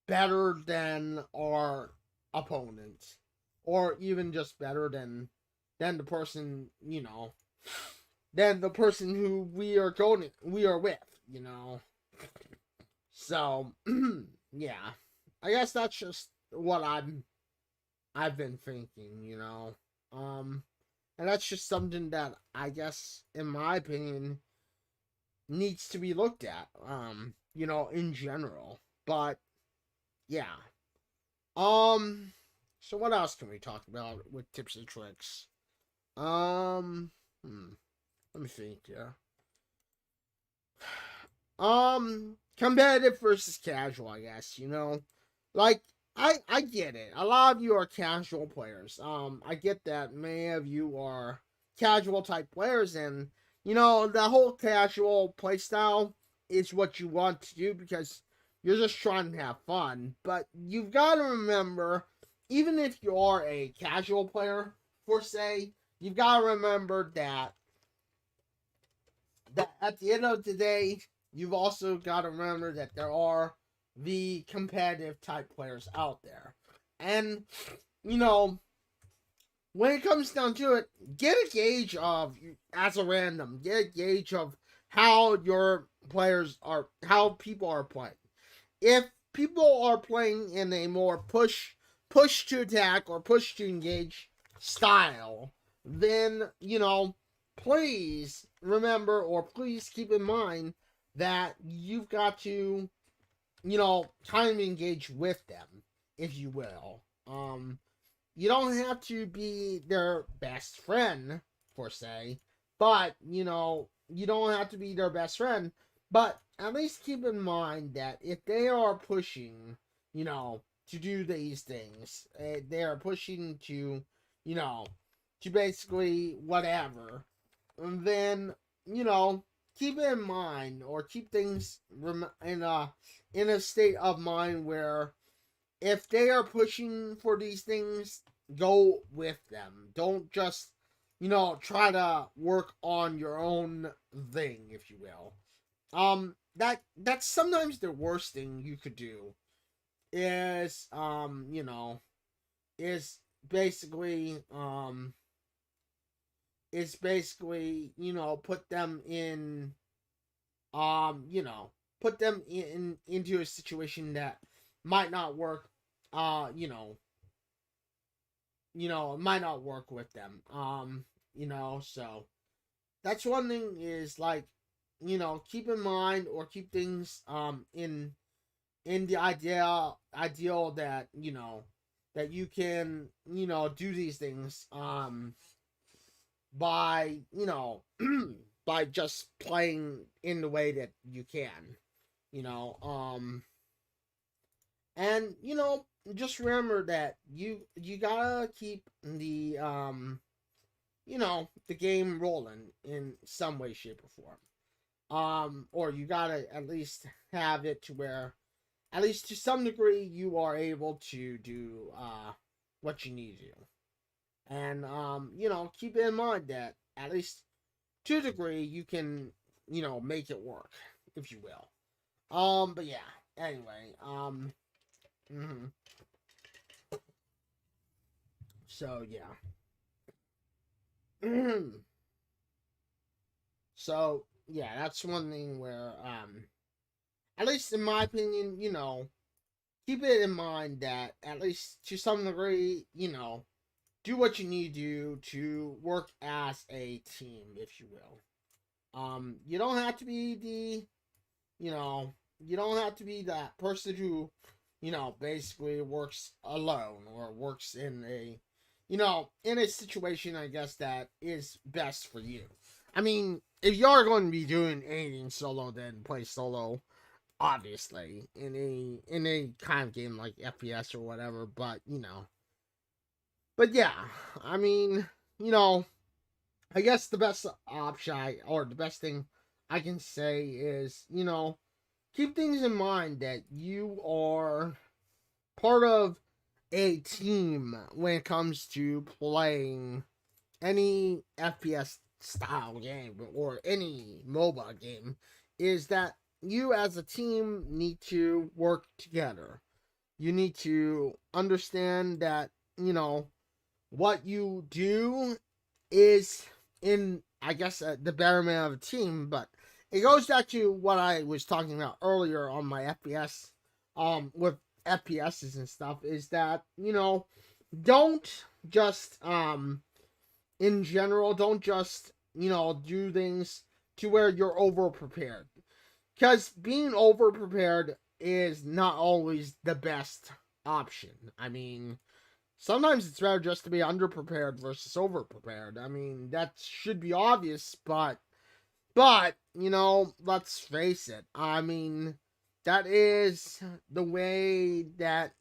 better than our opponent, or even just better than the person, than the person who we are with, So, yeah, I guess that's just what I've been thinking, and that's just something that I guess, in my opinion, needs to be looked at, in general. But yeah, so what else can we talk about with tips and tricks? Let me think. Yeah. Competitive versus casual, I guess, like, I get it. A lot of you are casual players. I get that many of you are casual type players, and, the whole casual playstyle is what you want to do because you're just trying to have fun. But you've got to remember, even if you are a casual player, for say, you've got to remember that at the end of the day, you've also got to remember that there are the competitive type players out there. And, when it comes down to it, get a gauge of, as a random, get a gauge of how your players are, how people are playing. If people are playing in a more push to attack or push to engage style, then, please remember, or please keep in mind that you've got to, kind of engage with them, if you will. You don't have to be their best friend, for say, but, you don't have to be their best friend, but at least keep in mind that if they are pushing, to do these things, they are pushing to, to basically whatever, and then, keep it in mind, or keep things in a state of mind where if they are pushing for these things, go with them. Don't just, try to work on your own thing, if you will. That's sometimes the worst thing you could do is, is basically, put them in, put them into a situation that might not work, it might not work with them. So that's one thing is like, keep in mind or keep things in the ideal that, that you can, do these things by, by just playing in the way that you can, and just remember that you gotta keep the the game rolling in some way, shape, or form. Or you gotta at least have it to where, at least to some degree, you are able to do what you need to do. And keep in mind that at least to a degree you can, make it work, if you will. But yeah, anyway, so yeah. So yeah, that's one thing where at least in my opinion, keep it in mind that at least to some degree, do what you need to do to work as a team, if you will. You don't have to be you don't have to be that person who, basically works alone or works in a, in a situation, I guess, that is best for you. I mean, if you are going to be doing anything solo, then play solo, obviously, in a kind of game like FPS or whatever, but, But yeah, I mean, I guess the best option, or the best thing I can say is, keep things in mind that you are part of a team when it comes to playing any FPS style game or any mobile game, is that you as a team need to work together. You need to understand that, what you do is in, I guess, the betterment of a team, but it goes back to what I was talking about earlier on my FPS, with FPSs and stuff, is that, don't just, in general, don't just, do things to where you're over prepared. Because being over prepared is not always the best option. I mean, sometimes it's better just to be underprepared versus overprepared. I mean, that should be obvious, but let's face it. I mean, that is the way that,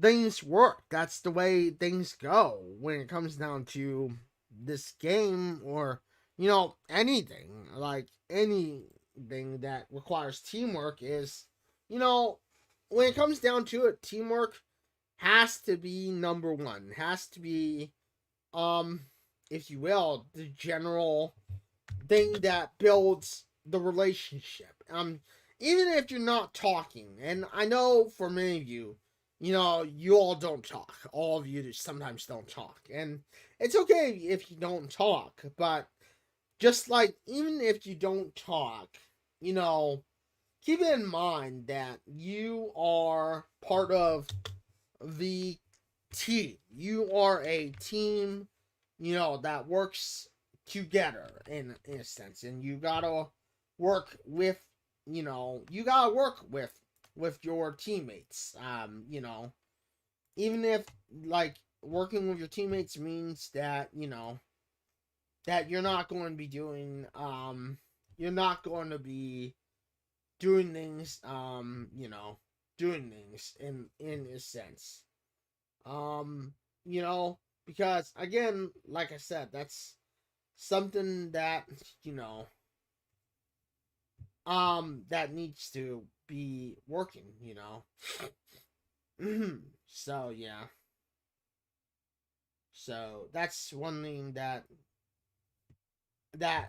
things work. That's the way things go when it comes down to this game, or, anything. Like, anything that requires teamwork is, when it comes down to it, teamwork has to be number one. Has to be, if you will, the general thing that builds the relationship. Even if you're not talking, and I know for many of you, you all don't talk. All of you sometimes don't talk, and it's okay if you don't talk, but just like, even if you don't talk, keep in mind that you are part of the team. You are a team, that works together in a sense, and you gotta work with, with your teammates. Even if, like, working with your teammates means that, that you're not going to be doing, things, doing things in a sense. Because again, like I said, that's something that, that needs to be working, So yeah. So that's one thing that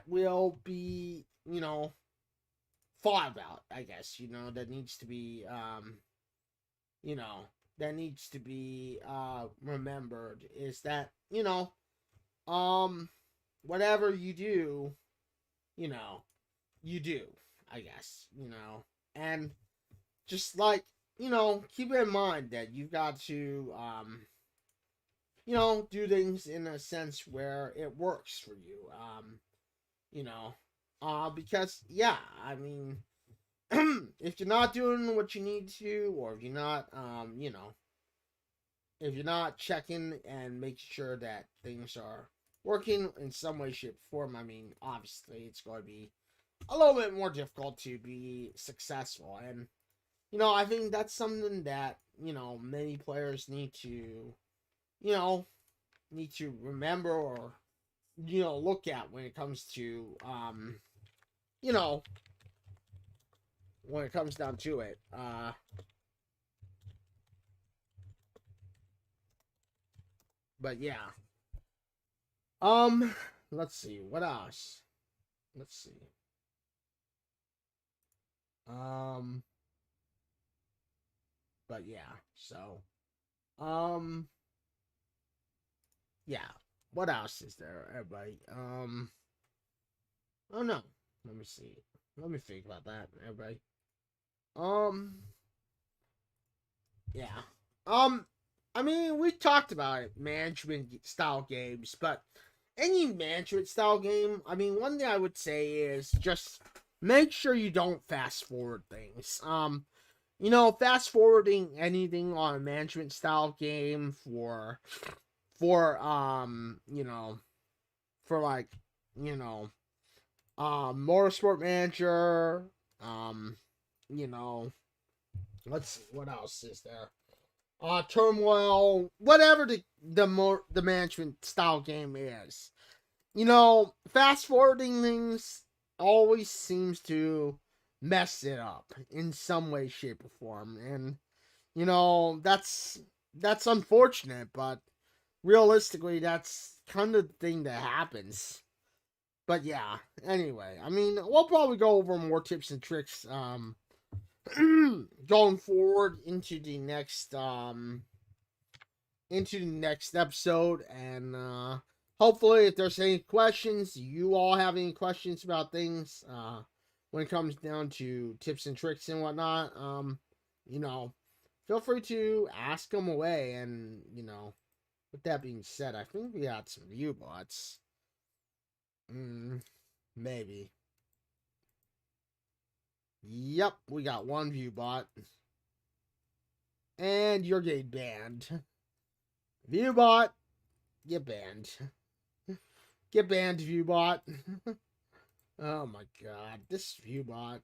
will be, thought about, I guess, that needs to be, that needs to be, remembered, is that, whatever you do, you do. I guess, you know. And just like, you know, keep in mind that you've got to, you know, do things in a sense where it works for you. You know, because, yeah, I mean, if you're not doing what you need to, or if you're not, you know, if you're not checking and making sure that things are working in some way, shape, or form, I mean, obviously it's going to be a little bit more difficult to be successful. And, you know, I think that's something that, you know, many players need to, you know, remember, or, you know, look at when it comes to, you know, when it comes down to it. But yeah. Let's see, what else? Let's see. But yeah, so, yeah. What else is there, everybody? Oh no. Let me see. Let me think about that, everybody. Yeah. I mean, we talked about it, management style games, but any management style game, I mean, one thing I would say is just make sure you don't fast forward things. You know, fast forwarding anything on a management style game you know, for like, you know, Motorsport Manager, you know, let's see, what else is there? Turmoil, whatever the management style game is. You know, fast forwarding things always seems to mess it up in some way, shape, or form. And, you know, that's unfortunate, but realistically, that's kind of the thing that happens. But yeah, anyway, I mean, we'll probably go over more tips and tricks going forward into the next episode, and hopefully if there's any questions, you all have any questions about things when it comes down to tips and tricks and whatnot, you know, feel free to ask them away. And, you know, with that being said, I think we got some view bots. Maybe. Yep, we got one view bot. And you're getting banned. Viewbot, get banned. Get banned, Viewbot. Oh my god, this Viewbot.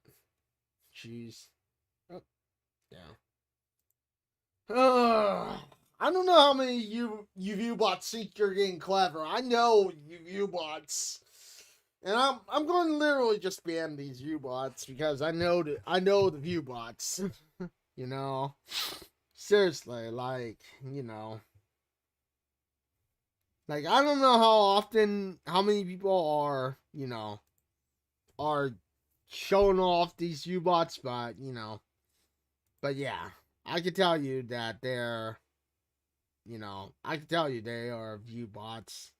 Jeez. Oh, yeah. I don't know how many you Viewbots think you're getting clever. I know you Viewbots. And I'm going to literally just ban these Viewbots because I know the Viewbots. You know. Seriously, like, you know. Like, I don't know how many people are, you know, are showing off these U-bots, but, you know. But yeah, I can tell you that they're, you know, I can tell you they are view bots.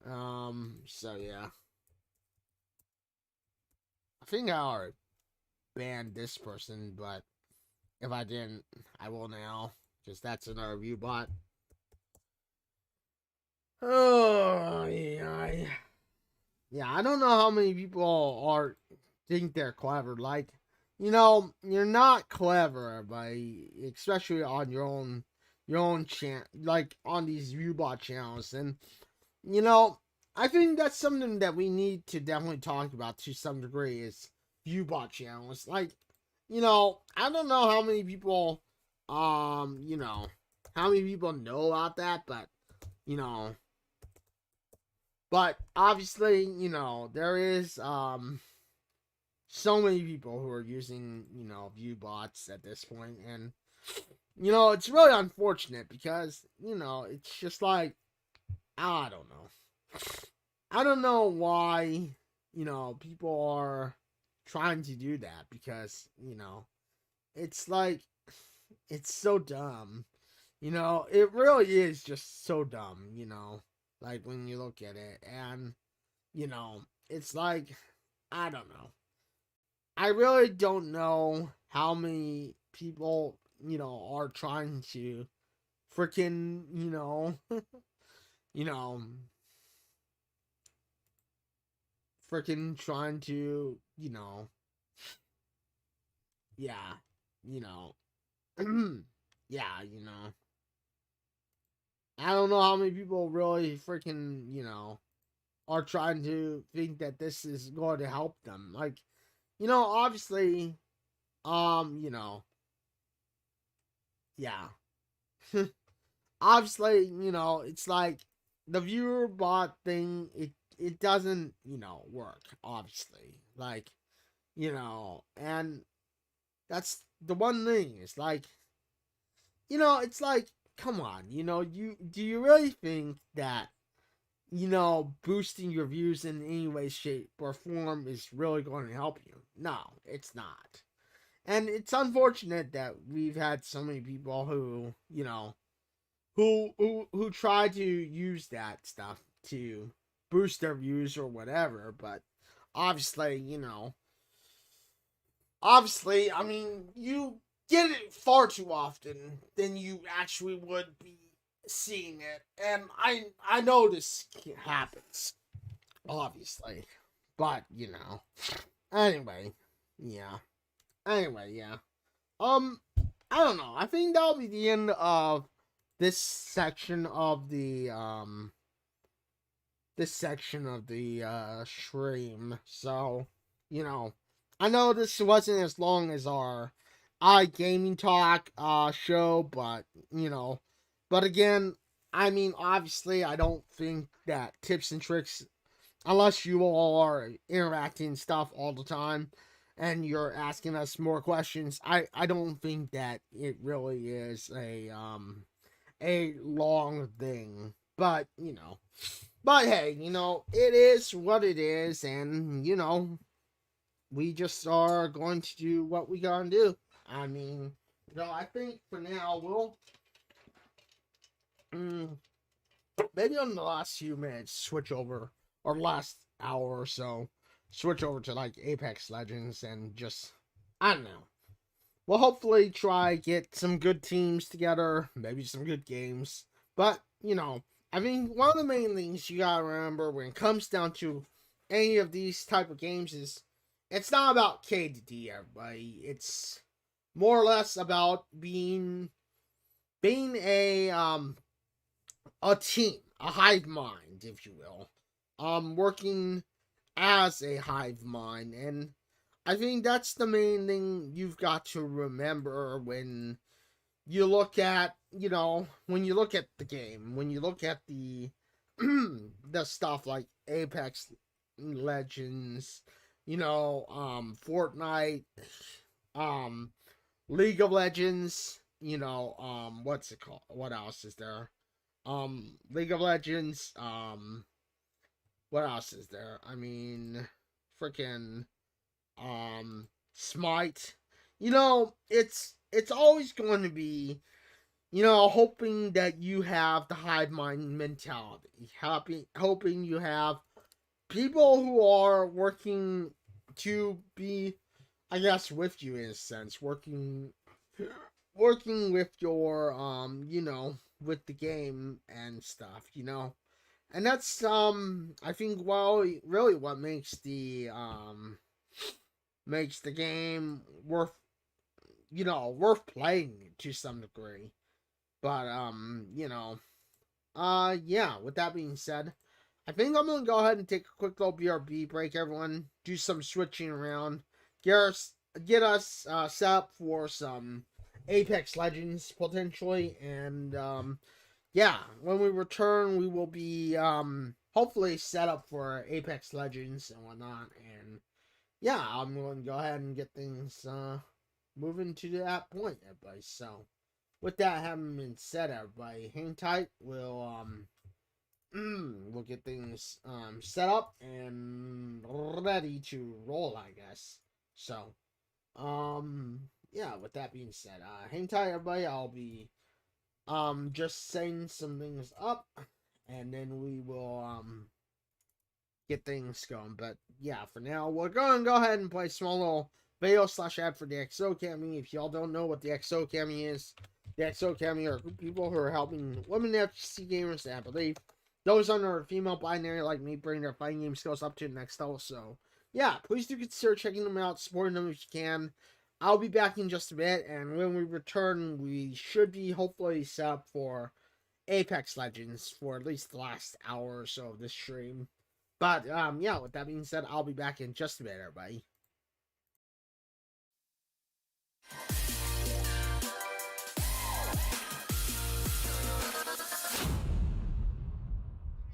So yeah. I think I already banned this person, but if I didn't, I will now, because that's another view bot. Oh, yeah. Yeah, I don't know how many people think they're clever. Like, you know, you're not clever, but especially on your own channel, like on these viewbot channels. And, you know, I think that's something that we need to definitely talk about to some degree is viewbot channels. Like, you know, I don't know how many people, you know, how many people know about that, but, you know, but obviously, you know, there is so many people who are using, you know, view bots at this point, and, you know, it's really unfortunate because, you know, it's just like, I don't know. I don't know why, you know, people are trying to do that, because, you know, it's like, it's so dumb. You know, it really is just so dumb, you know. Like, when you look at it, and, you know, it's like, I don't know. I really don't know how many people, you know, are trying to freaking, you know, freaking trying to, yeah, you know, yeah, I don't know how many people really freaking, are trying to think that this is going to help them. Like, obviously, yeah. Obviously, it's like the viewer bot thing, it doesn't, work, obviously. Like, and that's the one thing. It's like, it's like, come on, do you really think that, boosting your views in any way, shape, or form is really going to help you? No, it's not. And it's unfortunate that we've had so many people who, who try to use that stuff to boost their views or whatever, but obviously, I mean, you get it far too often than you actually would be seeing it, and I know this happens, obviously, but anyway, yeah, yeah, I don't know. I think that'll be the end of this section of the stream. So, I know this wasn't as long as our iGaming Talk show, but but again, I mean, obviously, I don't think that tips and tricks, unless you all are interacting stuff all the time and you're asking us more questions, I don't think that it really is a long thing. But but hey, it is what it is, and we just are going to do what we gotta do. I mean, I think for now we'll maybe on the last few minutes switch over, or last hour or so, switch over to like Apex Legends and just, I don't know. We'll hopefully try get some good teams together, maybe some good games. But, I mean, one of the main things you gotta remember when it comes down to any of these type of games is it's not about KD, everybody. It's more or less about being a team, a hive mind, if you will. Working as a hive mind, and I think that's the main thing you've got to remember when you look at, when you look at the game, when you look at the the stuff like Apex Legends, Fortnite, League of Legends, what's it called? What else is there? League of Legends, what else is there? I mean, freaking Smite. It's always going to be, hoping that you have the hive mind mentality. Hoping you have people who are working to be, I guess, with you in a sense, working with your with the game and stuff, and that's I think, well, really what makes the game worth playing to some degree. But yeah, with that being said, I think I'm gonna go ahead and take a quick little BRB break, everyone. Do some switching around. Get us set up for some Apex Legends potentially, and yeah, when we return, we will be hopefully set up for Apex Legends and whatnot. And yeah, I'm going to go ahead and get things moving to that point, everybody. So with that having been said, everybody, hang tight. We'll get things set up and ready to roll, I guess. So yeah, with that being said, hang tight, everybody. I'll be just setting some things up, and then we will get things going. But yeah, for now, we're going to go ahead and play a small little video/ad for the XO Academy. If y'all don't know what the XO Academy is, the XO Academy are people who are helping women FC gamers, and I believe those under a female binary like me bring their fighting game skills up to the next level. So, yeah, please do consider checking them out, supporting them if you can. I'll be back in just a bit, and when we return, we should be hopefully set up for Apex Legends for at least the last hour or so of this stream. But, yeah, with that being said, I'll be back in just a bit, everybody.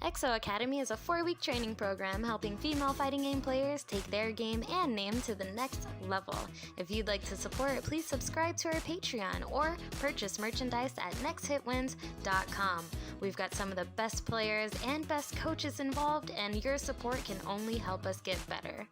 EXO Academy is a 4-week training program helping female fighting game players take their game and name to the next level. If you'd like to support, please subscribe to our Patreon or purchase merchandise at nexthitwins.com. We've got some of the best players and best coaches involved, and your support can only help us get better.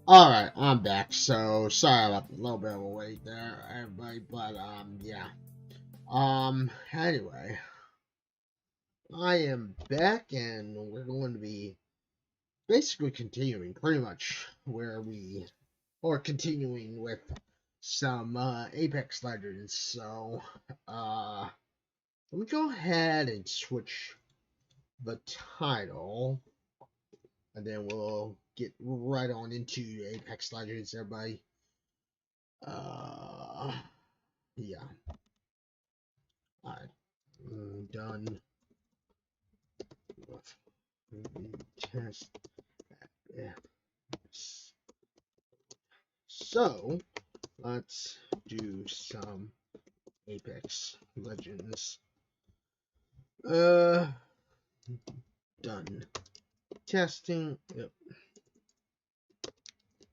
Alright, I'm back. So sorry about a little bit of a wait there, everybody, but yeah. Anyway, I am back and we're going to be basically continuing pretty much where we or continuing with some Apex Legends. So let me go ahead and switch the title, and then we'll get right on into Apex Legends, everybody. Yeah. Alright. Done with test. Yeah. So, let's do some Apex Legends. Done. Testing. Yep.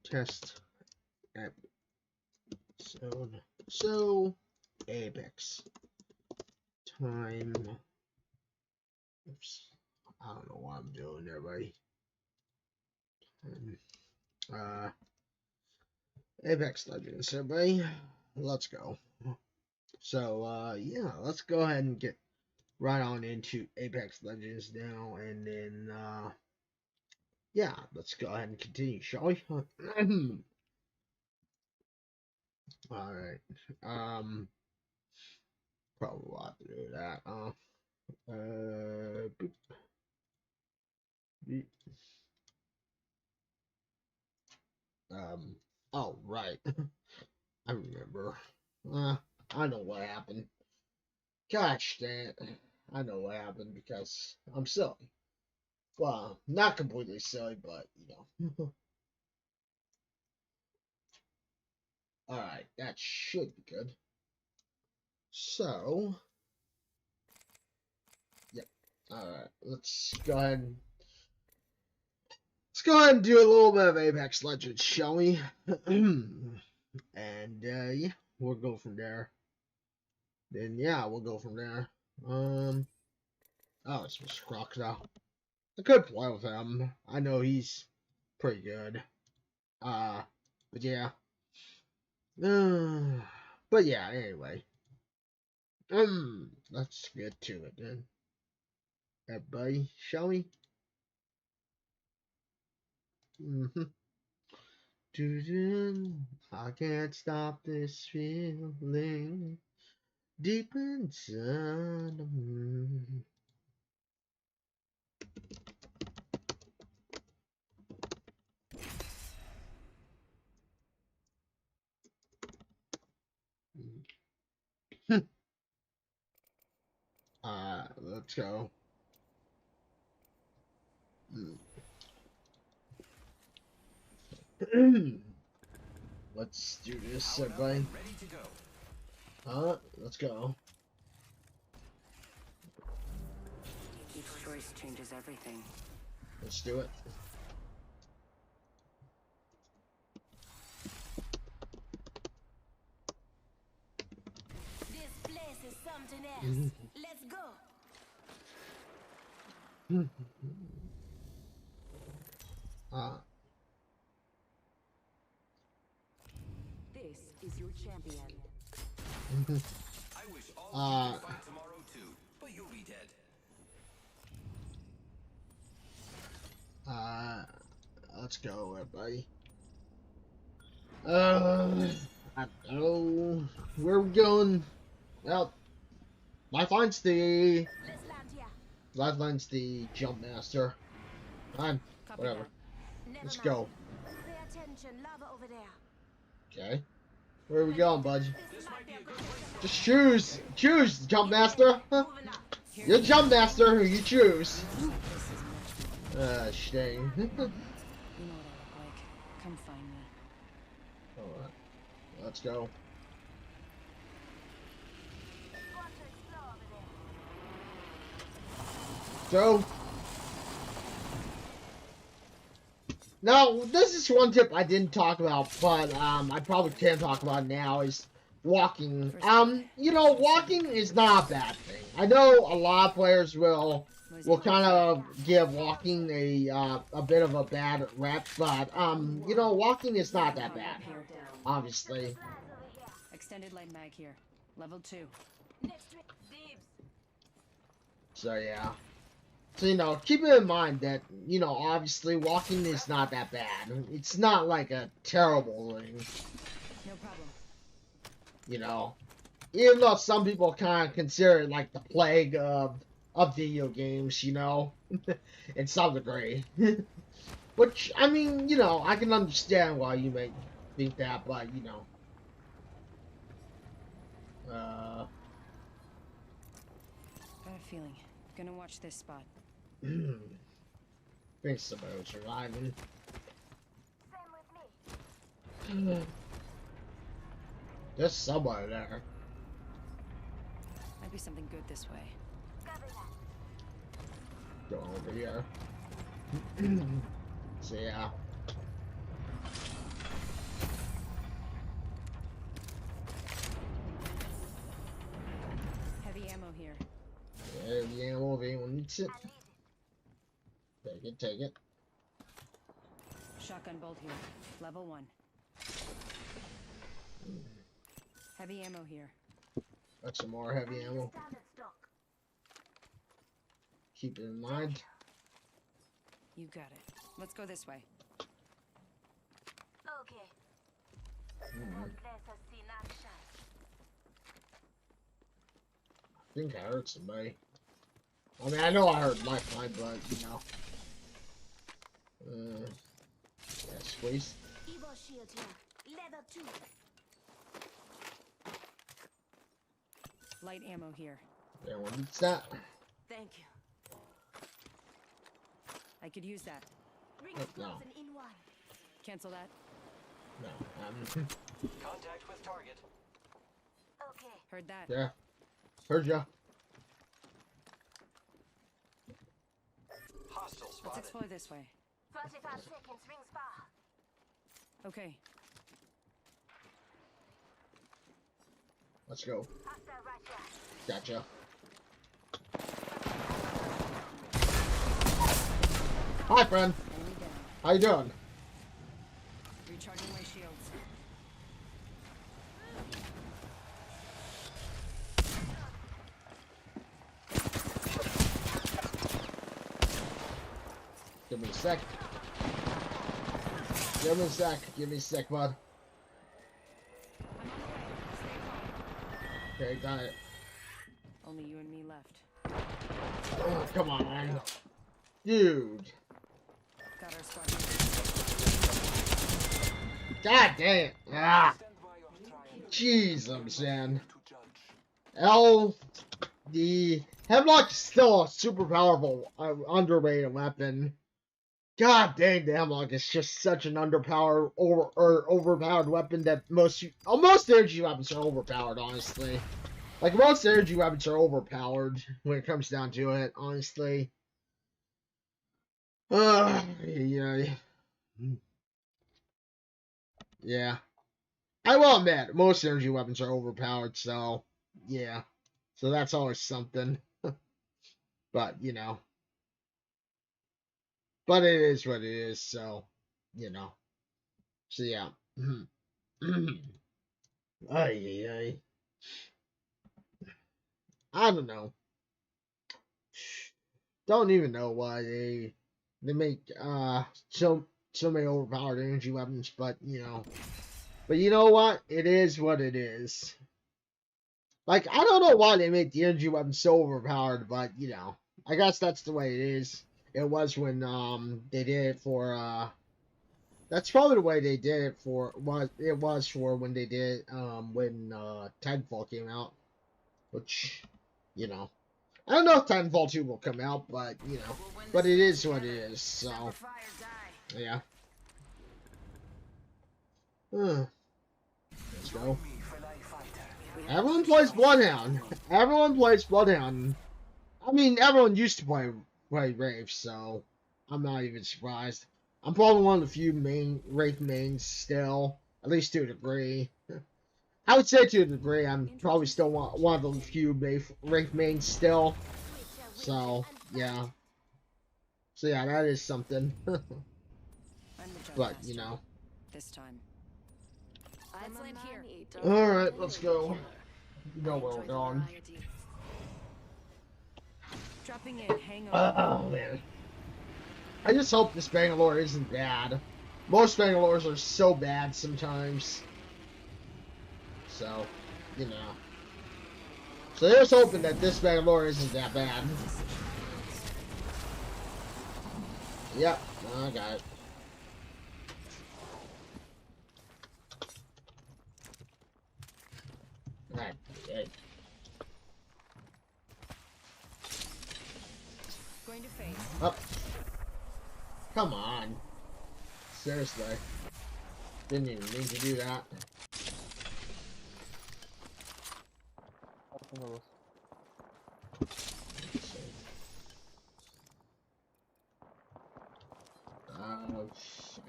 Test episode. So, Apex. Time. Oops. I don't know what I'm doing there, buddy. Apex Legends, everybody. Let's go. So, yeah, let's go ahead and get right on into Apex Legends now, and then, yeah, let's go ahead and continue, shall we? Alright, probably will have to do that, boop, boop. Oh, right, I remember, I know what happened. Gosh dang it, I know what happened because I'm silly. Well, not completely silly, but, you know. Alright, that should be good. So, yep. Alright, let's go ahead and do a little bit of Apex Legends, shall we? And, yeah, we'll go from there. Then, yeah, we'll go from there. Oh, it's Mr. Crocodile. I could play with him. I know he's pretty good. But yeah. But yeah, anyway. Let's get to it then. Everybody, shall we? I can't stop this feeling Deep inside of me. Let's go. Let's do this, everybody. Ready to go. Let's go. Each choice changes everything. Let's do it. This place is something else. Let's go. This is your champion. I wish all of you could fight tomorrow too, but you'll be dead. Let's go, everybody. I don't know where we're going. Well, Lifeline's the Let's land here. Lifeline's the jump master. Fine, Copy whatever. that. Never Let's mind. go. Pay attention. Lava over there. Okay. Where are we going, bud? This might be a good place. Just choose. Choose, jump master. Moving up. You're the jump master. Who you choose? This is much better. Shame. You know what I look like. Come find me. Alright. Let's go. Want to explore over there. So. Now, this is one tip I didn't talk about, but I probably can talk about now is walking. You know, walking is not a bad thing. I know a lot of players will kind of give walking a bit of a bad rep, but you know, walking is not that bad. Here. Obviously. Extended light mag here. Level 2. Next week. Dibs. So yeah. So you know, keep it in mind that, you know, obviously walking is not that bad. It's not like a terrible thing, No problem. you know. Even though some people kind of consider it like the plague of video games, you know, in some degree. Which, I mean, you know, I can understand why you may think that, but, you know. Got a feeling. Gonna watch this spot. Think somebody was surviving. Same with me. There's somebody there. Might be something good this way. Copy that. Going over here. So yeah. Heavy ammo here. Yeah, the ammo if anyone needs it. I need it. Take it. Shotgun bolt here. Level 1. Heavy ammo here. Got some more heavy ammo. Standard stock. Keep it in mind. You got it. Let's go this way. Okay. That place has seen action. I think I heard somebody. I mean, I know I heard Lifeline, but, you know. Yeah, squeeze. Evo shield here. Level 2. Light ammo here. Anyone needs that? Thank you. I could use that. Ring Oh, is no. closing in 1. Cancel that. No. Contact with target. Okay. Heard that. Yeah. Heard ya. Hostile Let's spotted. explore this way. 45 seconds. Ring spar. Okay. Let's go. Hostile right here. Gotcha. Hi, friend. Enemy down. How you doing? Recharging my shields. Give me a sec. Give me a sec. Give me a sec, bud. I'm on the way. Stay calm. Okay, got it. Only you and me left. Oh, come on. Dude. Got our spot. God damn it. Ah. Stand by your triumph. Jesus, man. To judge. The Hemlock is still a super powerful, underrated weapon. God dang, the Hemlock is just such an overpowered weapon that most energy weapons are overpowered, honestly. Like, most energy weapons are overpowered when it comes down to it, honestly. Yeah. Yeah. I will admit, most energy weapons are overpowered, so, yeah. So that's always something. But, you know. But it is what it is, so, you know. So, yeah. Ay. I don't know. Don't even know why they make so many overpowered energy weapons, but you know what? It is what it is. Like, I don't know why they make the energy weapons so overpowered, but you know, I guess that's the way it is. It was when they did it for that's probably the way they did it for when they did it when Titanfall came out, which, you know, I don't know if Titanfall 2 will come out, but you know, but it is what it is, so yeah. Let's go. Everyone plays Bloodhound. Everyone plays Bloodhound. I mean, everyone used to play Wraith, so I'm not even surprised. I'm probably one of the few Wraith mains still, at least to a degree. I would say to a degree, I'm probably still one of the few Wraith mains still. So, yeah. So, yeah, that is something. I'm the judge, But, you Master. know. This time. Let's land here. Alright, let's go. You know where we're going. Dropping in. Hang on. Oh, man. I just hope this Bangalore isn't bad. Most Bangalores are so bad sometimes. So, you know. So here's hoping that this Bangalore isn't that bad. Yep, I got it. Alright, okay. Going to face. Up. Come on. Seriously. Didn't even mean to do that.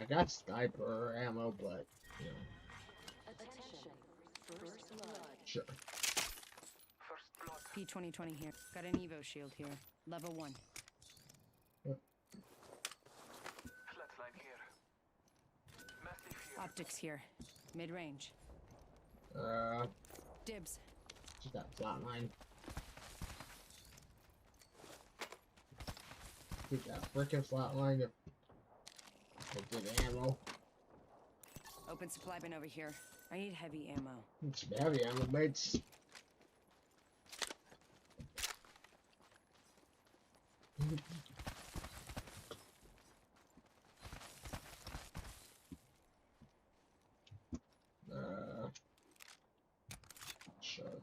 I got sniper ammo, but you know. Sure. P2020 here. Got an Evo shield here. Level 1. Flatline here. Massive here. Optics here. Mid-range. Dibs. Just got flatline. Get that frickin' flatline. I get ammo. Open supply bin over here. I need heavy ammo. It's heavy ammo, mates. Sure.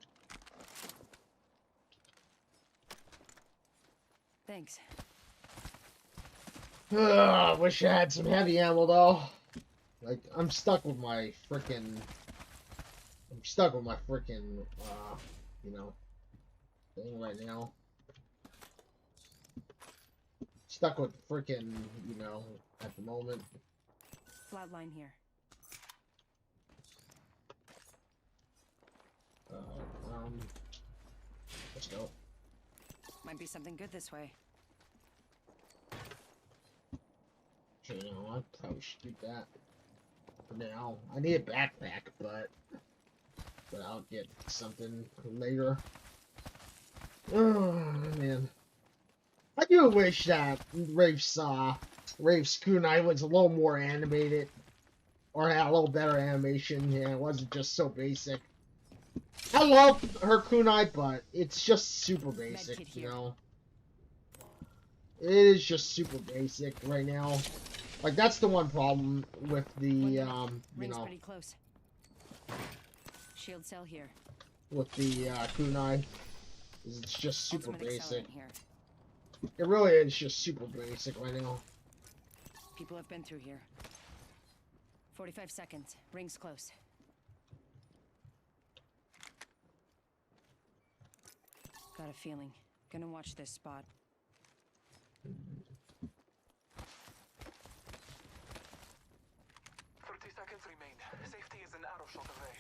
Thanks. Wish I had some heavy ammo though. Like, I'm stuck with my frickin'. You know, thing right now. Stuck with frickin', you know, at the moment. Flatline here. Let's go. Might be something good this way. Sure, you know, I probably should do that. For now, I need a backpack, but I'll get something later. Oh man, I do wish that Rafe's kunai was a little more animated, or had a little better animation. Yeah, it wasn't just so basic. I love her kunai, but it's just super basic, Medkit you here. know? It is just super basic right now. Like, that's the one problem with the, you Ring's know, pretty close. Shield cell here. with the, kunai. Is it's just super Ultimate basic. accelerant here. It really is just super basic right now. People have been through here. 45 seconds. Ring's close. Got a feeling. Gonna watch this spot. Seconds remain. Safety is an arrow shot away.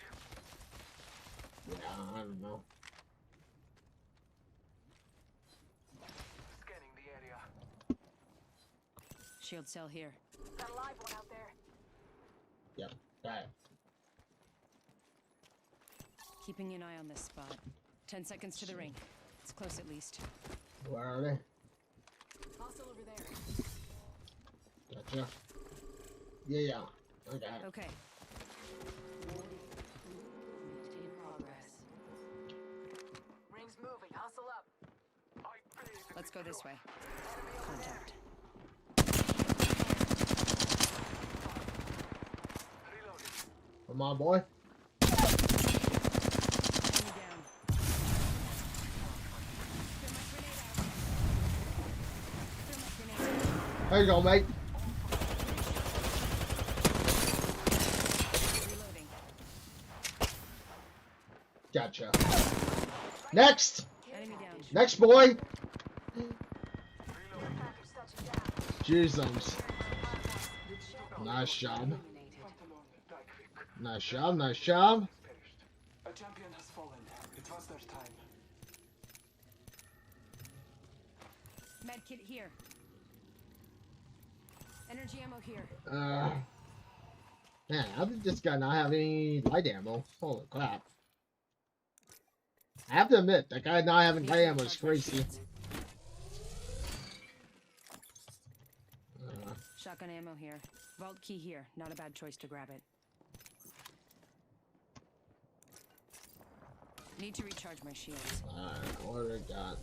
Yeah, I don't know. Scanning the area. Shield cell here. Got a live one out there. Yep, got it. Keeping an eye on this spot. 10 seconds to the ring. It's close at least. Where are they? Hostile over there. Gotcha. Yeah. I got it. Okay. In progress. Ring's moving. Hustle up. Let's go this way. Contact. Come on, boy. Enemy down. There you go, mate. Reloading. Gotcha. Next! Enemy down. Next, boy! Jesus. Nice job. Nice job, nice job. A champion has fallen. It was their time. Medkit here. Energy ammo here. Man, how did this guy not have any light ammo? Holy crap. I have to admit, that guy not having light ammo is crazy. Shotgun ammo here. Vault key here. Not a bad choice to grab it. Need to recharge my shields. Alright, what do we got?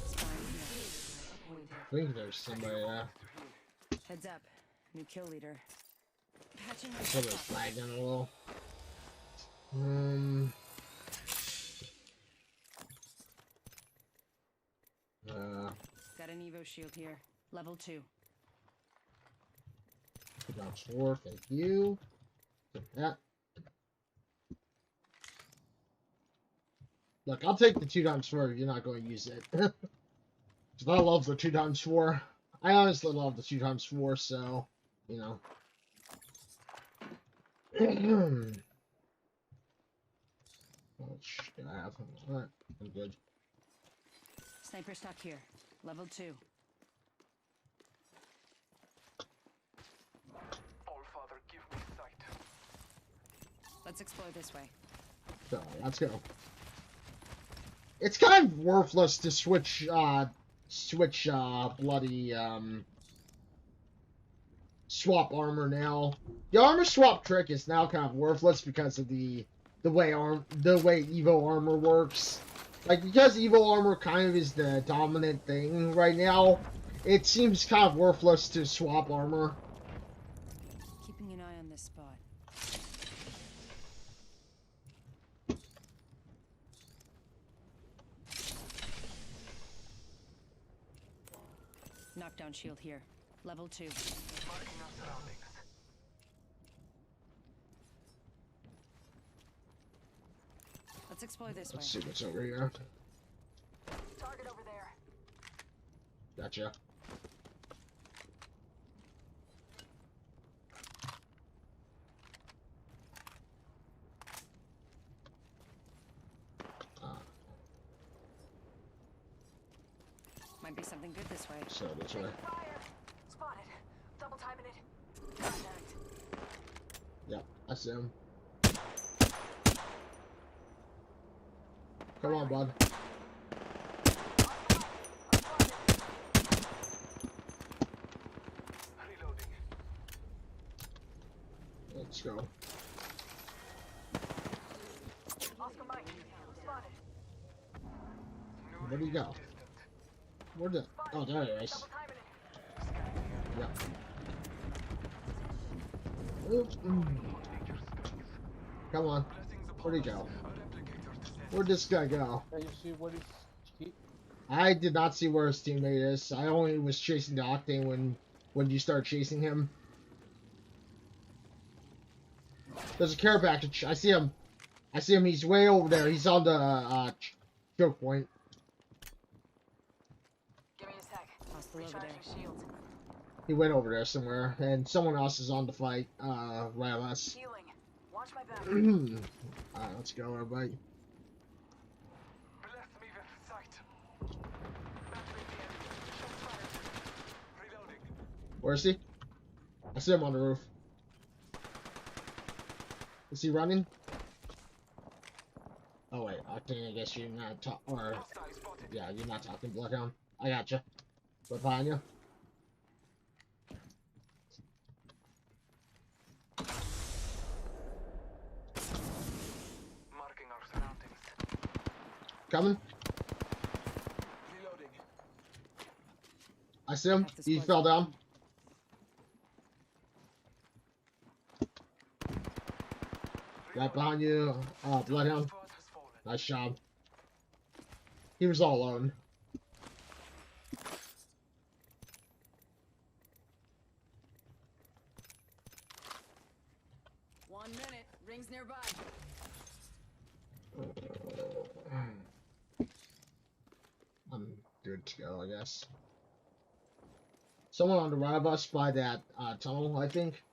Spine here. I think there's somebody there. Heads up. New kill leader. Patching my Probably spot. lagging a little. Got an Evo shield here. Level 2. That's 4, thank you. Take that. Look, I'll take the 2x4 if you're not going to use it. Because I love the 2x4. I honestly love the 2x4, so, you know. Oh, shit, I have. Alright, I'm good. Sniper stock here. Level 2. All Father, give me sight. Let's explore this way. So, let's go. It's kind of worthless to switch bloody, swap armor now. The armor swap trick is now kind of worthless because of the way Evo armor works. Like, because Evo armor kind of is the dominant thing right now, it seems kind of worthless to swap armor. Keeping an eye on this spot. Knockdown shield here. Level 2. Marking our surroundings. Let's explore this way. Let's see what's over here. Target over there. Gotcha. Might be something good this way. So this way. Fire. Spotted. Double timing it. Contact. Yep, I see him. Come on, bud. Reloading. Let's go. Where'd he go? Where'd the... Oh, there he is. Yeah. Oops. Come on. Where'd he go? Where'd this guy go? Can you see what is he? I did not see where his teammate is. I only was chasing the Octane when you start chasing him. There's a care package. I see him. I see him. He's way over there. He's on the choke point. Give me a sec. Hostile over there. Recharging shields. He went over there somewhere, and someone else is on the fight. Right of us. Healing. Watch my back. Alright, let's go, everybody. Bless me with sight. That's the end. Shots fired. Reloading. Where is he? I see him on the roof. Is he running? Oh wait, Octane, I guess you're not talking, or Hostile spotted. yeah, you're not talking Bloodhound. I gotcha. Right behind you. Marking our surroundings. Coming. Reloading. I see him. Half the He squad's fell down. down. Right behind you, Bloodhound. Squad has fallen. Nice job. He was all alone. One minute. Rings nearby. I'm good to go, I guess. Someone on the right of us by that tunnel, I think.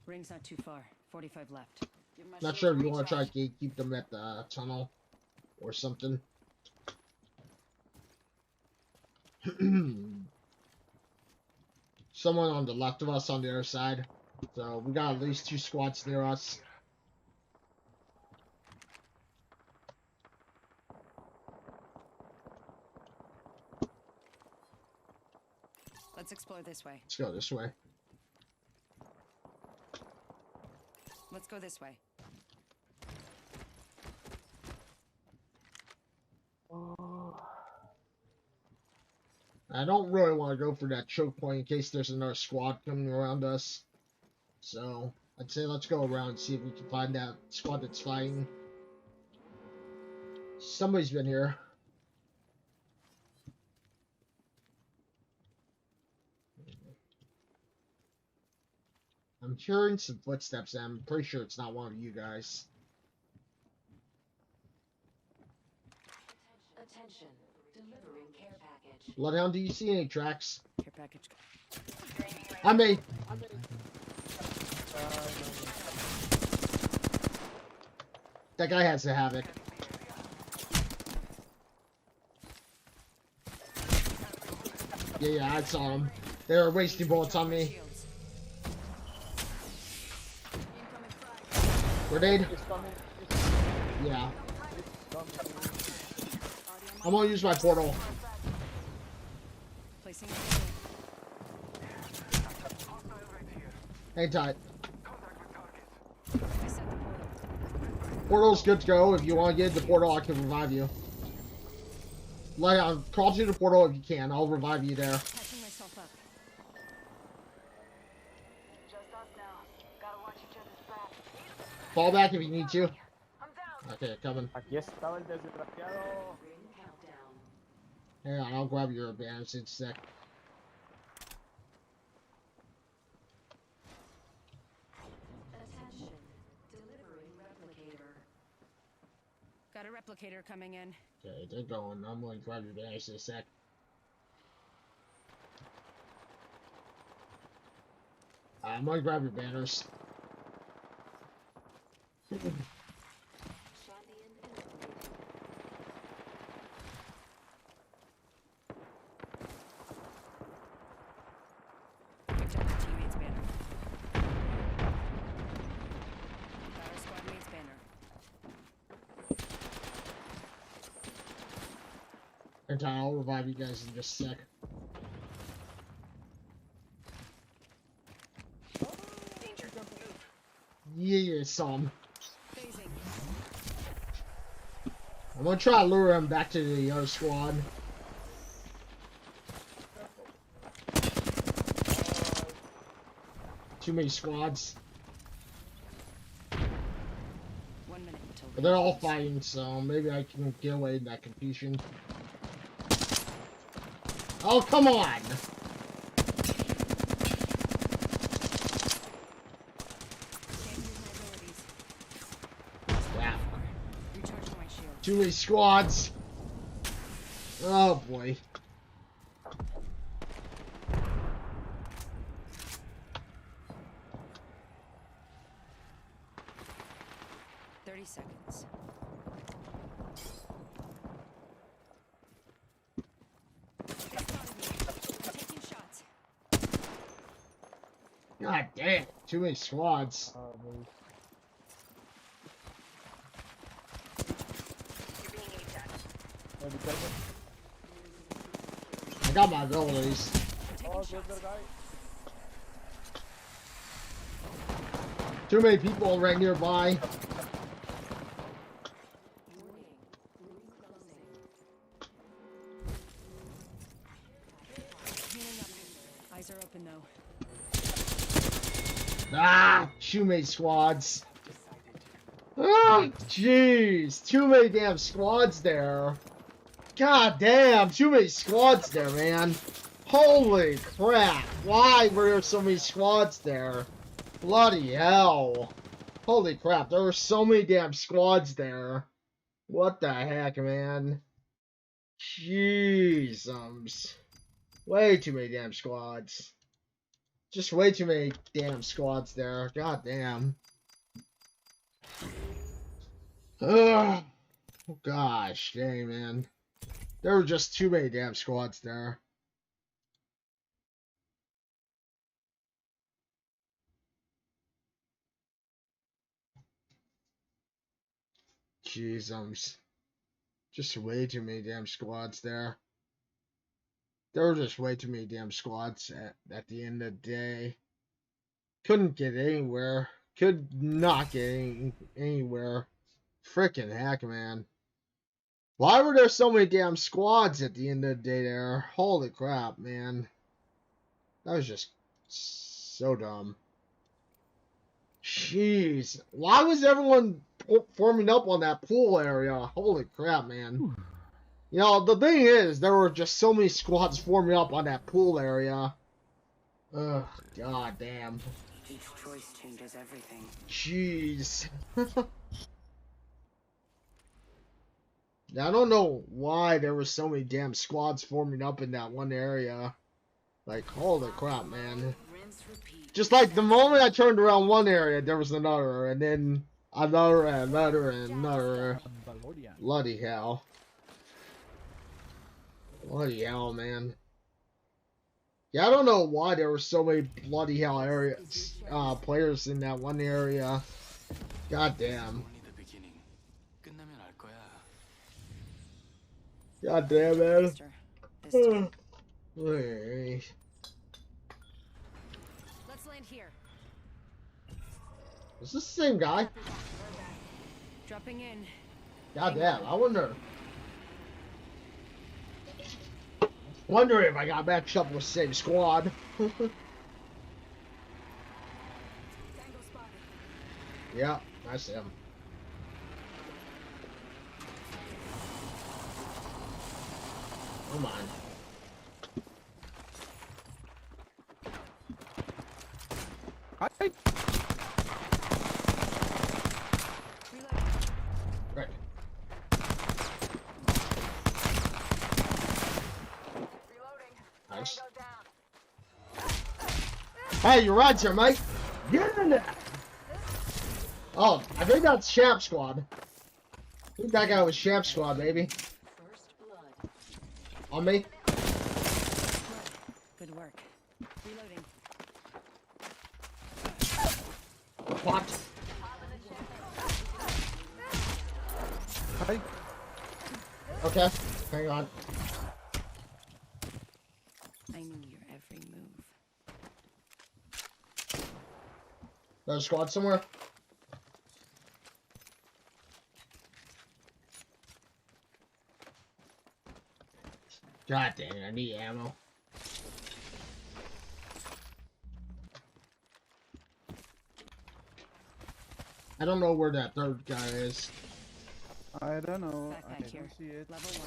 Ring's not too far. 45 left. Give my Not shields sure a if you want to try recharge. to keep them at the tunnel or something. Someone on the left of us on the other side. So we got at least 2 squads near us. Let's explore this way. Let's go this way. Let's go this way. I don't really want to go for that choke point in case there's another squad coming around us. So I'd say let's go around and see if we can find that squad that's fighting. Somebody's been here. I'm hearing some footsteps and I'm pretty sure it's not one of you guys. Attention. Delivering care package. Bloodhound, do you see any tracks? Care package. I made. That guy has to have it. Yeah, I saw him. They were wasting bullets on me. Shields. Grenade? It's coming. Yeah. It's coming. I'm gonna use my portal. Placing Hang tight. I set the portal. Portal's good to go. If you want to get the portal, I can revive you. Crawl to the portal if you can. I'll revive you there. Patching myself up. Just us now. Gotta watch each other's back. Fall back if you need to. I'm down. Okay, coming. Aquí estaba el desgraciado. Ring countdown. Hang on, I'll grab your bandage in a sec. Attention. Delivering replicator. Got a replicator coming in. Okay, they're going. I'm going to grab your bandage in a sec. I'm going to grab your banners. Champion eliminated. Picked up our teammate's banner. Got our squad mate's banner. And I'll revive you guys in just a sec. Danger Yeah, some. Phasing. I'm gonna try to lure him back to the other squad. Too many squads. 1 minute until. But they're all fighting, so maybe I can get away in that confusion. Oh, come on! Can't use my abilities. Yeah. Recharging my shield. Too many squads. Oh boy. Seconds. They spotted me. I'm taking shots. God damn. Too many squads. Maybe. You're being aimed at. Maybe careful. I got my abilities. Oh, good guy. Too many people right nearby. Eyes are open though. Ah, too many squads. Ah, jeez, too many damn squads there. God damn, too many squads there, man. Holy crap, why were there so many squads there? Bloody hell. Holy crap, there were so many damn squads there. What the heck, man? Jeez, way too many damn squads. Just way too many damn squads there. God damn. Ugh. Oh, gosh, dang, man. There were just too many damn squads there. Jeez, just way too many damn squads there. There were just way too many damn squads at the end of the day. Couldn't get anywhere. Could not get anywhere. Frickin' heck, man. Why were there so many damn squads at the end of the day there? Holy crap, man. That was just so dumb. Jeez. Why was everyone forming up on that pool area? Holy crap, man. You know, the thing is, there were just so many squads forming up on that pool area. Ugh, god damn. Each choice changes everything. Jeez. I don't know why there were so many damn squads forming up in that one area. Like, holy crap, man. Rinse, repeat. Just like the moment I turned around one area, there was another, and then another, and another, and another. Balmorian. Bloody hell. Bloody hell, man. Yeah, I don't know why there were so many bloody hell players in that one area. God damn. God damn, man. Faster. This time. Hey. Let's land here. Is this the same guy? Dropping in. God damn, I wonder if I got matched up with the same squad. Tango spotted. Yeah, that's him. Come on. Hi. Reloading. Right. Reloading. Nice. Tango down. Hey, you're right here, mate. Get in there. Oh, I think that's Champ Squad. I think that guy was Champ Squad, baby. First blood. On me. Good work. Reloading. What? Hi. Okay, hang on. I knew your every move. There's a squad somewhere. God dang it, I need ammo. I don't know where that third guy is. I don't know. I Backpack here. don't see it. Level 1.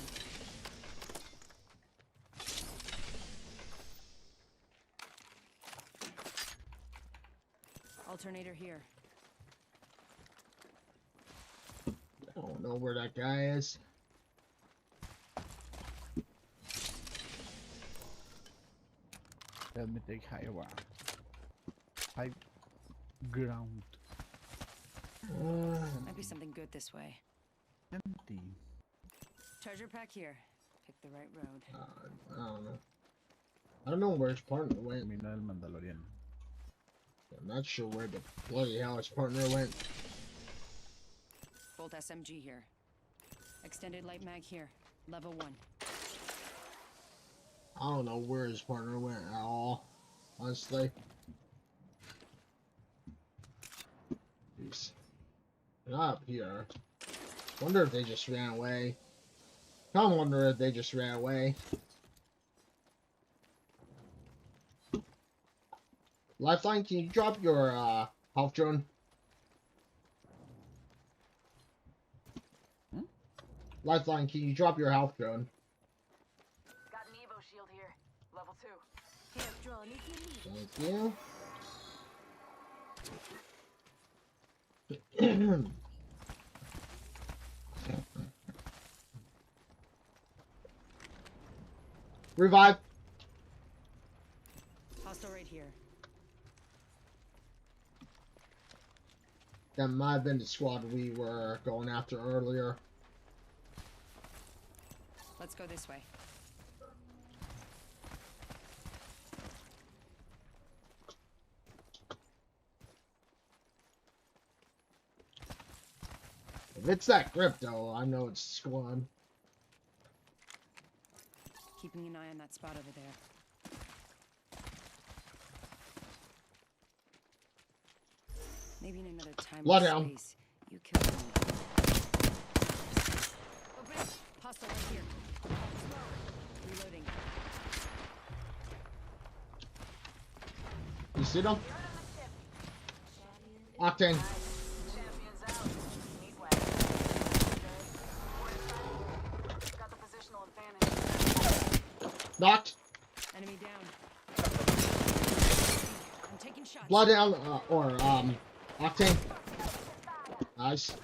Alternator here. I don't know where that guy is. Let me take high ground. High ground. Might be something good this way. Empty. Treasure pack here. Pick the right road. I don't know. I don't know where his partner went. Mina el Mandalorian. I'm not sure where the bloody hell his partner went. Bolt SMG here. Extended light mag here. Level 1. I don't know where his partner went at all. Honestly. Jeez. They're not up here. Wonder if they just ran away. I wonder if they just ran away. Lifeline, can you drop your health drone? Lifeline, can you drop your health drone? Got an Evo shield here. Level 2. Here's drone if you need. Thank you. Revive. Hostile right here. That might have been the squad we were going after earlier. Let's go this way. If it's that grip, though, I know it's squad. Keeping an eye on that spot over there. Maybe in another time Blood or down. space, you killed me. Open it. Hostile right here. Reloading. You see them? Octane. Champions out. Need weapons. Got the positional advantage. Knocked. Enemy down. I'm taking shots. Blood down. Octane. Nice.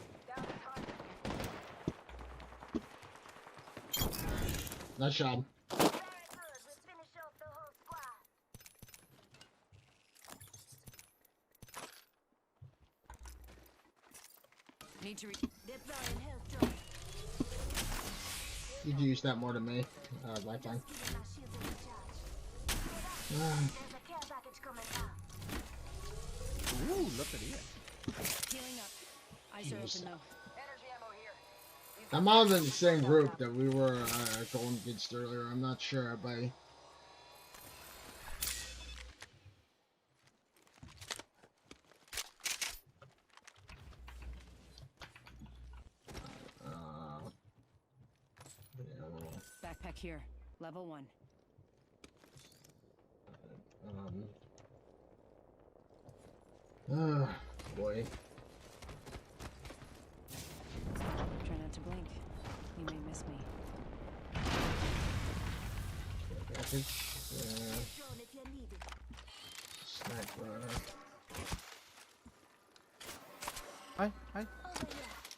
Nice job. Very good. Let's finish off the whole squad. Need to Deploying health drone. You'd use that more than me. Lifeline. Keeping my shields in charge. There's a care package coming out. Ooh, look at it. healing up. Eyes are Jeez. open though. Energy ammo here. That might have been the same group that we were going against earlier. I'm not sure, buddy. Backpack here. Level 1. Boy. Try not to blink. You may miss me. Package. Drone if you need it. Sniper. Hi. Over here.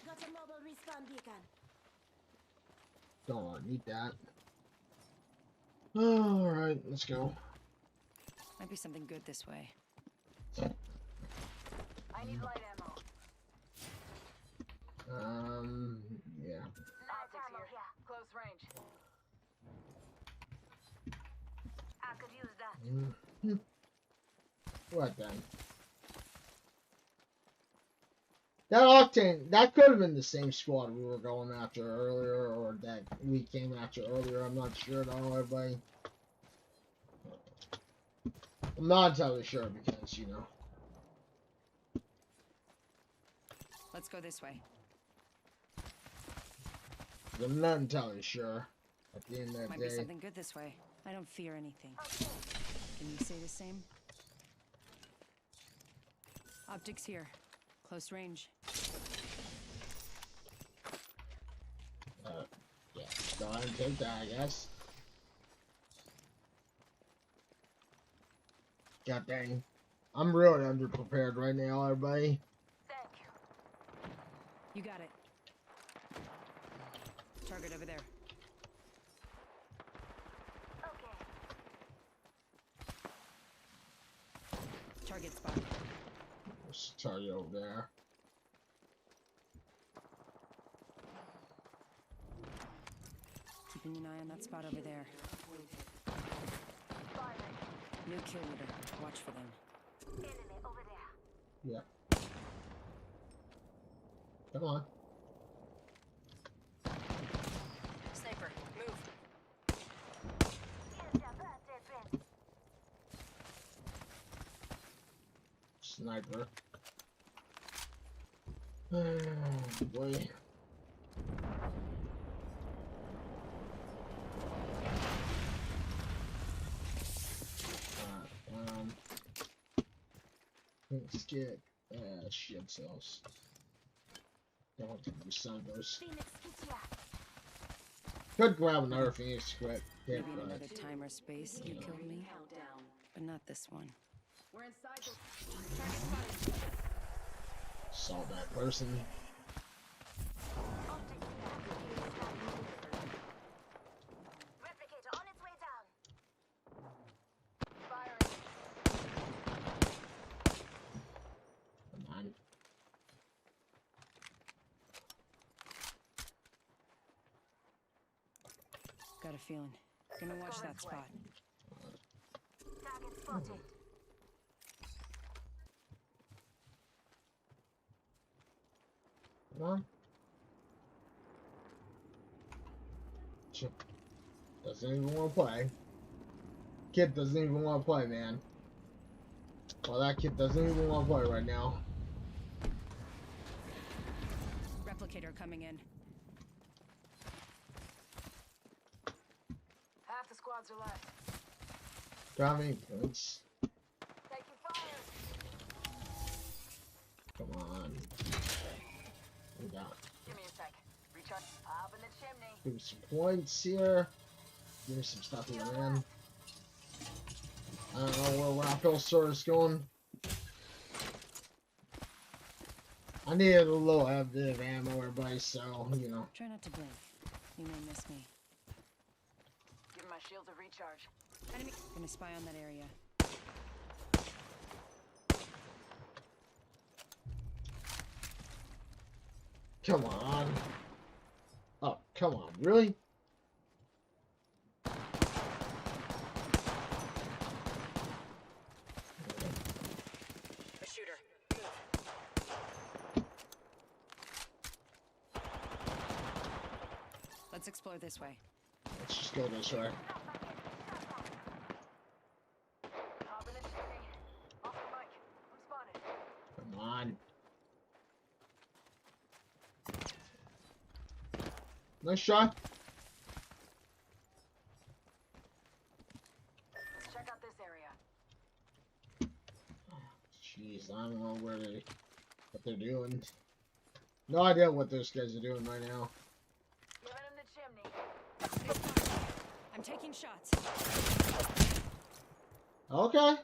Got a mobile respawn beacon. Don't need that. Alright, let's go. Might be something good this way. I need light ammo. Yeah. Light ammo here. Close range. I could use that. What then? That Octane, that could have been the same squad we were going after earlier, or that we came after earlier. I'm not sure though, everybody. I'm not entirely sure because, you know. Let's go this way. I'm not entirely sure. At the end of Might the be day. something good this way. I don't fear anything. Can you say the same? Optics here. Close range. Yeah, go ahead and take that, I guess. God dang. I'm really underprepared right now, everybody. Thank you. You got it. Target over there. Okay. Target spot. There's a target over there. Keeping an eye on that spot over there. Firing. New kill leader. Watch for them. Enemy over there. Yeah. Come on. Sniper, move. Here's your birthday prince. Sniper. Boy. Let's get shield cells. Don't do snipers. Phoenix Kitia. Could grab another Phoenix quick. Yeah, Maybe in but another time or space you killed me. But not this one. We're inside the target spotted. saw that person. Replicator on its way down. Firing. Come on. Got a feeling. Gonna watch that spot. Target spotted. Come on. Doesn't even want to play. Kid doesn't even want to play, man. Well, that kid doesn't even want to play right now. Replicator coming in. Half the squads are left. Got me, Prince. Taking fire. Come on. We got. Give me a sec. Recharge. Up in the chimney. Give me some points here. Give me some stuff here, man. I don't know where Raphael Sword is going. I needed a little bit of ammo, everybody, so, you know. Try not to blink. You may miss me. Give my shield a recharge. Enemy. Gonna spy on that area. Come on. Oh, come on, really? A shooter. Let's explore this way. Let's just go this way. Hop in the chimney. Off the mic. I'm spotted. Come on. Nice shot. Let's check out this area. Jeez, I don't know what they're doing. No idea what those guys are doing right now. Living in the chimney. I'm taking shots. Okay.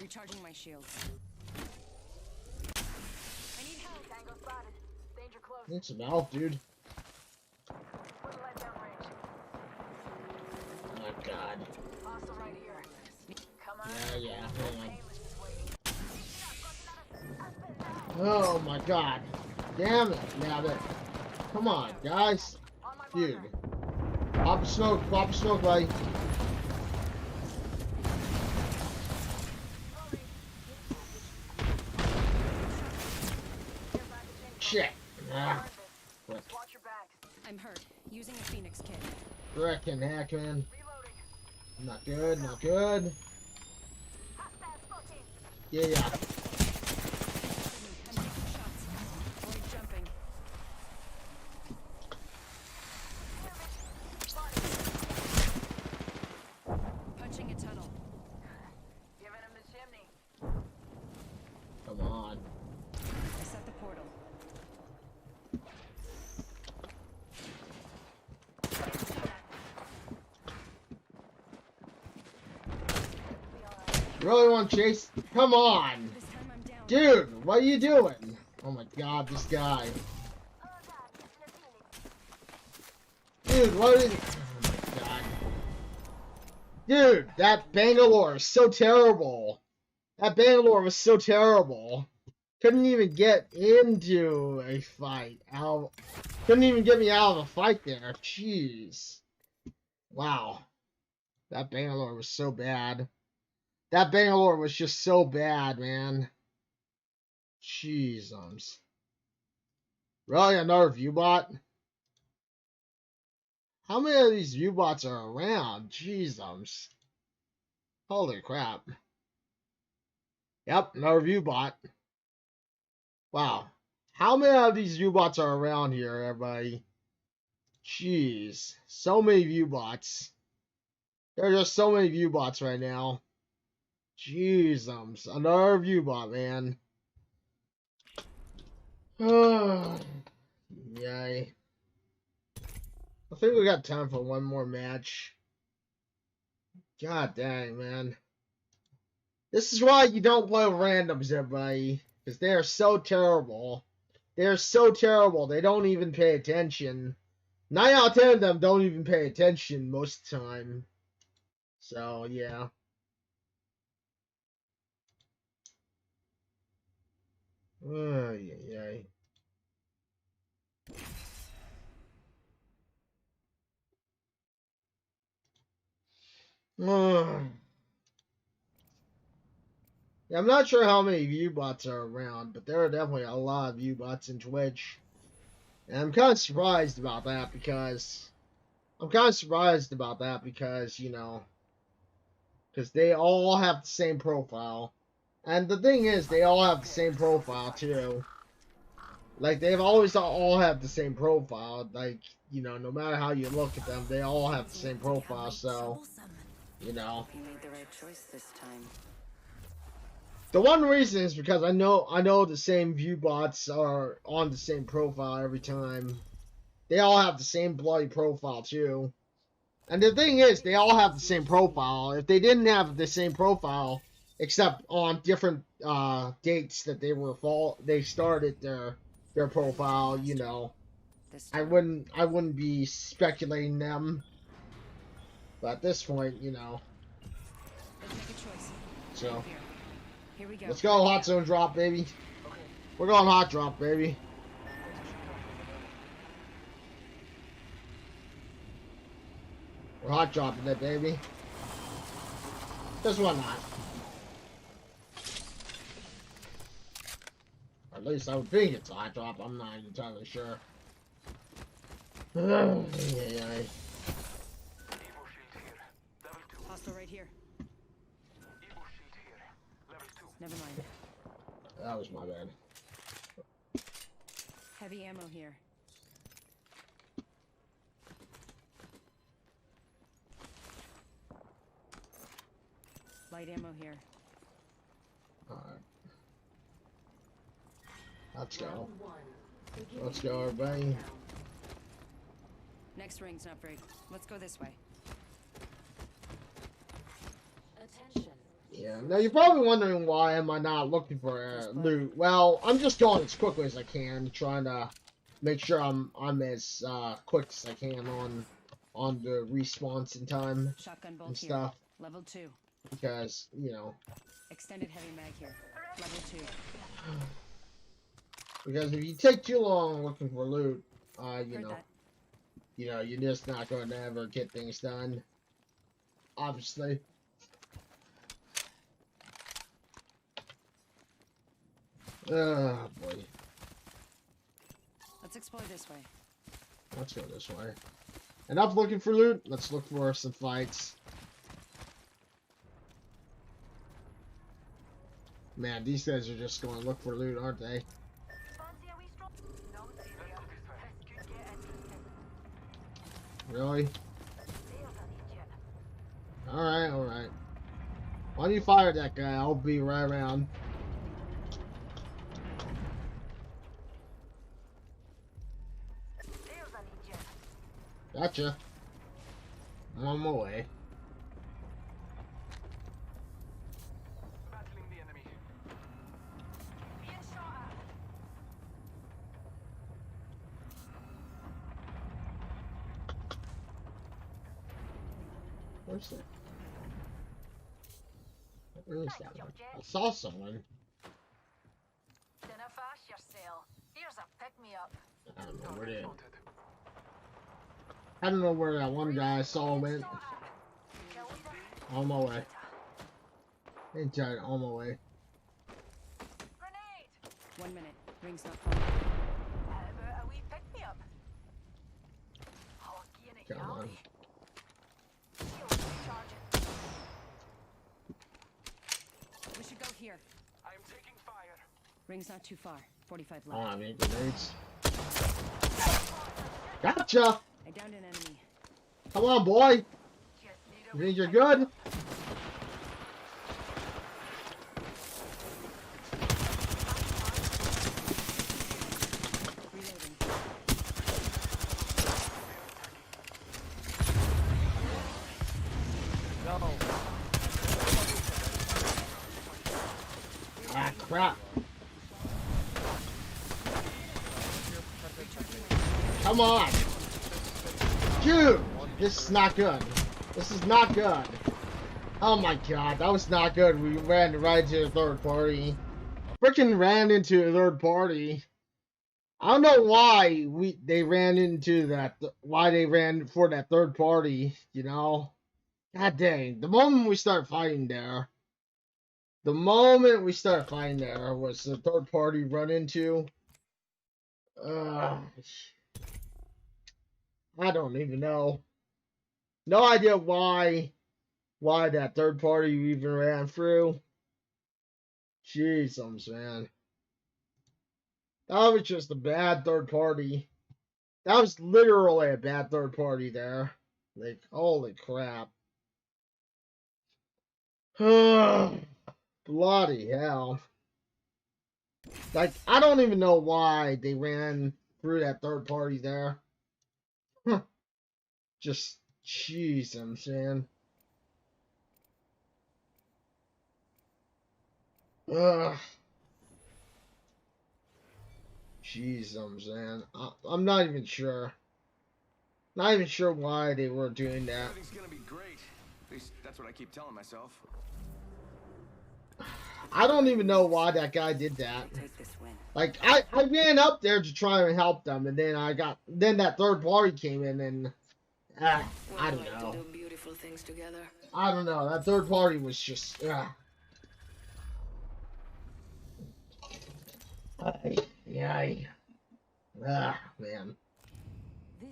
Recharging my shields. I need help. Tango spotted. Danger close. Need some help, dude. Put light down range. Oh my god. Hostile right here. Come on. Yeah, hang on. Aim is just waiting. Oh my god. Damn it, nabbit. Come on, guys. On my Dude. marker. Pop a smoke, buddy. Shit. Ah, Watch your backs. I'm hurt. Using a Phoenix kit. frickin' heck, man. Reloading. Not good, not good. Hostile spotted. Yeah. I'm taking shots. Avoid jumping. Spotted. Really want to chase? Come on! This time I'm down. Dude, what are you doing? Oh my god, this guy. Dude, what is... Oh my god. Dude, that Bangalore is so terrible. That Bangalore was so terrible. Couldn't even get into a fight. Couldn't even get me out of a fight there. Jeez. Wow. That Bangalore was so bad. That Bangalore was just so bad, man. Jeez. Really, another viewbot? How many of these viewbots are around? Jeez. Holy crap. Yep, another viewbot. Wow. How many of these viewbots are around here, everybody? Jeez. So many viewbots. There are just so many viewbots right now. Jeez, another viewbot, man. Yay. I think we got time for one more match. God dang, man. This is why you don't play with randoms, everybody. Because they are so terrible. They are so terrible. They don't even pay attention. 9 out of 10 of them don't even pay attention most of the time. So, yeah. Yay. Yeah, I'm not sure how many viewbots are around, but there are definitely a lot of viewbots in Twitch. And I'm kind of surprised about that because... you know... Because they all have the same profile. And the thing is, they all have the same profile, too. Like, they've always all have the same profile. Like, you know, no matter how you look at them, they all have the same profile, so... You know. You made the right choice this time. The one reason is because I know the same viewbots are on the same profile every time. They all have the same bloody profile too. And the thing is, they all have the same profile. If they didn't have the same profile, except on different dates that they started their profile, you know, I wouldn't be speculating them. But at this point, you know. Let's make a choice. So. Here we go. Let's go hot zone drop, baby. We're going hot drop, baby. We're hot dropping it, baby. Just why not? Or at least I would think it's a hot drop. I'm not entirely sure. Evo shield here. Level 2. Hostile right here. Evo shield here. Level 2. Never mind. That was my bad. Heavy ammo here. Light ammo here. Alright. Let's go. Let's go, everybody. Next ring's not very. Let's go this way. Yeah, now you're probably wondering why am I not looking for loot. Well, I'm just going as quickly as I can, trying to make sure I'm as quick as I can on the respawns in time Shotgun bolt and here. stuff. Level 2. Because, you know, Extended heavy mag here. Level 2. because if you take too long looking for loot, you Heard know, that. you're just not going to ever get things done. Obviously. Oh boy. Let's explore this way. Let's go this way. Enough looking for loot. Let's look for some fights. Man, these guys are just going to look for loot, aren't they? Really? Alright, alright. Why don't you fire that guy? I'll be right around. Gotcha. I'm on my way. Where's that? Where is that one? I saw someone. Dinna fast yourself. Here's a pick-me-up. I don't know where they. I don't know where that one guy I saw went. On my way. Ain't giant on my way. Grenade! 1 minute. Ring's not falling. A wee pick-me-up. Oh, again, Come on. We should go here. I am taking fire. Ring's not too far. 45 Oh, left. I mean grenades. Gotcha! I downed an enemy. Come on, boy! You think you're good? Reloading. Ah, crap. Come on! Dude! This is not good. This is not good. Oh my god, that was not good. We ran right into a third party. Freaking ran into a third party. I don't know why they ran into that. Why they ran for that third party, you know? God dang. The moment we start fighting there. The moment we start fighting there was the third party run into. I don't even know. No idea why that third party even ran through. Jesus, man. That was just a bad third party. That was literally a bad third party there. Like, holy crap. Bloody hell. Like, I don't even know why they ran through that third party there. Just, Jesus, man. Jesus, man. I'm not even sure. Not even sure why they were doing that. Everything's gonna be great. At least that's what I keep telling myself. I don't even know why that guy did that. Take this win. Like, I ran up there to try and help them, and then then that third party came in, and I don't know. To do beautiful things together. I don't know. That third party was just man.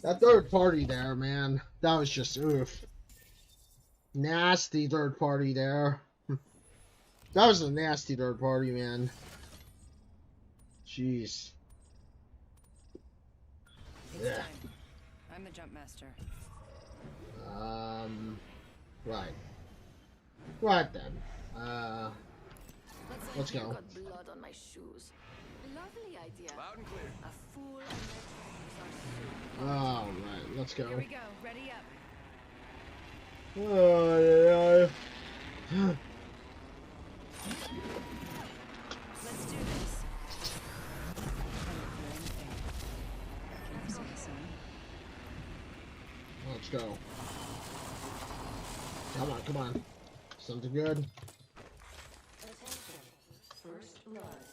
That third party there, man. That was just oof. Nasty third party there. That was a nasty third party, man. Jeez. It's time. I'm the jump master. Right. Right then. Let's go. Got blood on my shoes. Lovely idea. Loud and clear. A fool and their Alright, let's go. Here we go. Ready up. Let's do this. Let's go. Come on. Something good.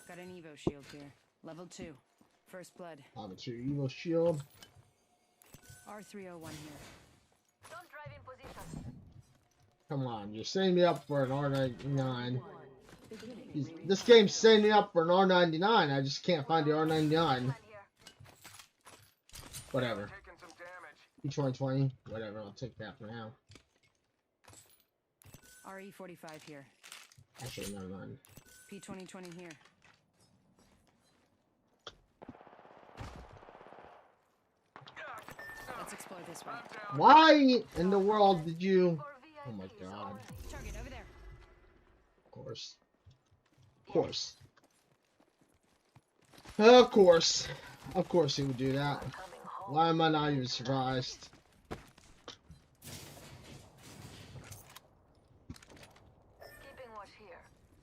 Got an Evo shield here. Level 2. First blood. I'm a Evo shield. R301 here. Don't drive in position. Come on, you're setting me up for an R99. This game's setting me up for an R99. I just can't find the R99. Man here. Whatever. Taking some damage. P2020. Whatever, I'll take that for now. RE45 here. Actually, never mind. P2020 here. Let's explore this way. Why in the world did you... Oh my god. Target over there. Of course. Of course. Of course. Of course he would do that. Why am I not even surprised? Keeping watch here.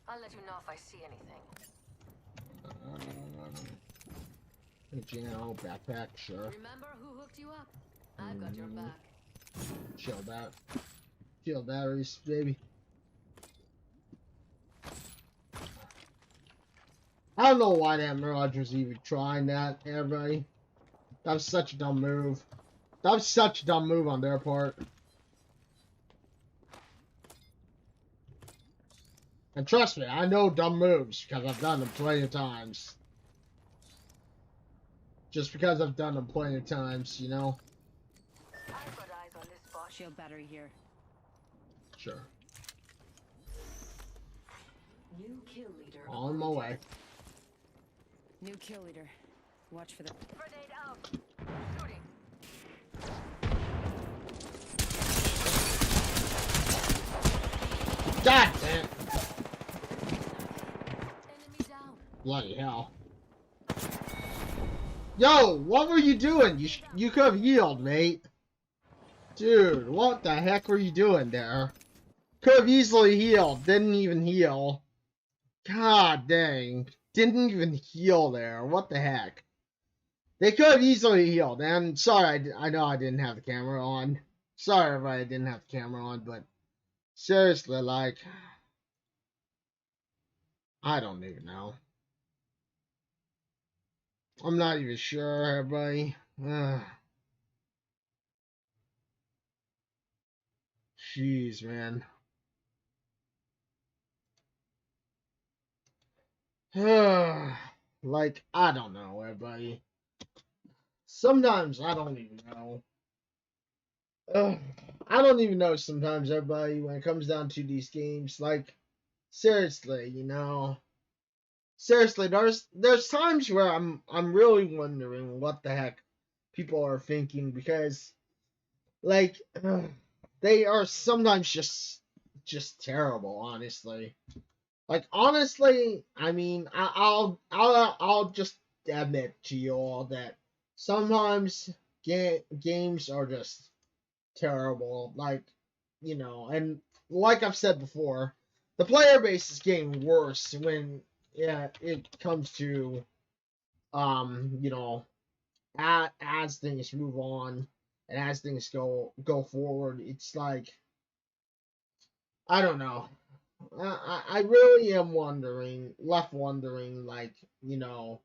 I'll let you know if I see anything. You know, backpack, sure. Remember who hooked you up? I've got your back. Chill that. Shield batteries, baby. I don't know why that Mirage was even trying that, everybody. That was such a dumb move. That was such a dumb move on their part. And trust me, I know dumb moves because I've done them plenty of times. Just because I've done them plenty of times, you know? I've got eyes on this spot. Shield battery here. Sure. New kill leader. On my way. New kill leader. Watch for the. Grenade out. Shooting. God damn! Enemy down. Bloody hell. Yo, what were you doing? You could have healed, mate. Dude, what the heck were you doing there? Could have easily healed. Didn't even heal. God dang. Didn't even heal there. What the heck? They could have easily healed. And sorry, I know I didn't have the camera on. Sorry if I didn't have the camera on, but seriously, like, I don't even know. I'm not even sure, everybody. Jeez, man. Like, I don't know, everybody. Sometimes I don't even know. I don't even know sometimes, everybody, when it comes down to these games. Like, seriously, you know. Seriously, there's times where I'm really wondering what the heck people are thinking, because, like, they are sometimes just terrible, honestly. Like, honestly, I mean, I'll just admit to you all that sometimes games are just terrible. Like, you know, and like I've said before, the player base is getting worse when it comes to you know, as things move on and as things go forward. It's like, I don't know. I really am left wondering, like, you know,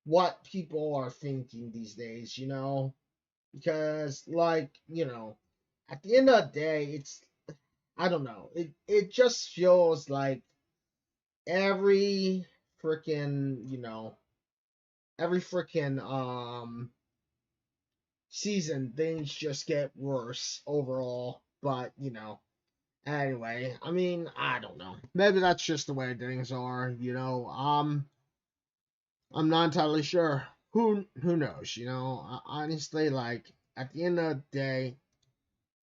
what people are thinking these days, you know? Because, like, you know, at the end of the day, it's, I don't know, it just feels like every freaking, you know, every freaking, season, things just get worse overall, but, you know, anyway, I mean, I don't know. Maybe that's just the way things are, you know. I'm not entirely sure. Who knows, you know? Honestly, like, at the end of the day,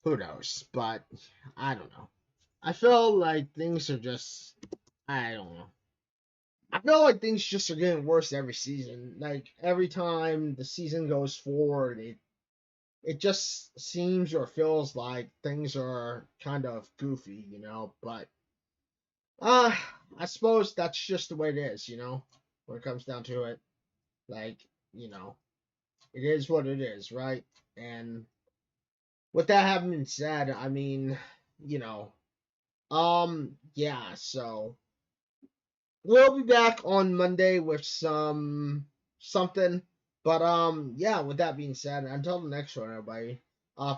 who knows? But I don't know. I feel like things are just, I don't know. I feel like things just are getting worse every season. Like, every time the season goes forward, it just seems or feels like things are kind of goofy, you know, but I suppose that's just the way it is, you know, when it comes down to it. Like, you know, it is what it is, right? And with that having been said, I mean, you know, yeah, so we'll be back on Monday with something. But yeah, with that being said, until the next one, everybody.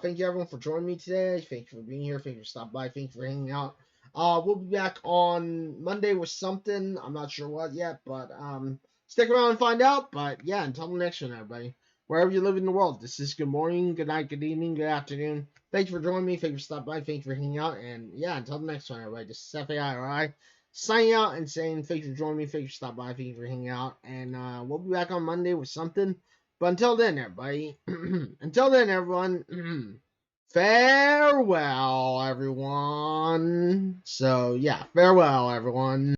Thank you everyone for joining me today. Thank you for being here. Thank you for stopping by. Thank you for hanging out. We'll be back on Monday with something. I'm not sure what yet, but stick around and find out. But yeah, until the next one, everybody. Wherever you live in the world, this is good morning, good night, good evening, good afternoon. Thank you for joining me. Thank you for stopping by. Thank you for hanging out. And yeah, until the next one, everybody. This is FAIRI signing out and saying thank you for joining me. Thank you for stopping by. Thank you for hanging out. And we'll be back on Monday with something. But until then, everybody. Until then, everyone. Farewell, everyone. So yeah, farewell, everyone.